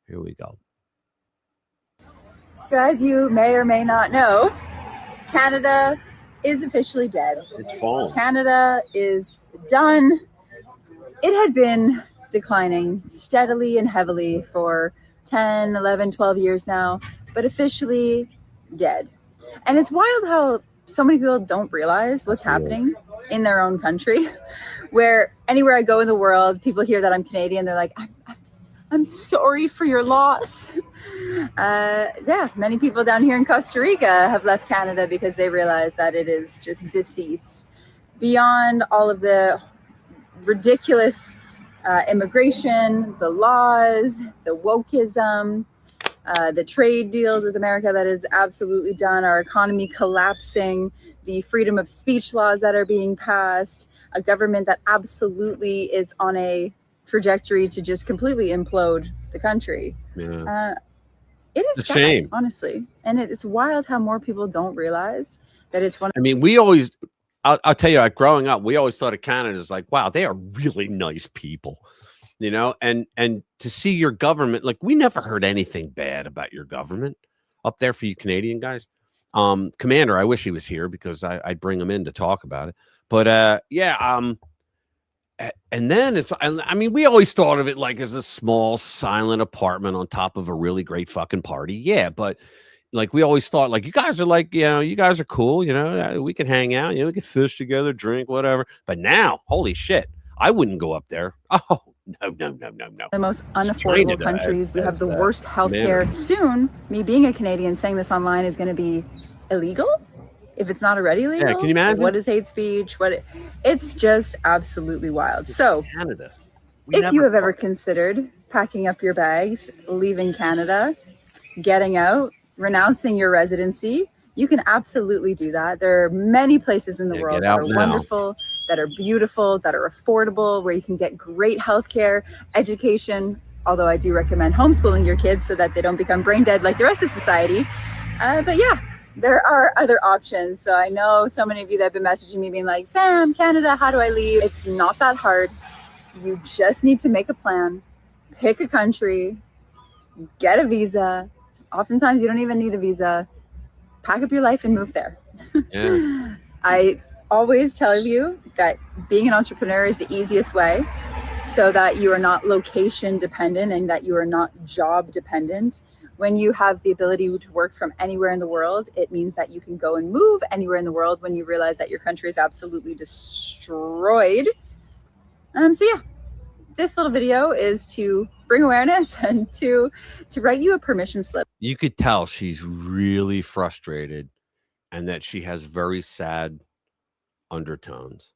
Here we go. So as you may or may not know, Canada is officially dead. It's fallen. Canada is done. It had been declining steadily and heavily for 10, 11, 12 years now, but officially dead. And it's wild how so many people don't realize what's happening in their own country, where anywhere I go in the world, people hear that I'm Canadian. They're like, I'm sorry for your loss. Yeah, many people down here in Costa Rica have left Canada because they realize that it is just deceased. Beyond all of the ridiculous immigration, the laws, the wokeism, the trade deals with America that is absolutely done, our economy collapsing, the freedom of speech laws that are being passed, a government that absolutely is on a trajectory to just completely implode the country. Yeah. It is a sad, shame, honestly. And it's wild how more people don't realize that it's one. I mean, we always, I'll tell you, like growing up, we always thought of Canada as like, wow, they are really nice people, you know, and to see your government, like we never heard anything bad about your government up there for you Canadian guys. Commander, I wish he was here because I'd bring him in to talk about it. But yeah, and then it's, I mean, we always thought of it like as a small, silent apartment on top of a really great fucking party. Yeah, but like we always thought, like you guys are like, you know, you guys are cool. You know, we can hang out. You know, we can fish together, drink, whatever. But now, holy shit, I wouldn't go up there. Oh no. The most unaffordable countries. We have the worst healthcare. Soon, me being a Canadian saying this online is going to be illegal. If it's not already legal, yeah, can you imagine? What is hate speech? It's just absolutely wild. So, Canada. If you have ever considered packing up your bags, leaving Canada, getting out, renouncing your residency, you can absolutely do that. There are many places in the world that are wonderful, that are beautiful, that are affordable, where you can get great healthcare, education. Although I do recommend homeschooling your kids so that they don't become brain dead like the rest of society. But yeah. There are other options. So I know so many of you that have been messaging me being like, Sam, Canada, how do I leave? It's not that hard. You just need to make a plan, pick a country, get a visa. Oftentimes you don't even need a visa. Pack up your life and move there. Yeah. I always tell you that being an entrepreneur is the easiest way so that you are not location dependent and that you are not job dependent. When you have the ability to work from anywhere in the world, it means that you can go and move anywhere in the world when you realize that your country is absolutely destroyed. So yeah, this little video is to bring awareness and to write you a permission slip. You could tell she's really frustrated and that she has very sad undertones.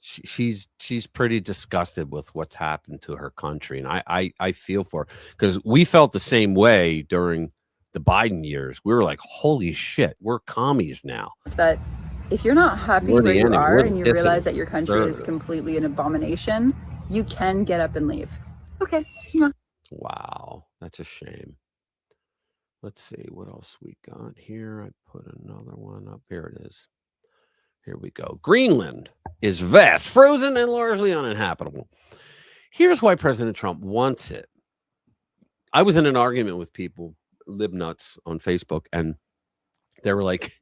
She's pretty disgusted with what's happened to her country, and I feel for her because we felt the same way during the Biden years. We were like, holy shit, we're commies now. That if you're not happy where you are and you realize that your country is completely an abomination, you can get up and leave. Okay. Wow, that's a shame. Let's see what else we got here. I put another one up. Here it is. Here we go. Greenland is vast, frozen, and largely uninhabitable. Here's why President Trump wants it. I was in an argument with people, libnuts on Facebook, and they were like,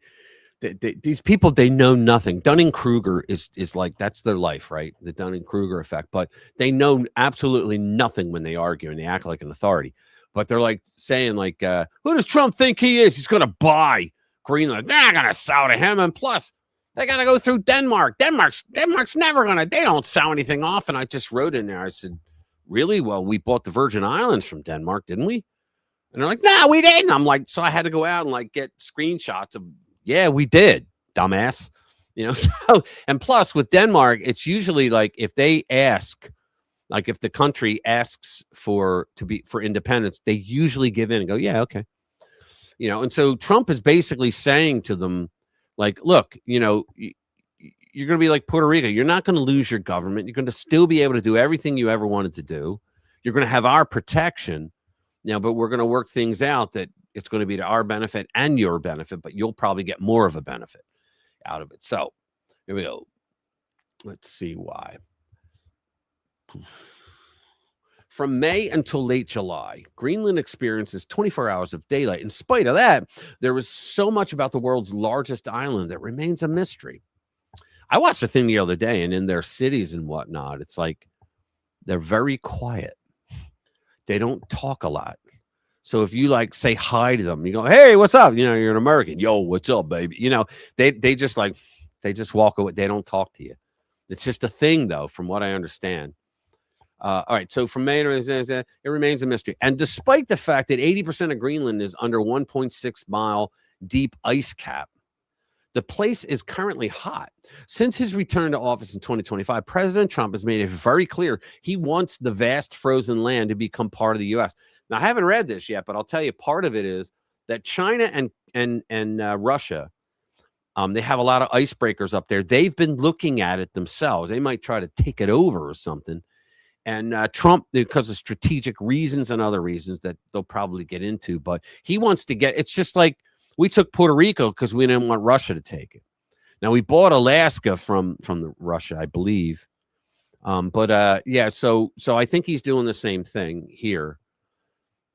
these people, they know nothing. Dunning-Kruger is like, that's their life, right? The Dunning-Kruger effect. But they know absolutely nothing when they argue, and they act like an authority. But they're like saying, like, who does Trump think he is? He's going to buy Greenland. They're not going to sell to him. And plus, they got to go through Denmark. Denmark's never going to, they don't sell anything off. And I just wrote in there, I said, really? Well, we bought the Virgin Islands from Denmark, didn't we? And they're like, no, we didn't. I'm like, so I had to go out and like get screenshots of, yeah, we did, dumbass. You know, so, and plus with Denmark, it's usually like if they ask, like if the country asks for independence, they usually give in and go, yeah, okay. You know, and so Trump is basically saying to them, like, look, you know, you're going to be like Puerto Rico. You're not going to lose your government. You're going to still be able to do everything you ever wanted to do. You're going to have our protection, you know, but we're going to work things out that it's going to be to our benefit and your benefit, but you'll probably get more of a benefit out of it. So here we go. Let's see why. From May until late July, Greenland experiences 24 hours of daylight. In spite of that, there was so much about the world's largest island that remains a mystery. I watched a thing the other day, and in their cities and whatnot, it's like they're very quiet. They don't talk a lot. So if you like say hi to them, you go, hey, what's up? You know, you're an American. Yo, what's up, baby? You know, they just walk away. They don't talk to you. It's just a thing, though, from what I understand. All right. So from Maine, it remains a mystery. And despite the fact that 80% of Greenland is under 1.6 mile deep ice cap, the place is currently hot. Since his return to office in 2025, President Trump has made it very clear he wants the vast frozen land to become part of the U.S. Now, I haven't read this yet, but I'll tell you, part of it is that China and Russia, they have a lot of icebreakers up there. They've been looking at it themselves. They might try to take it over or something. And Trump, because of strategic reasons and other reasons that they'll probably get into, but he wants to get, it's just like we took Puerto Rico because we didn't want Russia to take it. Now, we bought Alaska from Russia, I believe. Yeah, so I think he's doing the same thing here.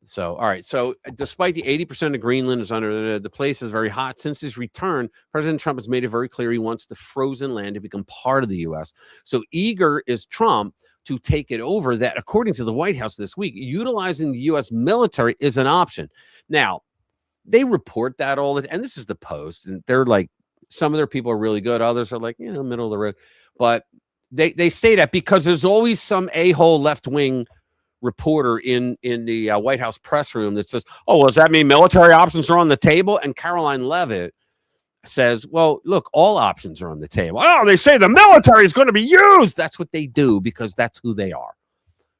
So, all right. So despite the 80% of Greenland is under the place is very hot. Since his return, President Trump has made it very clear he wants the frozen land to become part of the U.S. So eager is Trump to take it over that, according to the White House this week, utilizing the U.S. military is an option. Now, they report that all the time, and this is the Post, and they're like, some of their people are really good, others are like, you know, middle of the road. But they say that because there's always some a-hole left-wing reporter in the White House press room that says, oh, well, does that mean military options are on the table? And Caroline Leavitt says, well, look, all options are on the table. Oh, they say the military is going to be used. That's what they do because that's who they are.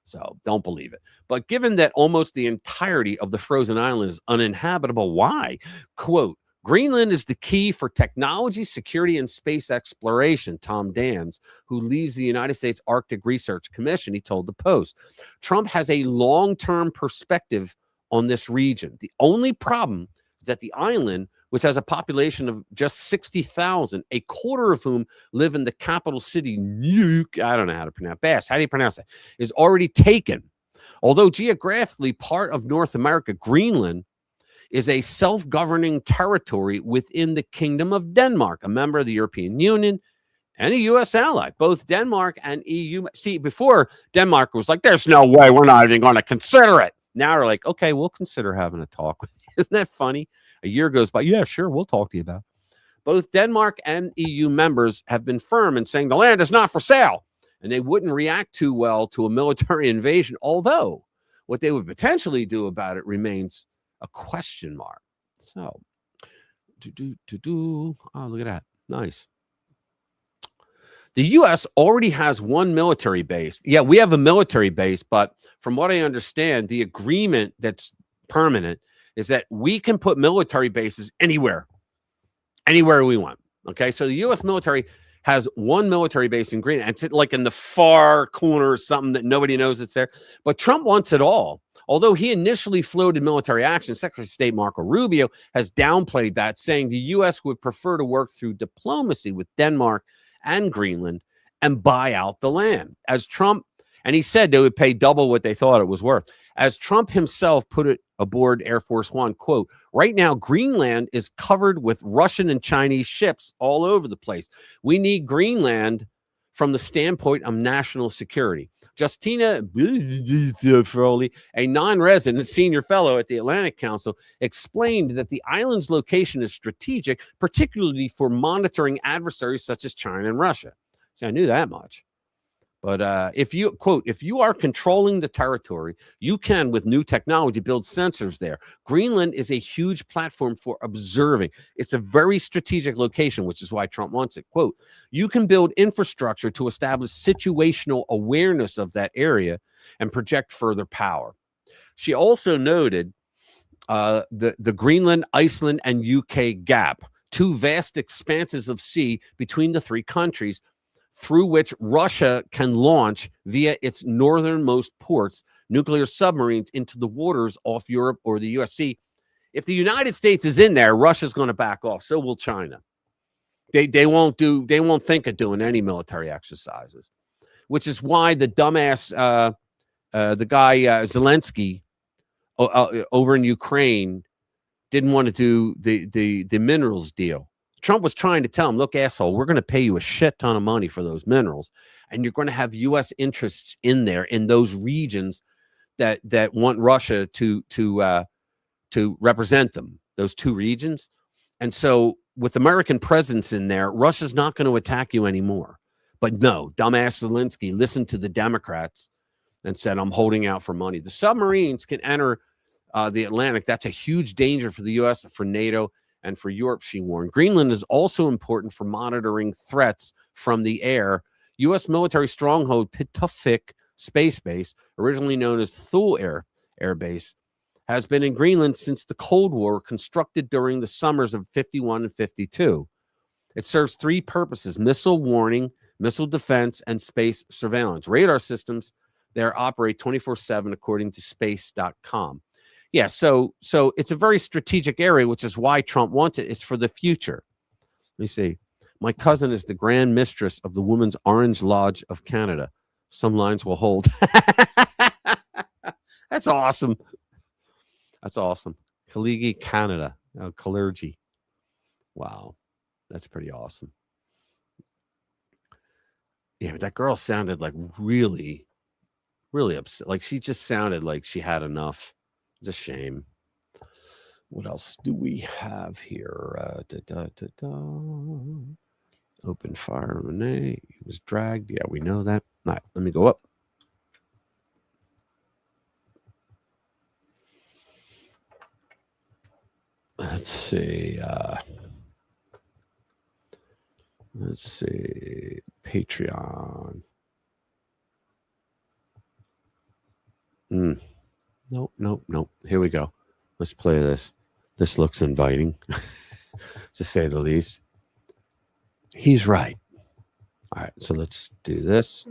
So don't believe it. But given that almost the entirety of the frozen island is uninhabitable, why? Quote, Greenland is the key for technology, security, and space exploration, Tom Dans, who leads the United States Arctic Research Commission, he told the Post. Trump has a long-term perspective on this region. The only problem is that the island, which has a population of just 60,000, a quarter of whom live in the capital city, Nuuk, I don't know how to pronounce Bass. How do you pronounce that? Is already taken. Although geographically part of North America, Greenland is a self-governing territory within the Kingdom of Denmark, a member of the European Union and a U.S. ally. Both Denmark and EU. See, before Denmark was like, there's no way, we're not even going to consider it. Now they're like, okay, we'll consider having a talk with you. Isn't that funny? A year goes by. Yeah, sure, we'll talk to you about it. Both Denmark and EU members have been firm in saying the land is not for sale, and they wouldn't react too well to a military invasion, although what they would potentially do about it remains a question mark. So, oh, look at that. Nice. The U.S. already has one military base. Yeah, we have a military base, but from what I understand, the agreement that's permanent is that we can put military bases anywhere we want. Okay, so the U.S. military has one military base in Greenland. It's like in the far corner or something that nobody knows it's there. But Trump wants it all. Although he initially floated military action, Secretary of State Marco Rubio has downplayed that, saying the U.S. would prefer to work through diplomacy with Denmark and Greenland and buy out the land. As Trump, and he said they would pay double what they thought it was worth. As Trump himself put it aboard Air Force One, quote, right now, Greenland is covered with Russian and Chinese ships all over the place. We need Greenland from the standpoint of national security. Justina Froley, a non-resident senior fellow at the Atlantic Council, explained that the island's location is strategic, particularly for monitoring adversaries such as China and Russia. See, I knew that much. But if you, quote, if you are controlling the territory, you can, with new technology, build sensors there. Greenland is a huge platform for observing. It's a very strategic location, which is why Trump wants it. Quote, you can build infrastructure to establish situational awareness of that area and project further power. She also noted the Greenland, Iceland, and UK gap, two vast expanses of sea between the three countries, through which Russia can launch via its northernmost ports nuclear submarines into the waters off Europe or the US. See, if the United States is in there, Russia's going to back off. So will China. They won't think of doing any military exercises, which is why the dumbass, the guy Zelensky over in Ukraine didn't want to do the minerals deal. Trump was trying to tell him, look, asshole, we're going to pay you a shit ton of money for those minerals, and you're going to have U.S. interests in there in those regions that want Russia to to represent them, those two regions. And so with American presence in there, Russia's not going to attack you anymore. But no, dumbass Zelensky listened to the Democrats and said, I'm holding out for money. The submarines can enter the Atlantic. That's a huge danger for the U.S., for NATO, and for Europe, she warned. Greenland is also important for monitoring threats from the air. U.S. military stronghold Pituffik Space Base, originally known as Thule Air Base, has been in Greenland since the Cold War, constructed during the summers of 51 and 52. It serves three purposes: missile warning, missile defense, and space surveillance. Radar systems there operate 24/7, according to space.com. Yeah, so it's a very strategic area, which is why Trump wants it. It's for the future. Let me see. My cousin is the Grand Mistress of the Women's Orange Lodge of Canada. Some lines will hold. That's awesome. That's awesome. Kaligi, Canada. Kalergi. Wow. That's pretty awesome. Yeah, but that girl sounded like really, really upset. Like she just sounded like she had enough. It's a shame. What else do we have here? Open fire. Renee. He was dragged. Yeah, we know that. All right, let me go up. Let's see. Patreon. Nope. Here we go. Let's play this. This looks inviting, to say the least. He's right. All right, so let's do this.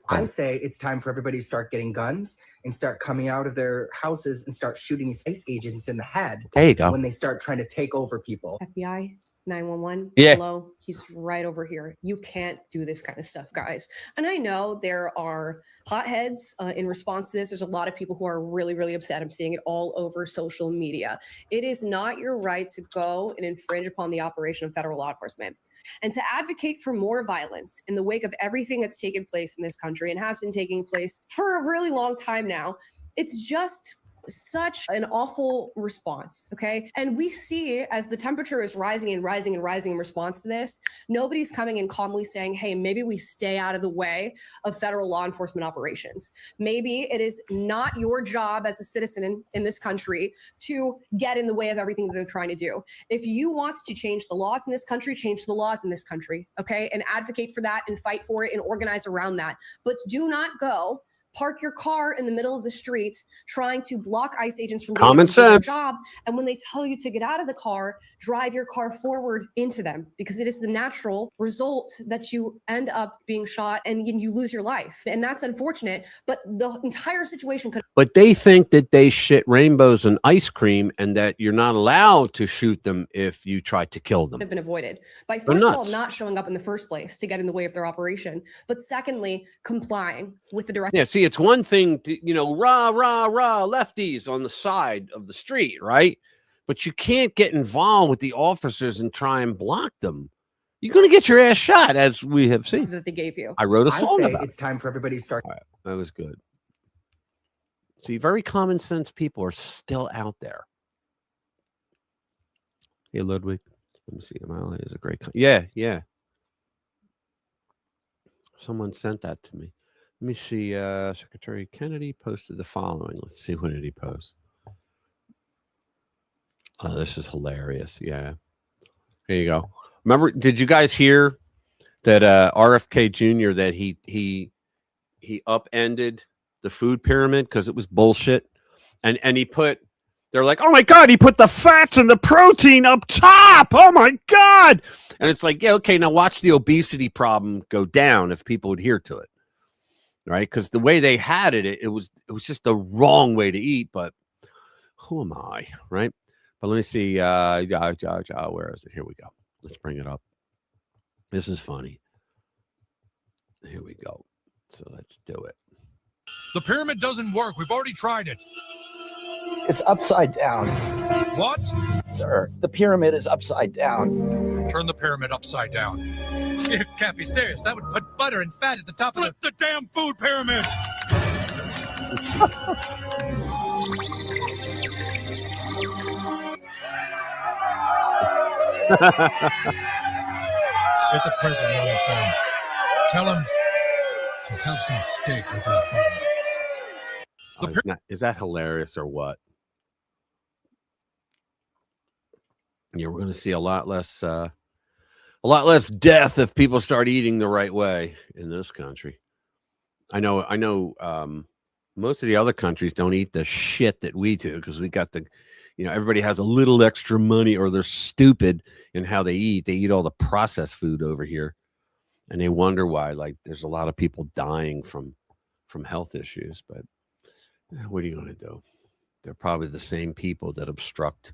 I say it's time for everybody to start getting guns and start coming out of their houses and start shooting these ICE agents in the head. There you go. When they start trying to take over people. FBI, 911. Yeah. Hello, he's right over here. You can't do this kind of stuff, guys. And I know there are hotheads in response to this. There's a lot of people who are really, really upset. I'm seeing it all over social media. It is not your right to go and infringe upon the operation of federal law enforcement. And to advocate for more violence in the wake of everything that's taken place in this country and has been taking place for a really long time now, it's just such an awful response, okay? And we see as the temperature is rising and rising and rising in response to this, nobody's coming in calmly saying, hey, maybe we stay out of the way of federal law enforcement operations. Maybe it is not your job as a citizen in this country to get in the way of everything that they're trying to do. If you want to change the laws in this country, change the laws in this country, okay? And advocate for that and fight for it and organize around that. But do not go park your car in the middle of the street trying to block ICE agents from Common doing their sense. job. And when they tell you to get out of the car, drive your car forward into them, because it is the natural result that you end up being shot and you lose your life. And that's unfortunate, but the entire situation could. But they think that they shit rainbows and ice cream and that you're not allowed to shoot them if you try to kill them. Have been avoided by, They're first of all, nuts. not showing up in the first place to get in the way of their operation, but secondly, complying with the direction. Yeah, see, it's one thing to, rah, lefties on the side of the street, right? But you can't get involved with the officers and try and block them. You're going to get your ass shot, as we have seen. That they gave you. I wrote a song I say about it's time for everybody to start. All right, that was good. See, very common sense people are still out there. Hey, Ludwig. Let me see. MLA is a great. Yeah. Someone sent that to me. Let me see. Secretary Kennedy posted the following. Let's see. What did he post? Oh, this is hilarious. Yeah. Here you go. Remember, did you guys hear that RFK Jr. that he upended the food pyramid because it was bullshit? And he put, they're like, oh my God, he put the fats and the protein up top. Oh my God. And it's like, yeah, okay, now watch the obesity problem go down if people adhere to it. Right? Because the way they had it was just the wrong way to eat. But who am I? Right? But let me see. Where is it? Here we go. Let's bring it up. This is funny. Here we go. So let's do it. The pyramid doesn't work. We've already tried it. It's upside down. What? Sir, the pyramid is upside down. Turn the pyramid upside down. You can't be serious. That would put butter and fat at the top of the damn food pyramid. Get the president on the phone. Tell him to have some steak with his body. Is that hilarious or what? Yeah, we're going to see a lot less death if people start eating the right way in this country. I know. Most of the other countries don't eat the shit that we do because we got everybody has a little extra money, or they're stupid in how they eat. They eat all the processed food over here, and they wonder why. Like, there's a lot of people dying from health issues. But what are you going to do? They're probably the same people that obstruct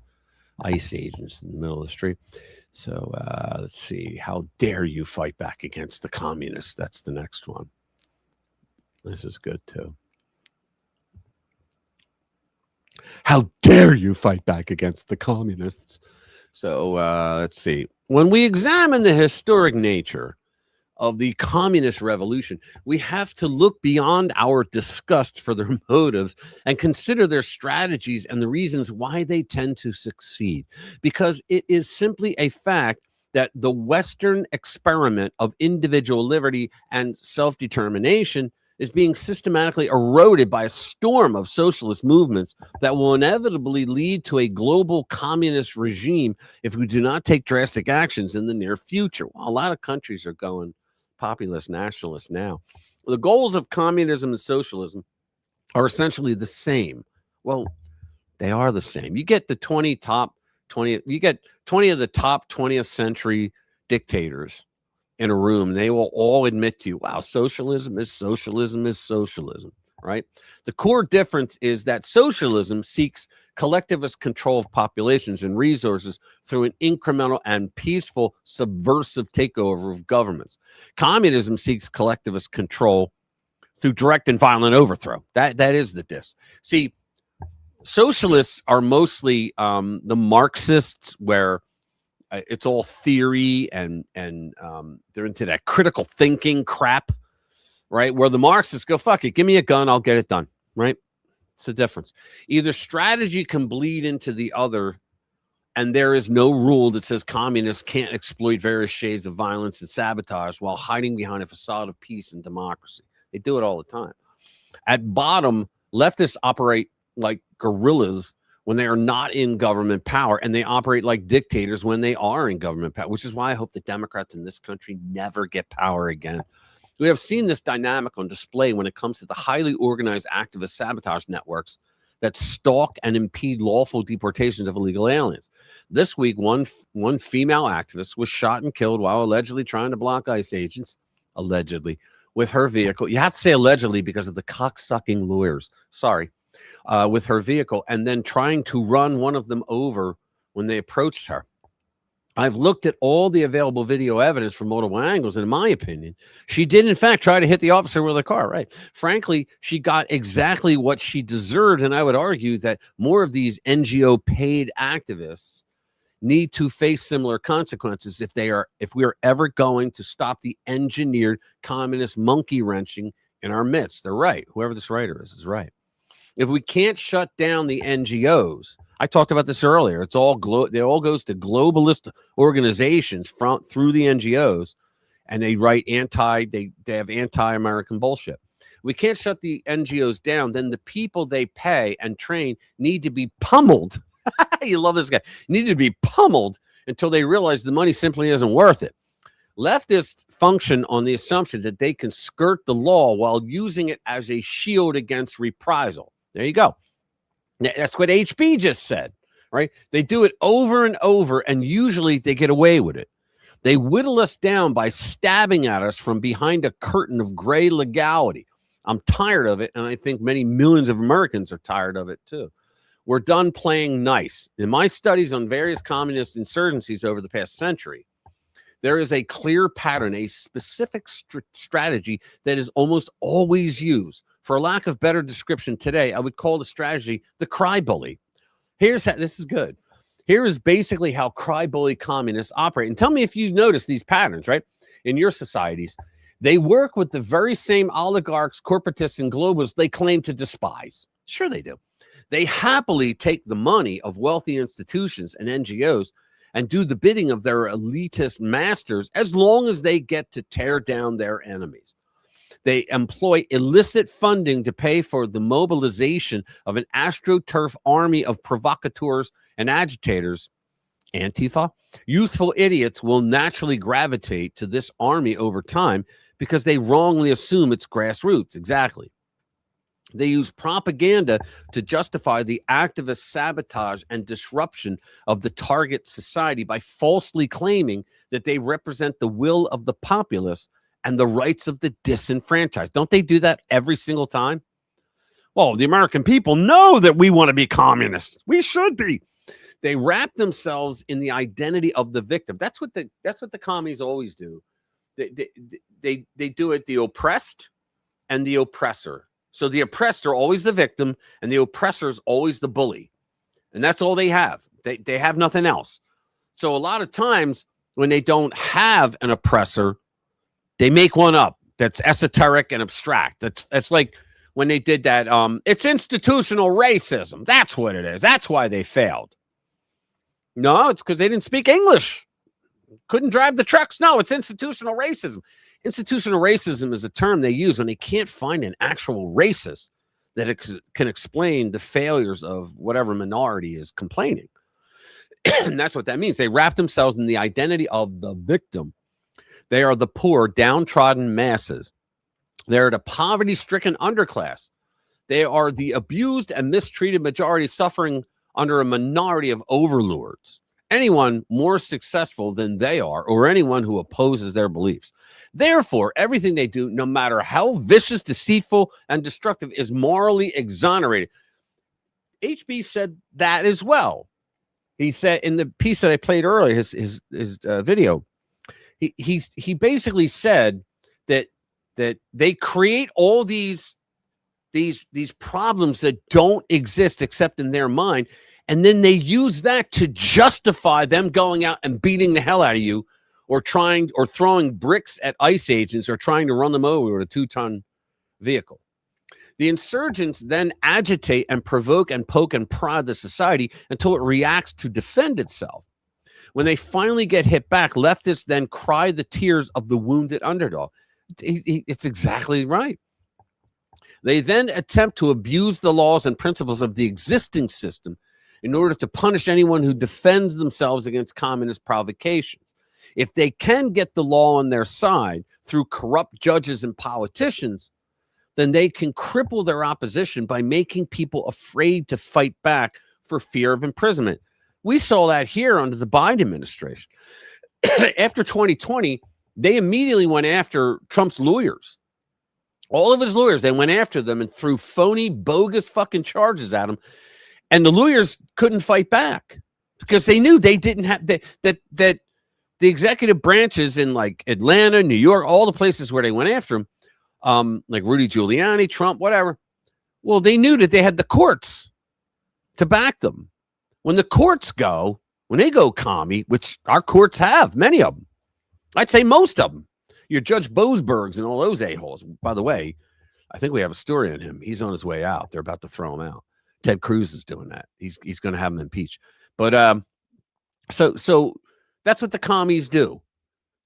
ICE agents in the middle of the street. So let's see. How dare you fight back against the communists? That's the next one. This is good too. How dare you fight back against the communists? So let's see. When we examine the historic nature of the communist revolution, we have to look beyond our disgust for their motives and consider their strategies and the reasons why they tend to succeed. Because it is simply a fact that the Western experiment of individual liberty and self-determination is being systematically eroded by a storm of socialist movements that will inevitably lead to a global communist regime if we do not take drastic actions in the near future. Well, a lot of countries are going populist nationalist now. The goals of communism and socialism are essentially the same. Well, they are the same. You get the 20 of the top 20th century dictators in a room, they will all admit to you, wow, socialism is socialism is socialism, right? The core difference is that socialism seeks collectivist control of populations and resources through an incremental and peaceful subversive takeover of governments. Communism seeks collectivist control through direct and violent overthrow. That is the diss. See, socialists are mostly the Marxists, where it's all theory and they're into that critical thinking crap, right? Where the Marxists go, fuck it, give me a gun, I'll get it done, right? It's the difference. Either strategy can bleed into the other, and there is no rule that says communists can't exploit various shades of violence and sabotage while hiding behind a facade of peace and democracy. They do it all the time. At bottom, leftists operate like guerrillas when they are not in government power, and they operate like dictators when they are in government power, which is why I hope the Democrats in this country never get power again. We have seen this dynamic on display when it comes to the highly organized activist sabotage networks that stalk and impede lawful deportations of illegal aliens. This week, one female activist was shot and killed while allegedly trying to block ICE agents, allegedly, with her vehicle. You have to say allegedly because of the cocksucking lawyers. Sorry. With her vehicle, and then trying to run one of them over when they approached her. I've looked at all the available video evidence from multiple angles, and in my opinion, she did in fact try to hit the officer with her car, right? Frankly, she got exactly what she deserved, and I would argue that more of these NGO paid activists need to face similar consequences if we are ever going to stop the engineered communist monkey wrenching in our midst. They're right. Whoever this writer is right. If we can't shut down the NGOs, I talked about this earlier. It all goes to globalist organizations through the NGOs, and they write they have anti-American bullshit. We can't shut the NGOs down. Then the people they pay and train need to be pummeled. You love this guy. Need to be pummeled until they realize the money simply isn't worth it. Leftists function on the assumption that they can skirt the law while using it as a shield against reprisal. There you go. That's what HB just said, right? They do it over and over, and usually they get away with it. They whittle us down by stabbing at us from behind a curtain of gray legality. I'm tired of it, and I think many millions of Americans are tired of it too. We're done playing nice. In my studies on various communist insurgencies over the past century, there is a clear pattern, a specific strategy that is almost always used. For lack of better description today, I would call the strategy the cry bully. This is good. Here is basically how cry bully communists operate. And tell me if you notice these patterns, right? In your societies, they work with the very same oligarchs, corporatists, and globalists they claim to despise. Sure they do. They happily take the money of wealthy institutions and NGOs and do the bidding of their elitist masters as long as they get to tear down their enemies. They employ illicit funding to pay for the mobilization of an astroturf army of provocateurs and agitators. Antifa. Useful idiots will naturally gravitate to this army over time because they wrongly assume it's grassroots. Exactly. They use propaganda to justify the activist sabotage and disruption of the target society by falsely claiming that they represent the will of the populace and the rights of the disenfranchised. Don't they do that every single time? Well, the American people know that we want to be communists. We should be. They wrap themselves in the identity of the victim. That's what the commies always do. They do it, the oppressed and the oppressor. So the oppressed are always the victim and the oppressor is always the bully. And that's all they have. They have nothing else. So a lot of times when they don't have an oppressor, they make one up that's esoteric and abstract. That's like when they did that. It's institutional racism. That's what it is. That's why they failed. No, it's because they didn't speak English. Couldn't drive the trucks. No, it's institutional racism. Institutional racism is a term they use when they can't find an actual racist that can explain the failures of whatever minority is complaining. And that's what that means. They wrap themselves in the identity of the victim. They are the poor, downtrodden masses. They're the poverty-stricken underclass. They are the abused and mistreated majority suffering under a minority of overlords. Anyone more successful than they are, or anyone who opposes their beliefs. Therefore, everything they do, no matter how vicious, deceitful, and destructive, is morally exonerated. HB said that as well. He said in the piece that I played earlier, his video, he basically said that they create all these problems that don't exist except in their mind. And then they use that to justify them going out and beating the hell out of you or throwing bricks at ICE agents or trying to run them over with a 2-ton vehicle. The insurgents then agitate and provoke and poke and prod the society until it reacts to defend itself. When they finally get hit back, leftists then cry the tears of the wounded underdog. It's exactly right. They then attempt to abuse the laws and principles of the existing system in order to punish anyone who defends themselves against communist provocations. If they can get the law on their side through corrupt judges and politicians, then they can cripple their opposition by making people afraid to fight back for fear of imprisonment. We saw that here under the Biden administration. After 2020, they immediately went after Trump's lawyers. All of his lawyers, they went after them and threw phony, bogus fucking charges at him. And the lawyers couldn't fight back because they knew they didn't have that the executive branches in like Atlanta, New York, all the places where they went after him, like Rudy Giuliani, Trump, whatever. Well, they knew that they had the courts to back them. When the courts go, when they go commie, which our courts have, many of them, I'd say most of them, your Judge Boasbergs and all those a-holes. By the way, I think we have a story on him. He's on his way out. They're about to throw him out. Ted Cruz is doing that. He's going to have him impeached. But so that's what the commies do.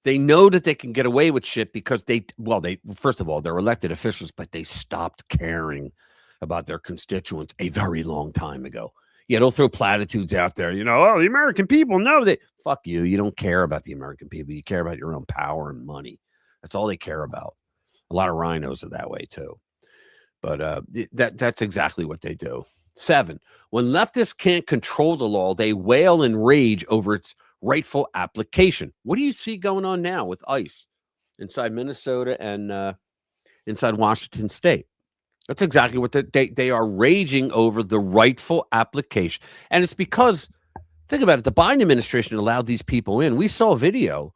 They know that they can get away with shit because they first of all, they're elected officials, but they stopped caring about their constituents a very long time ago. Yeah, they'll throw platitudes out there. You know, oh, the American people know that. Fuck you. You don't care about the American people. You care about your own power and money. That's all they care about. A lot of rhinos are that way too. But that's exactly what they do. 7, when leftists can't control the law, they wail and rage over its rightful application. What do you see going on now with ICE inside Minnesota and inside Washington State? That's exactly what they are raging over, the rightful application. And it's because, think about it, the Biden administration allowed these people in. We saw a video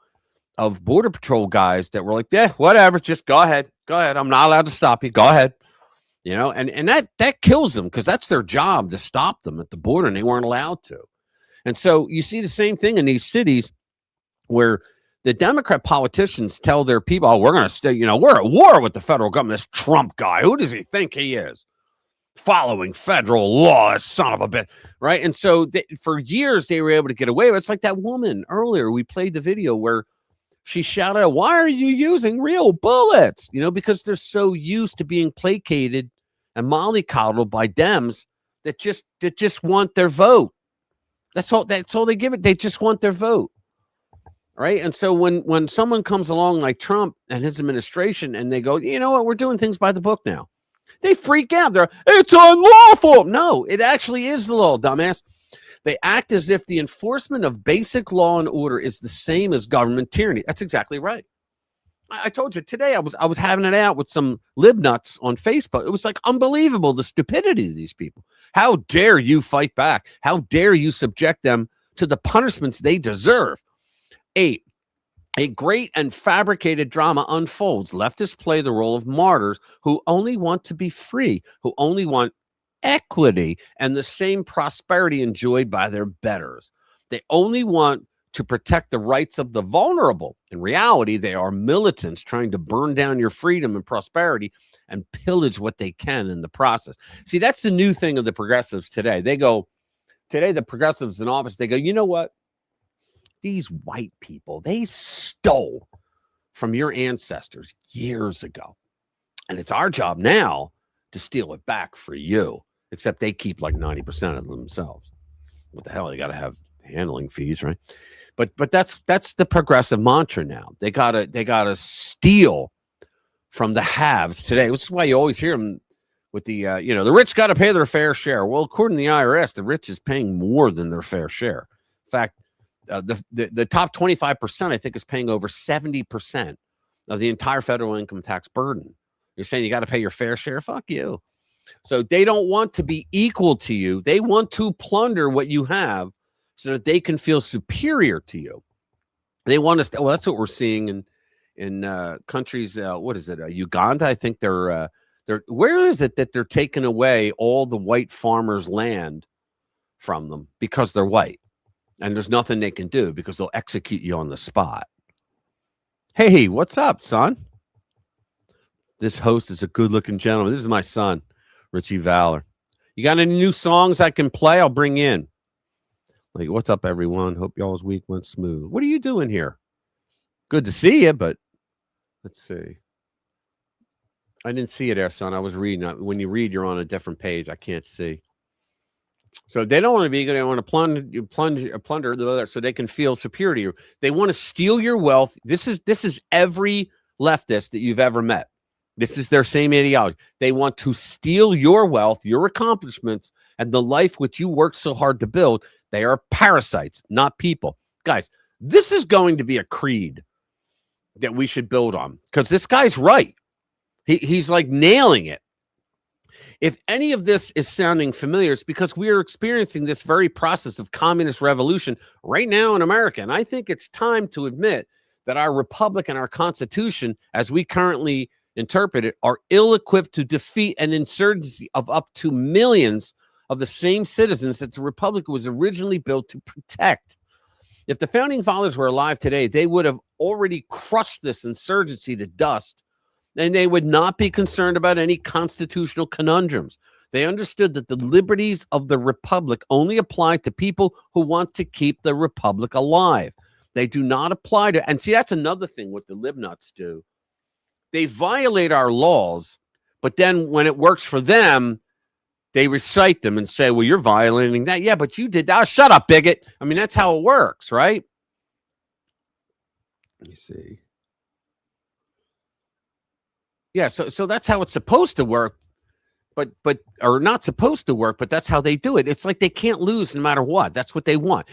of Border Patrol guys that were like, yeah, whatever, just go ahead. Go ahead. I'm not allowed to stop you. Go ahead. You know, and that kills them because that's their job to stop them at the border, and they weren't allowed to. And so you see the same thing in these cities where the Democrat politicians tell their people, oh, we're going to stay, you know, we're at war with the federal government. This Trump guy, who does he think he is? following federal law, son of a bitch, right? And so for years they were able to get away with it. It's like that woman earlier. We played the video where she shouted out, "Why are you using real bullets?" You know, because they're so used to being placated and mollycoddled by Dems that just want their vote. That's all they give it. They just want their vote. Right. And so when someone comes along like Trump and his administration and they go, you know what, we're doing things by the book now, they freak out. It's unlawful. No, it actually is the law, dumbass. They act as if the enforcement of basic law and order is the same as government tyranny. That's exactly right. I told you today I was having it out with some libnuts on Facebook. It was like unbelievable, the stupidity of these people. How dare you fight back? How dare you subject them to the punishments they deserve? 8, a great and fabricated drama unfolds. Leftists play the role of martyrs who only want to be free, who only want equity and the same prosperity enjoyed by their betters. They only want to protect the rights of the vulnerable. In reality, they are militants trying to burn down your freedom and prosperity and pillage what they can in the process. See, that's the new thing of the progressives today. They go, today the progressives in office, they go, you know what? These white people, they stole from your ancestors years ago. And it's our job now to steal it back for you, except they keep like 90% of them themselves. What the hell? They got to have handling fees, right? But that's the progressive mantra now. They gotta steal from the haves today, which is why you always hear them with the the rich got to pay their fair share. Well, according to the IRS, the rich is paying more than their fair share. In fact, the top 25%, I think, is paying over 70% of the entire federal income tax burden. You're saying you got to pay your fair share? Fuck you. So they don't want to be equal to you. They want to plunder what you have so that they can feel superior to you. They want us. Well, that's what we're seeing in countries. What is it? Uganda. I think they're. Where is it that they're taking away all the white farmers' land from them because they're white, and there's nothing they can do because they'll execute you on the spot. Hey, what's up, son? This host is a good-looking gentleman. This is my son, Richie Valor. You got any new songs I can play? I'll bring in. Like, what's up, everyone? Hope y'all's week went smooth. What are you doing here? Good to see you, but let's see. I didn't see it there, son. I was reading. When you read, you're on a different page. I can't see. So they don't want to be. They want to plunder so they can feel superior to you. They want to steal your wealth. This is every leftist that you've ever met. This is their same ideology. They want to steal your wealth, your accomplishments, and the life which you worked so hard to build. They are parasites, not people. Guys, this is going to be a creed that we should build on because this guy's right. He's like nailing it. If any of this is sounding familiar, it's because we are experiencing this very process of communist revolution right now in America. And I think it's time to admit that our republic and our constitution, as we currently interpret it, are ill-equipped to defeat an insurgency of up to millions of the same citizens that the republic was originally built to protect. If the founding fathers were alive today, they would have already crushed this insurgency to dust, and they would not be concerned about any constitutional conundrums. They understood that the liberties of the republic only apply to people who want to keep the republic alive. They do not apply to, and see, that's another thing what the libnuts do. They violate our laws, but then when it works for them, they recite them and say, well, you're violating that. Yeah, but you did that. Oh, shut up, bigot. I mean, that's how it works, right? Let me see. Yeah, so that's how it's supposed to work, but or not supposed to work, but that's how they do it. It's like they can't lose no matter what. That's what they want.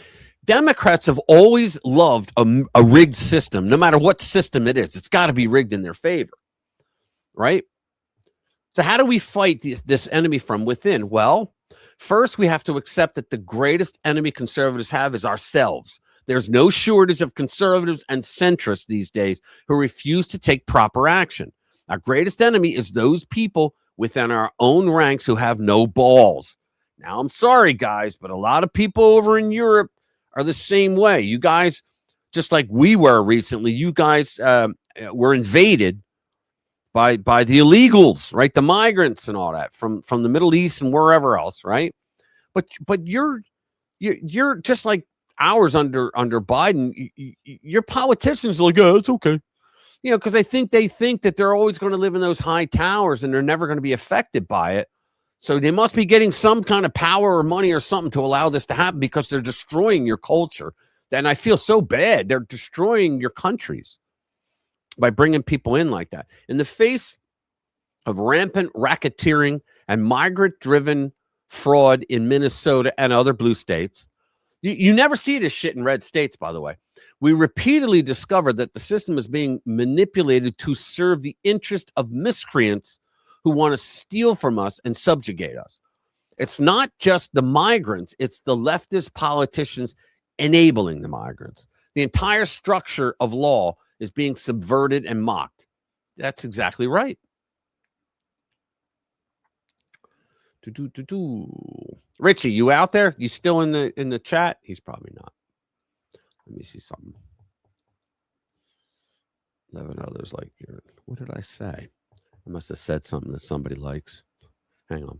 Democrats have always loved a rigged system, no matter what system it is. It's got to be rigged in their favor, right? So how do we fight this enemy from within? Well, first we have to accept that the greatest enemy conservatives have is ourselves. There's no shortage of conservatives and centrists these days who refuse to take proper action. Our greatest enemy is those people within our own ranks who have no balls. Now, I'm sorry, guys, but a lot of people over in Europe are the same way. You guys, just like we were recently, you guys were invaded by the illegals, right? The migrants and all that from the Middle East and wherever else, right? But you're just like ours under Biden. Your politicians are like, oh, it's okay, because they think that they're always going to live in those high towers and they're never going to be affected by it. So they must be getting some kind of power or money or something to allow this to happen, because they're destroying your culture. And I feel so bad. They're destroying your countries by bringing people in like that. In the face of rampant racketeering and migrant-driven fraud in Minnesota and other blue states, you never see this shit in red states, by the way. We repeatedly discovered that the system is being manipulated to serve the interest of miscreants who want to steal from us and subjugate us. It's not just the migrants, it's the leftist politicians enabling the migrants. The entire structure of law is being subverted and mocked. That's exactly right. Richie, you out there? You still in the chat? He's probably not. Let me see something. 11 others like you. What did I say? I must have said something that somebody likes. Hang on.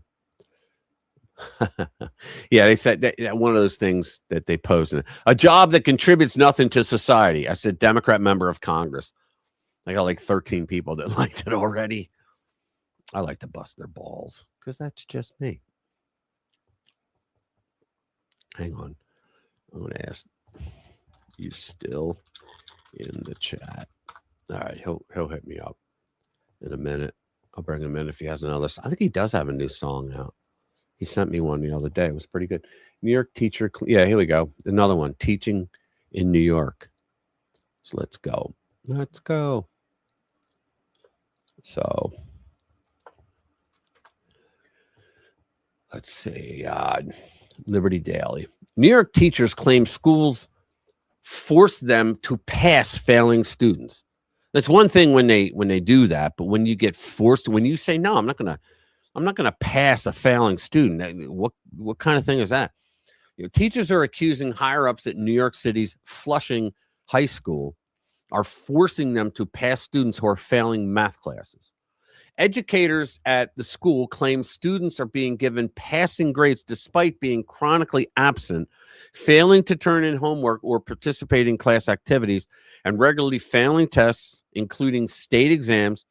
Yeah, they said that one of those things that they posted. A job that contributes nothing to society. I said Democrat member of Congress. I got like 13 people that liked it already. I like to bust their balls because that's just me. Hang on. I'm going to ask, you still in the chat? All right, he'll hit me up in a minute. I'll bring him in if he has another. I think he does have a new song out. He sent me one the other day. It was pretty good. New York teacher. Yeah, here we go. Another one. Teaching in New York. So let's go. Let's go. So let's see. Liberty Daily. New York teachers claim schools force them to pass failing students. That's one thing when they do that, but when you get forced, when you say no, I'm not gonna pass a failing student. What kind of thing is that? Teachers are accusing higher ups at New York City's Flushing High School are forcing them to pass students who are failing math classes. Educators at the school claim students are being given passing grades despite being chronically absent, failing to turn in homework or participate in class activities, and regularly failing tests, including state exams,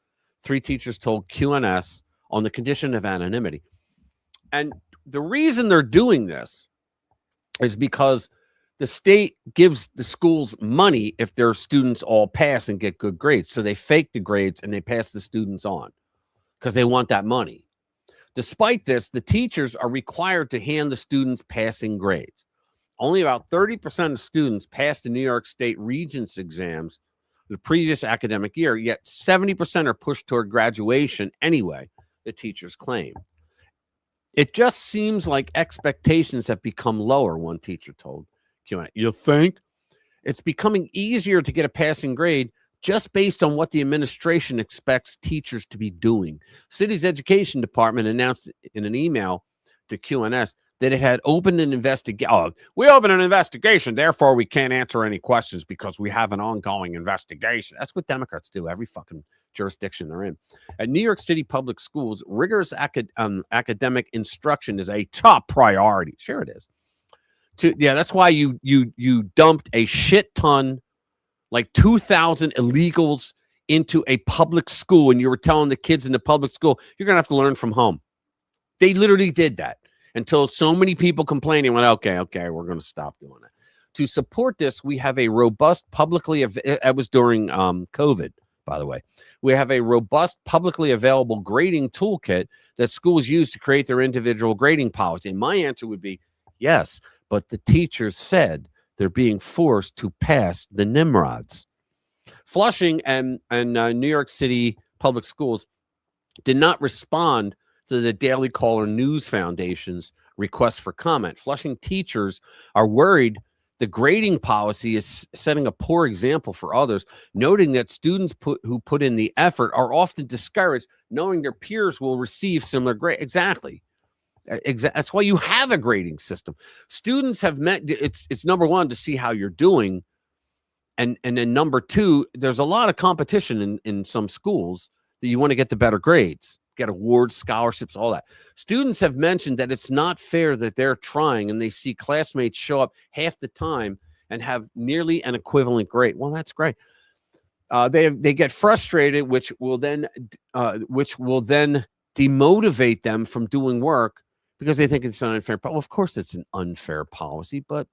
3 teachers told QNS, on the condition of anonymity. And the reason they're doing this is because the state gives the schools money if their students all pass and get good grades. So they fake the grades and they pass the students on because they want that money. Despite this, the teachers are required to hand the students passing grades. Only about 30% of students passed the New York State Regents exams the previous academic year, yet 70% are pushed toward graduation anyway, the teachers claim. It just seems like expectations have become lower, one teacher told Q&A. You think? It's becoming easier to get a passing grade just based on what the administration expects teachers to be doing. City's education department announced in an email to QNS that it had opened an investigation. Oh, we opened an investigation, therefore we can't answer any questions because we have an ongoing investigation. That's what Democrats do every fucking jurisdiction they're in. At New York City public schools, rigorous academic instruction is a top priority. Sure it is. That's why you dumped a shit ton, like 2,000 illegals into a public school, and you were telling the kids in the public school, you're going to have to learn from home. They literally did that until so many people complaining went, okay, we're going to stop doing it. To support this, we have a robust it was during COVID, by the way. We have a robust publicly available grading toolkit that schools use to create their individual grading policy. And my answer would be yes, but the teachers said they're being forced to pass the Nimrods. Flushing and New York City public schools did not respond to the Daily Caller News Foundation's request for comment. Flushing teachers are worried the grading policy is setting a poor example for others, noting that students who put in the effort are often discouraged, knowing their peers will receive similar grades. Exactly. That's why you have a grading system. Students have it's number one, to see how you're doing. And then number two, there's a lot of competition in some schools that you want to get the better grades, get awards, scholarships, all that. Students have mentioned that it's not fair that they're trying and they see classmates show up half the time and have nearly an equivalent grade. Well, that's great. They get frustrated, which will then demotivate them from doing work because they think it's an unfair. Well, of course, it's an unfair policy, but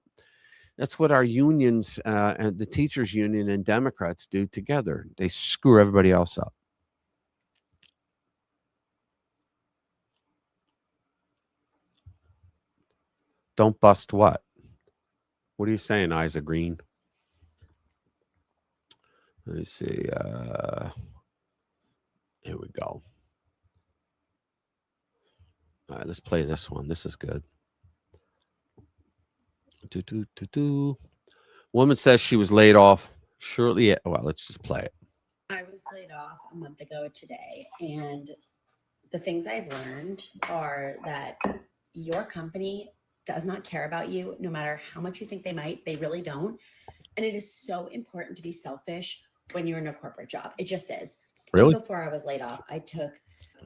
that's what our unions and the teachers union and Democrats do together. They screw everybody else up. Don't bust what? What are you saying, Isa Green? Let me see. Here we go. All right, let's play this one. This is good. Woman says she was laid off shortly. Well, let's just play it. I was laid off a month ago today, and the things I've learned are that your company does not care about you, no matter how much you think they might. They really don't. And it is so important to be selfish when you're in a corporate job. It just is. Really? Before I was laid off, I took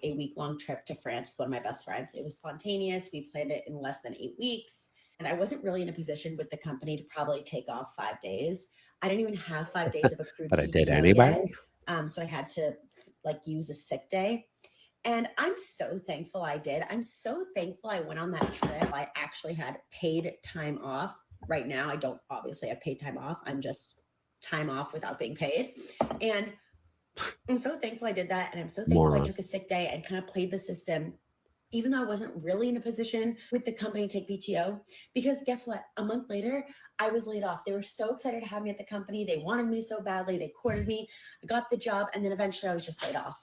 a week-long trip to France with one of my best friends. It was spontaneous. We planned it in less than 8 weeks. And I wasn't really in a position with the company to probably take off 5 days. I didn't even have 5 days of accrued But I did PTO anyway. yet. So I had to use a sick day. And I'm so thankful I did. I'm so thankful I went on that trip. I actually had paid time off. Right now, I don't obviously have paid time off. I'm just time off without being paid. And I'm so thankful I did that. And I'm so thankful I took a sick day and kind of played the system, even though I wasn't really in a position with the company to take PTO. Because guess what? A month later, I was laid off. They were so excited to have me at the company. They wanted me so badly. They courted me. I got the job. And then eventually I was just laid off.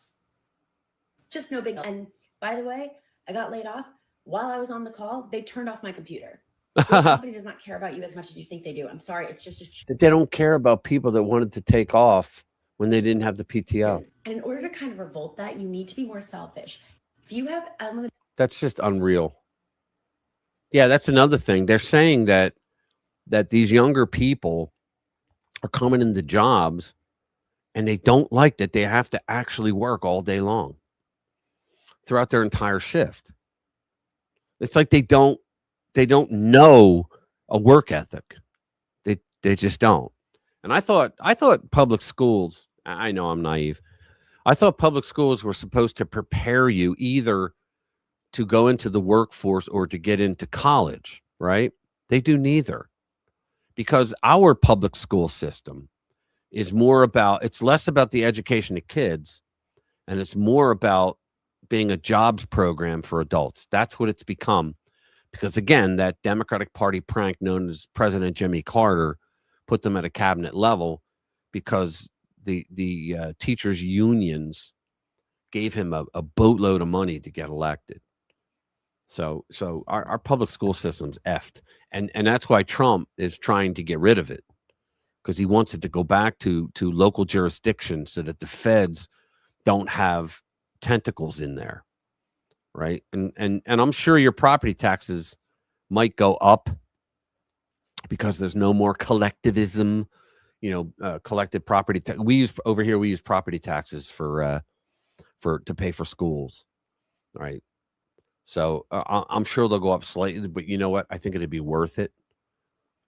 Just no big. And by the way, I got laid off. While I was on the call, they turned off my computer. So the company does not care about you as much as you think they do. I'm sorry. It's just They don't care about people that wanted to take off when they didn't have the PTO. And in order to kind of revolt that, you need to be more selfish. If you have unlimited, That's just unreal. Yeah, that's another thing. They're saying that these younger people are coming into jobs and they don't like that they have to actually work all day long throughout their entire shift. It's like they don't know a work ethic. They just don't. And I thought public schools, I know I'm naive. I thought public schools were supposed to prepare you either to go into the workforce or to get into college, right? They do neither. Because our public school system is it's less about the education of kids, and it's more about being a jobs program for adults. That's what it's become. Because again, that Democratic Party prank known as President Jimmy Carter put them at a cabinet level because the teachers unions gave him a boatload of money to get elected. So our public school system's effed. And that's why Trump is trying to get rid of it, because he wants it to go back to local jurisdictions so that the feds don't have tentacles in there. Right. And I'm sure your property taxes might go up because there's no more collectivism, collective property. We use property taxes to pay for schools. Right. So I'm sure they'll go up slightly, but you know what? I think it'd be worth it,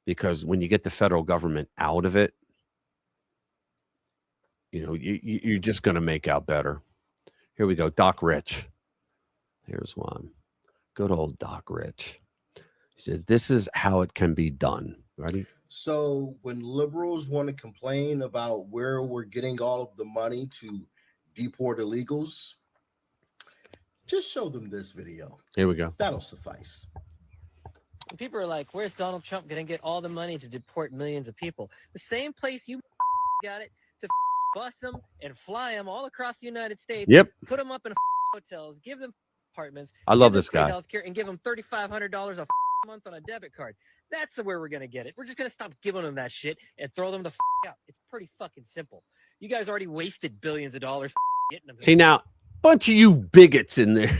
because when you get the federal government out of it, you're just going to make out better. Here we go. Doc Rich. Here's one. Good old Doc Rich. He said, this is how it can be done. Ready? So when liberals want to complain about where we're getting all of the money to deport illegals, just show them this video. Here we go. That'll suffice. People are like, where's Donald Trump going to get all the money to deport millions of people? The same place you got it to bus them and fly them all across the United States. Yep. Put them up in hotels, give them apartments. I love this guy. Healthcare, and give them $3,500 a month on a debit card. That's where we're going to get it. We're just going to stop giving them that shit and throw them the out. It's pretty fucking simple. You guys already wasted billions of dollars getting them. See, now, bunch of you bigots in there.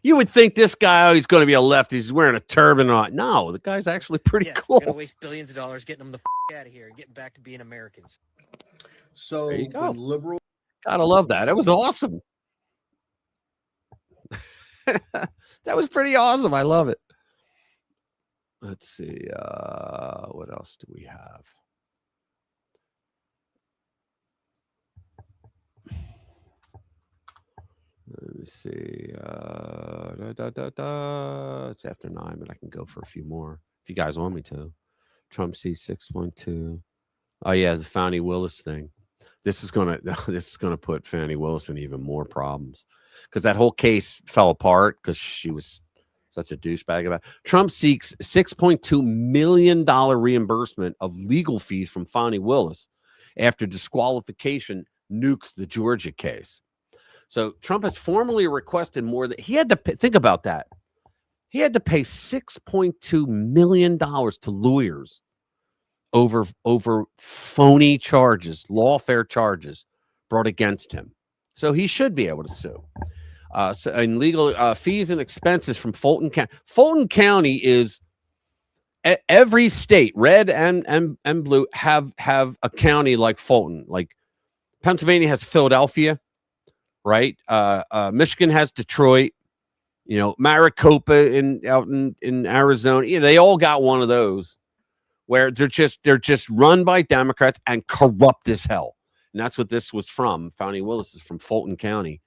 You would think this guy, he's going to be a left. He's wearing a turban on. No, the guy's actually pretty cool. Going to waste billions of dollars getting them the out of here and getting back to being Americans. So There you go. when liberals, Gotta love that. It was awesome. That was pretty awesome. I love it. Let's see. What else do we have? Let me see. It's after 9, but I can go for a few more if you guys want me to. Trump sees 6.2. Oh yeah, the Fani Willis thing. This is gonna put Fani Willis in even more problems because that whole case fell apart because she was such a douchebag about it. Trump seeks $6.2 million reimbursement of legal fees from Fani Willis after disqualification nukes the Georgia case. So Trump has formally requested more than he had to pay, think about that. He had to pay $6.2 million to lawyers over phony charges, lawfare charges brought against him. So he should be able to sue. So in legal fees and expenses from Fulton County. Fulton County is every state, red and blue, have a county like Fulton. Like Pennsylvania has Philadelphia, right? Michigan has Detroit. You know, Maricopa out in Arizona. You know, they all got one of those where they're just run by Democrats and corrupt as hell. And that's what this was from. Fani Willis is from Fulton County.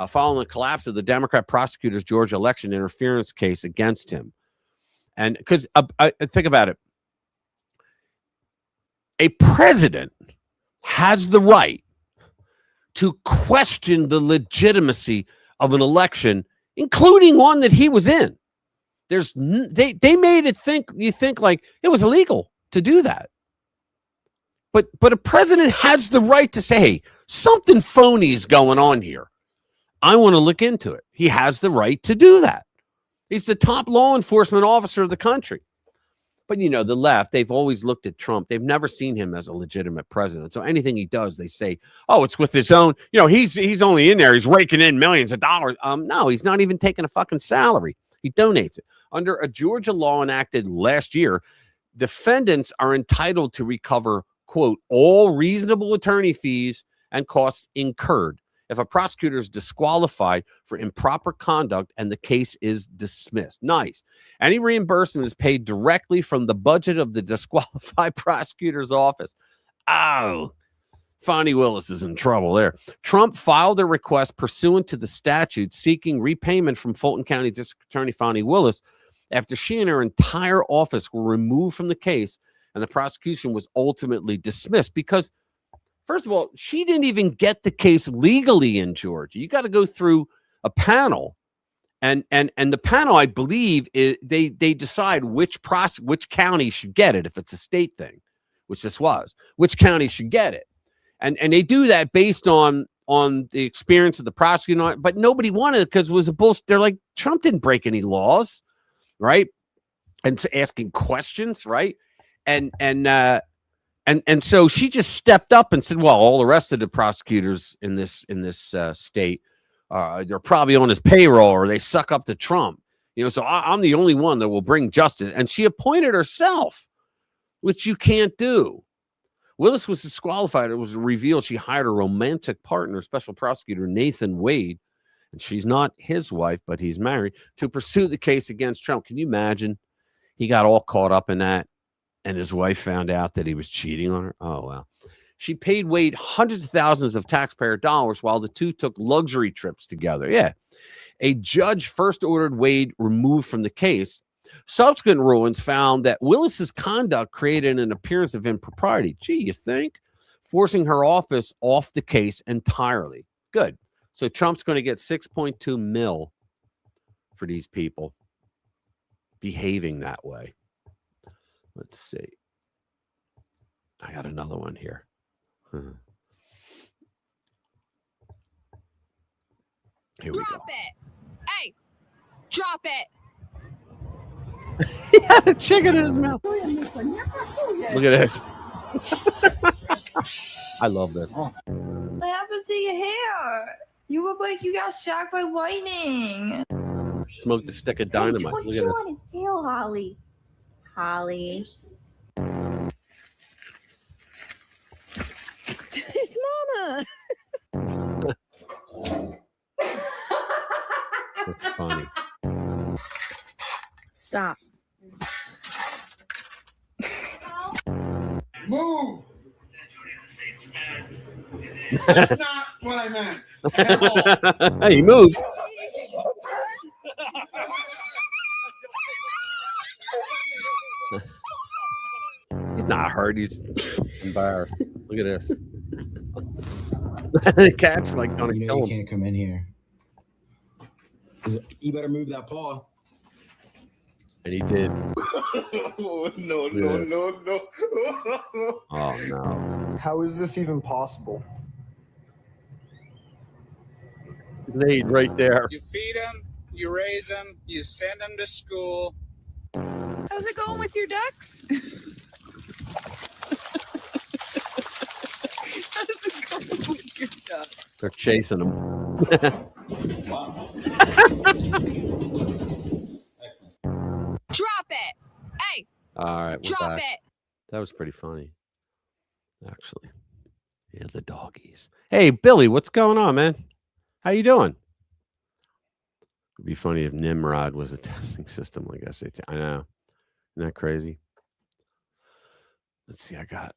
Following the collapse of the Democrat prosecutor's Georgia election interference case against him. And because think about it. A president has the right to question the legitimacy of an election, including one that he was in. They made it think like it was illegal to do that. But a president has the right to say, hey, something phony is going on here. I want to look into it. He has the right to do that. He's the top law enforcement officer of the country. But, you know, the left, they've always looked at Trump. They've never seen him as a legitimate president. So anything he does, they say, oh, it's with his own, you know, he's only in there. He's raking in millions of dollars. No, he's not even taking a fucking salary. He donates it. Under a Georgia law enacted last year, defendants are entitled to recover, quote, all reasonable attorney fees and costs incurred if a prosecutor is disqualified for improper conduct and the case is dismissed. Nice. Any reimbursement is paid directly from the budget of the disqualified prosecutor's office. Oh, Fani Willis is in trouble there. Trump filed a request pursuant to the statute seeking repayment from Fulton County District Attorney Fani Willis after she and her entire office were removed from the case and the prosecution was ultimately dismissed because, first of all, she didn't even get the case legally in Georgia. You got to go through a panel, and the panel, I believe, they decide which county should get it if it's a state thing, which this was. Which county should get it, and they do that based on the experience of the prosecutor. But nobody wanted it because it was a bullshit. They're like, Trump didn't break any laws, right? And asking questions, right? And so she just stepped up and said, well, all the rest of the prosecutors in this state, they're probably on his payroll or they suck up to Trump. You know, so I'm the only one that will bring justice. And she appointed herself, which you can't do. Willis was disqualified. It was revealed she hired a romantic partner, special prosecutor Nathan Wade, and she's not his wife, but he's married, to pursue the case against Trump. Can you imagine? He got all caught up in that. And his wife found out that he was cheating on her. Oh, wow. She paid Wade hundreds of thousands of taxpayer dollars while the two took luxury trips together. Yeah. A judge first ordered Wade removed from the case. Subsequent rulings found that Willis's conduct created an appearance of impropriety. Gee, you think? Forcing her office off the case entirely. Good. So Trump's going to get 6.2 mil for these people behaving that way. Let's see. I got another one here. Here we go. Drop it. Hey, drop it. He had a chicken in his mouth. Look at this. I love this. What happened to your hair? You look like you got shocked by lightning. Smoked a stick of dynamite. Look at this. On his tail, Holly. Holly. It's Mama. That's funny. Stop. Move. That's not what I meant at all. He moved. He's not hurt. He's embarrassed. Look at this. The cat's like gonna kill him. You can't come in here. You better move that paw. And he did. No. Oh no. How is this even possible? Laid right there. You feed them, you raise them, you send them to school. How's it going with your ducks? How's it going with your ducks? They're chasing him. Drop it. Hey. All right. We're Drop back. it. That was pretty funny, actually. Yeah, the doggies. Hey, Billy, what's going on, man? How you doing? It'd be funny if Nimrod was a testing system like SAT. I know. Isn't that crazy? Let's see. I got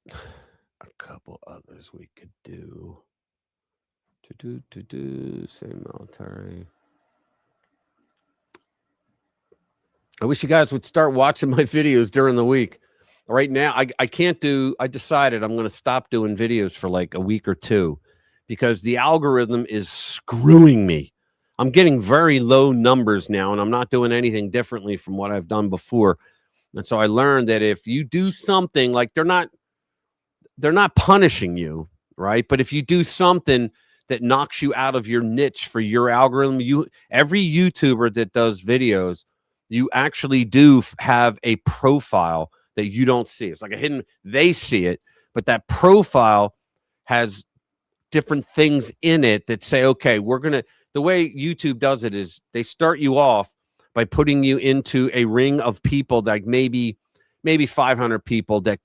a couple others we could do. Same military. I wish you guys would start watching my videos during the week. Right now, I can't do, I decided I'm going to stop doing videos for like a week or two because the algorithm is screwing me. I'm getting very low numbers now, and I'm not doing anything differently from what I've done before. And so I learned that if you do something, like they're not punishing you, right? But if you do something that knocks you out of your niche for your algorithm, every YouTuber that does videos, you actually do have a profile that you don't see. It's like a hidden, they see it, but that profile has different things in it that say, okay, the way YouTube does it is they start you off by putting you into a ring of people, like maybe 500 people that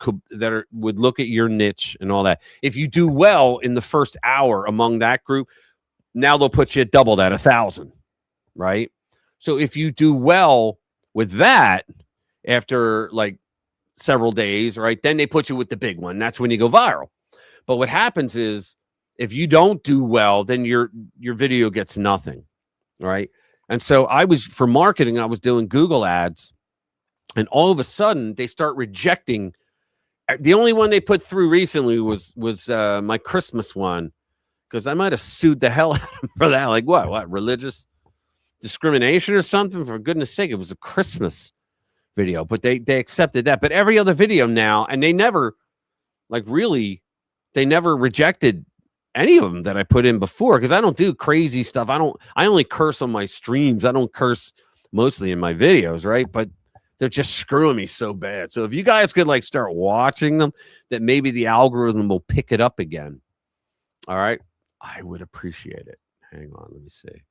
would look at your niche and all that. If you do well in the first hour among that group, now they'll put you at double that, 1,000, right? So if you do well with that after like several days, right, then they put you with the big one. That's when you go viral. But what happens is if you don't do well, then your video gets nothing, right? And so for marketing, I was doing Google ads, and all of a sudden they start rejecting. The only one they put through recently was my Christmas one, because I might have sued the hell out of them for that. Like what religious discrimination or something? For goodness sake, it was a Christmas video, but they accepted that. But every other video now, and they never rejected any of them that I put in before, because I don't do crazy stuff. I only curse on my streams. I don't curse mostly in my videos, right? But they're just screwing me so bad. So if you guys could like start watching them, that maybe the algorithm will pick it up again. All right. I would appreciate it. Hang on. Let me see.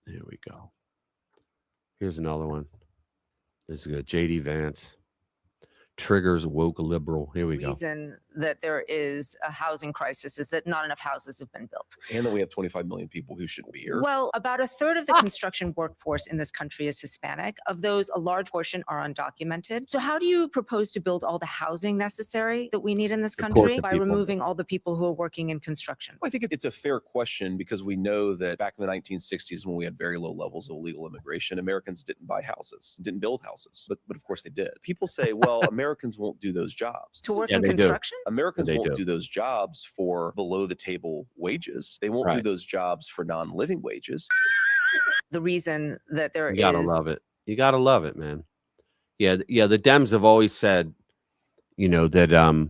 There we go. Here's another one. This is good. JD Vance. Triggers woke liberal. Here we go. Reason that there is a housing crisis is that not enough houses have been built. And that we have 25 million people who shouldn't be here. Well, about a third of the construction workforce in this country is Hispanic. Of those, a large portion are undocumented. So how do you propose to build all the housing necessary that we need in this country by removing all the people who are working in construction? Well, I think it's a fair question, because we know that back in the 1960s, when we had very low levels of illegal immigration, Americans didn't buy houses, didn't build houses, but of course they did. People say, well, Americans won't do those jobs. To work in construction? Americans won't do those jobs for below the table wages. They won't do those jobs for non-living wages. The reason that there is... You gotta love it. You gotta love it, man. Yeah. The Dems have always said, that,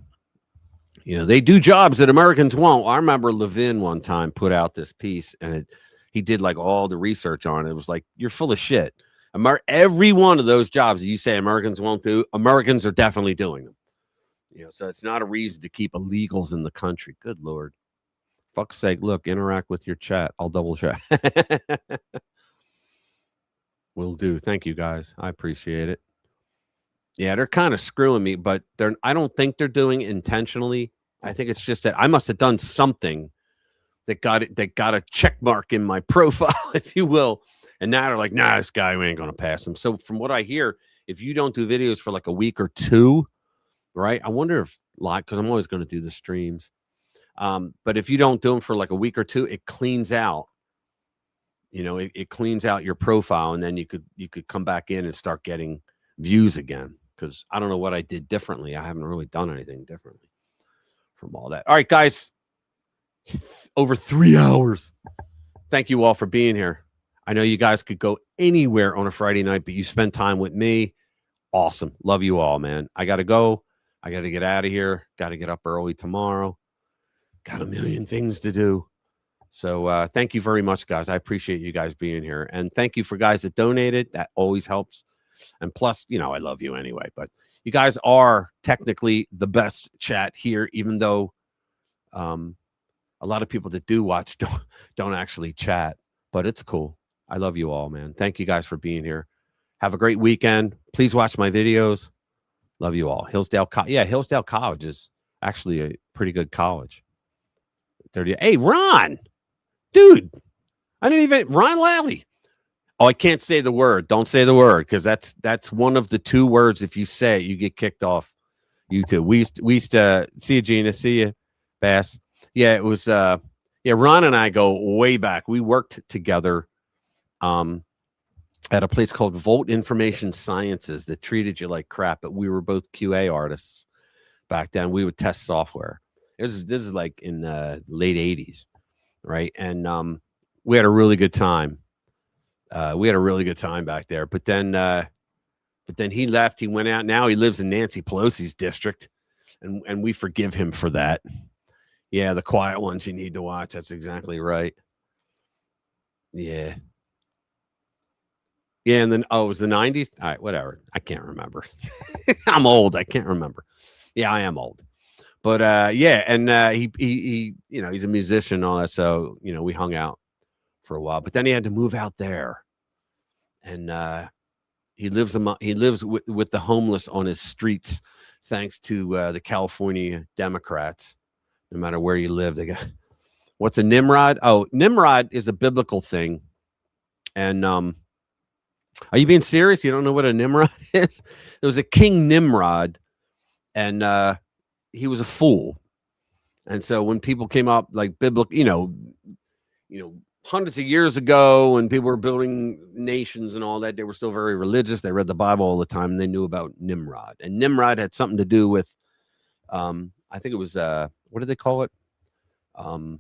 they do jobs that Americans won't. I remember Levin one time put out this piece, and he did like all the research on it. It was like, you're full of shit. Every one of those jobs that you say Americans won't do, Americans are definitely doing them. So it's not a reason to keep illegals in the country. Good Lord. Fuck's sake, look, interact with your chat. I'll double check. Will do. Thank you, guys. I appreciate it. Yeah, they're kind of screwing me, but I don't think they're doing it intentionally. I think it's just that I must have done something that got it, that got a check mark in my profile, if you will. And now they're like, nah, this guy, we ain't going to pass him. So from what I hear, if you don't do videos for like a week or two, right? I wonder if live, because I'm always going to do the streams. But if you don't do them for like a week or two, it cleans out, you know, it cleans out your profile, and then you could come back in and start getting views again. Because I don't know what I did differently. I haven't really done anything differently from all that. All right, guys, over 3 hours. Thank you all for being here. I know you guys could go anywhere on a Friday night, but you spend time with me. Awesome. Love you all, man. I got to go. I got to get out of here. Got to get up early tomorrow. Got a million things to do. So thank you very much, guys. I appreciate you guys being here. And thank you for guys that donated. That always helps. And plus, you know, I love you anyway. But you guys are technically the best chat here, even though a lot of people that do watch don't actually chat. But it's cool. I love you all, man. Thank you guys for being here. Have a great weekend. Please watch my videos. Love you all. Hillsdale College is actually a pretty good college. 30. Hey, Ron, dude, Ron Lally. Oh, I can't say the word. Don't say the word, because that's one of the 2 words. If you say it, you get kicked off YouTube. We used to see you, Gina. See you, Bass. Yeah, it was. Ron and I go way back. We worked together at a place called Volt Information Sciences that treated you like crap, but we were both QA artists back then. We would test software. This is like in the late 80s, right? And we had a really good time. We had a really good time back there. But then he left. He went out. Now he lives in Nancy Pelosi's district, and we forgive him for that. Yeah, the quiet ones you need to watch. That's exactly right. Yeah. Yeah, and then it was the 90s. All right, whatever. I can't remember. I'm old. I can't remember. Yeah, I am old. But yeah, and he you know, he's a musician and all that, so you know, we hung out for a while. But then he had to move out there, and he lives with the homeless on his streets, thanks to the California Democrats. No matter where you live, they got what's a Nimrod? Oh, Nimrod is a biblical thing, and are you being serious? You don't know what a Nimrod is? There was a King Nimrod, and he was a fool. And so when people came up like biblical, you know, hundreds of years ago, when people were building nations and all that, they were still very religious. They read the Bible all the time, and they knew about Nimrod. And Nimrod had something to do with, I think it was, what did they call it? It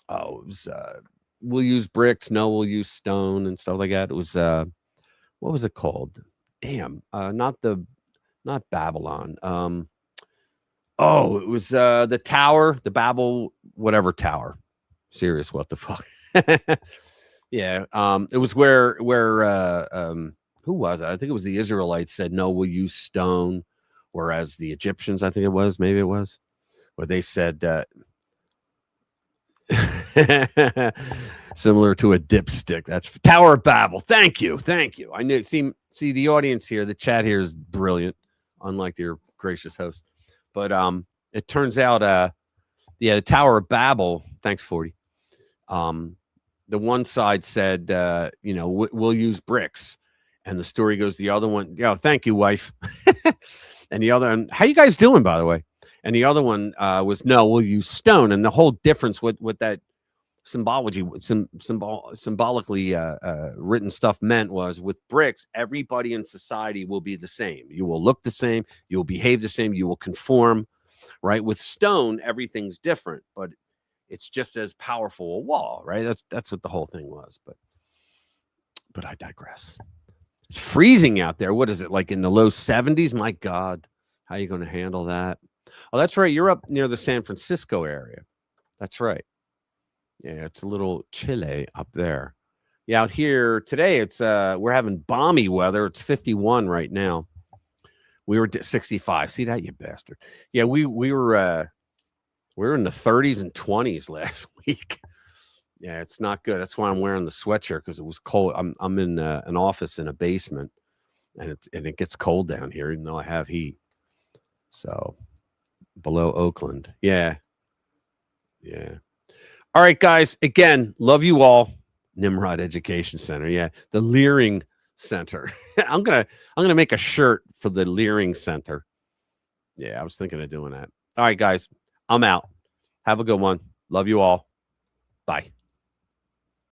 was, we'll use bricks. No, we'll use stone and stuff like that. It was, what was it called? Damn, not Babylon. It was the tower, the Babel, whatever tower. Serious, what the fuck? Yeah. It was where who was it? I think it was the Israelites said, no, we'll use stone. Whereas the Egyptians, I think it was, maybe it was, where they said, similar to a dipstick. That's Tower of Babel. Thank you. I knew. See the audience here. The chat here is brilliant, unlike your gracious host. But it turns out, the Tower of Babel. Thanks, 40. The one side said, we'll use bricks, and the story goes the other one. Yeah, thank you, wife. And the other one, how you guys doing, by the way? And the other one was, no, we'll use stone. And the whole difference with that symbolically written stuff meant was, with bricks, everybody in society will be the same. You will look the same. You will behave the same. You will conform, right? With stone, everything's different, but it's just as powerful a wall, right? That's what the whole thing was. But I digress. It's freezing out there. What is it, like in the low 70s? My God, how are you going to handle that? Oh, that's right. You're up near the San Francisco area. That's right. Yeah, it's a little chilly up there. Yeah, out here today, it's we're having balmy weather. It's 51 right now. We were 65. See that, you bastard? Yeah, we were in the 30s and 20s last week. Yeah, it's not good. That's why I'm wearing the sweatshirt, because it was cold. I'm in an office in a basement, and it gets cold down here, even though I have heat. So below Oakland, yeah. All right, guys. Again, love you all. Nimrod Education Center. Yeah, the Leering Center. I'm gonna make a shirt for the Leering Center. Yeah, I was thinking of doing that. All right, guys. I'm out. Have a good one. Love you all. Bye.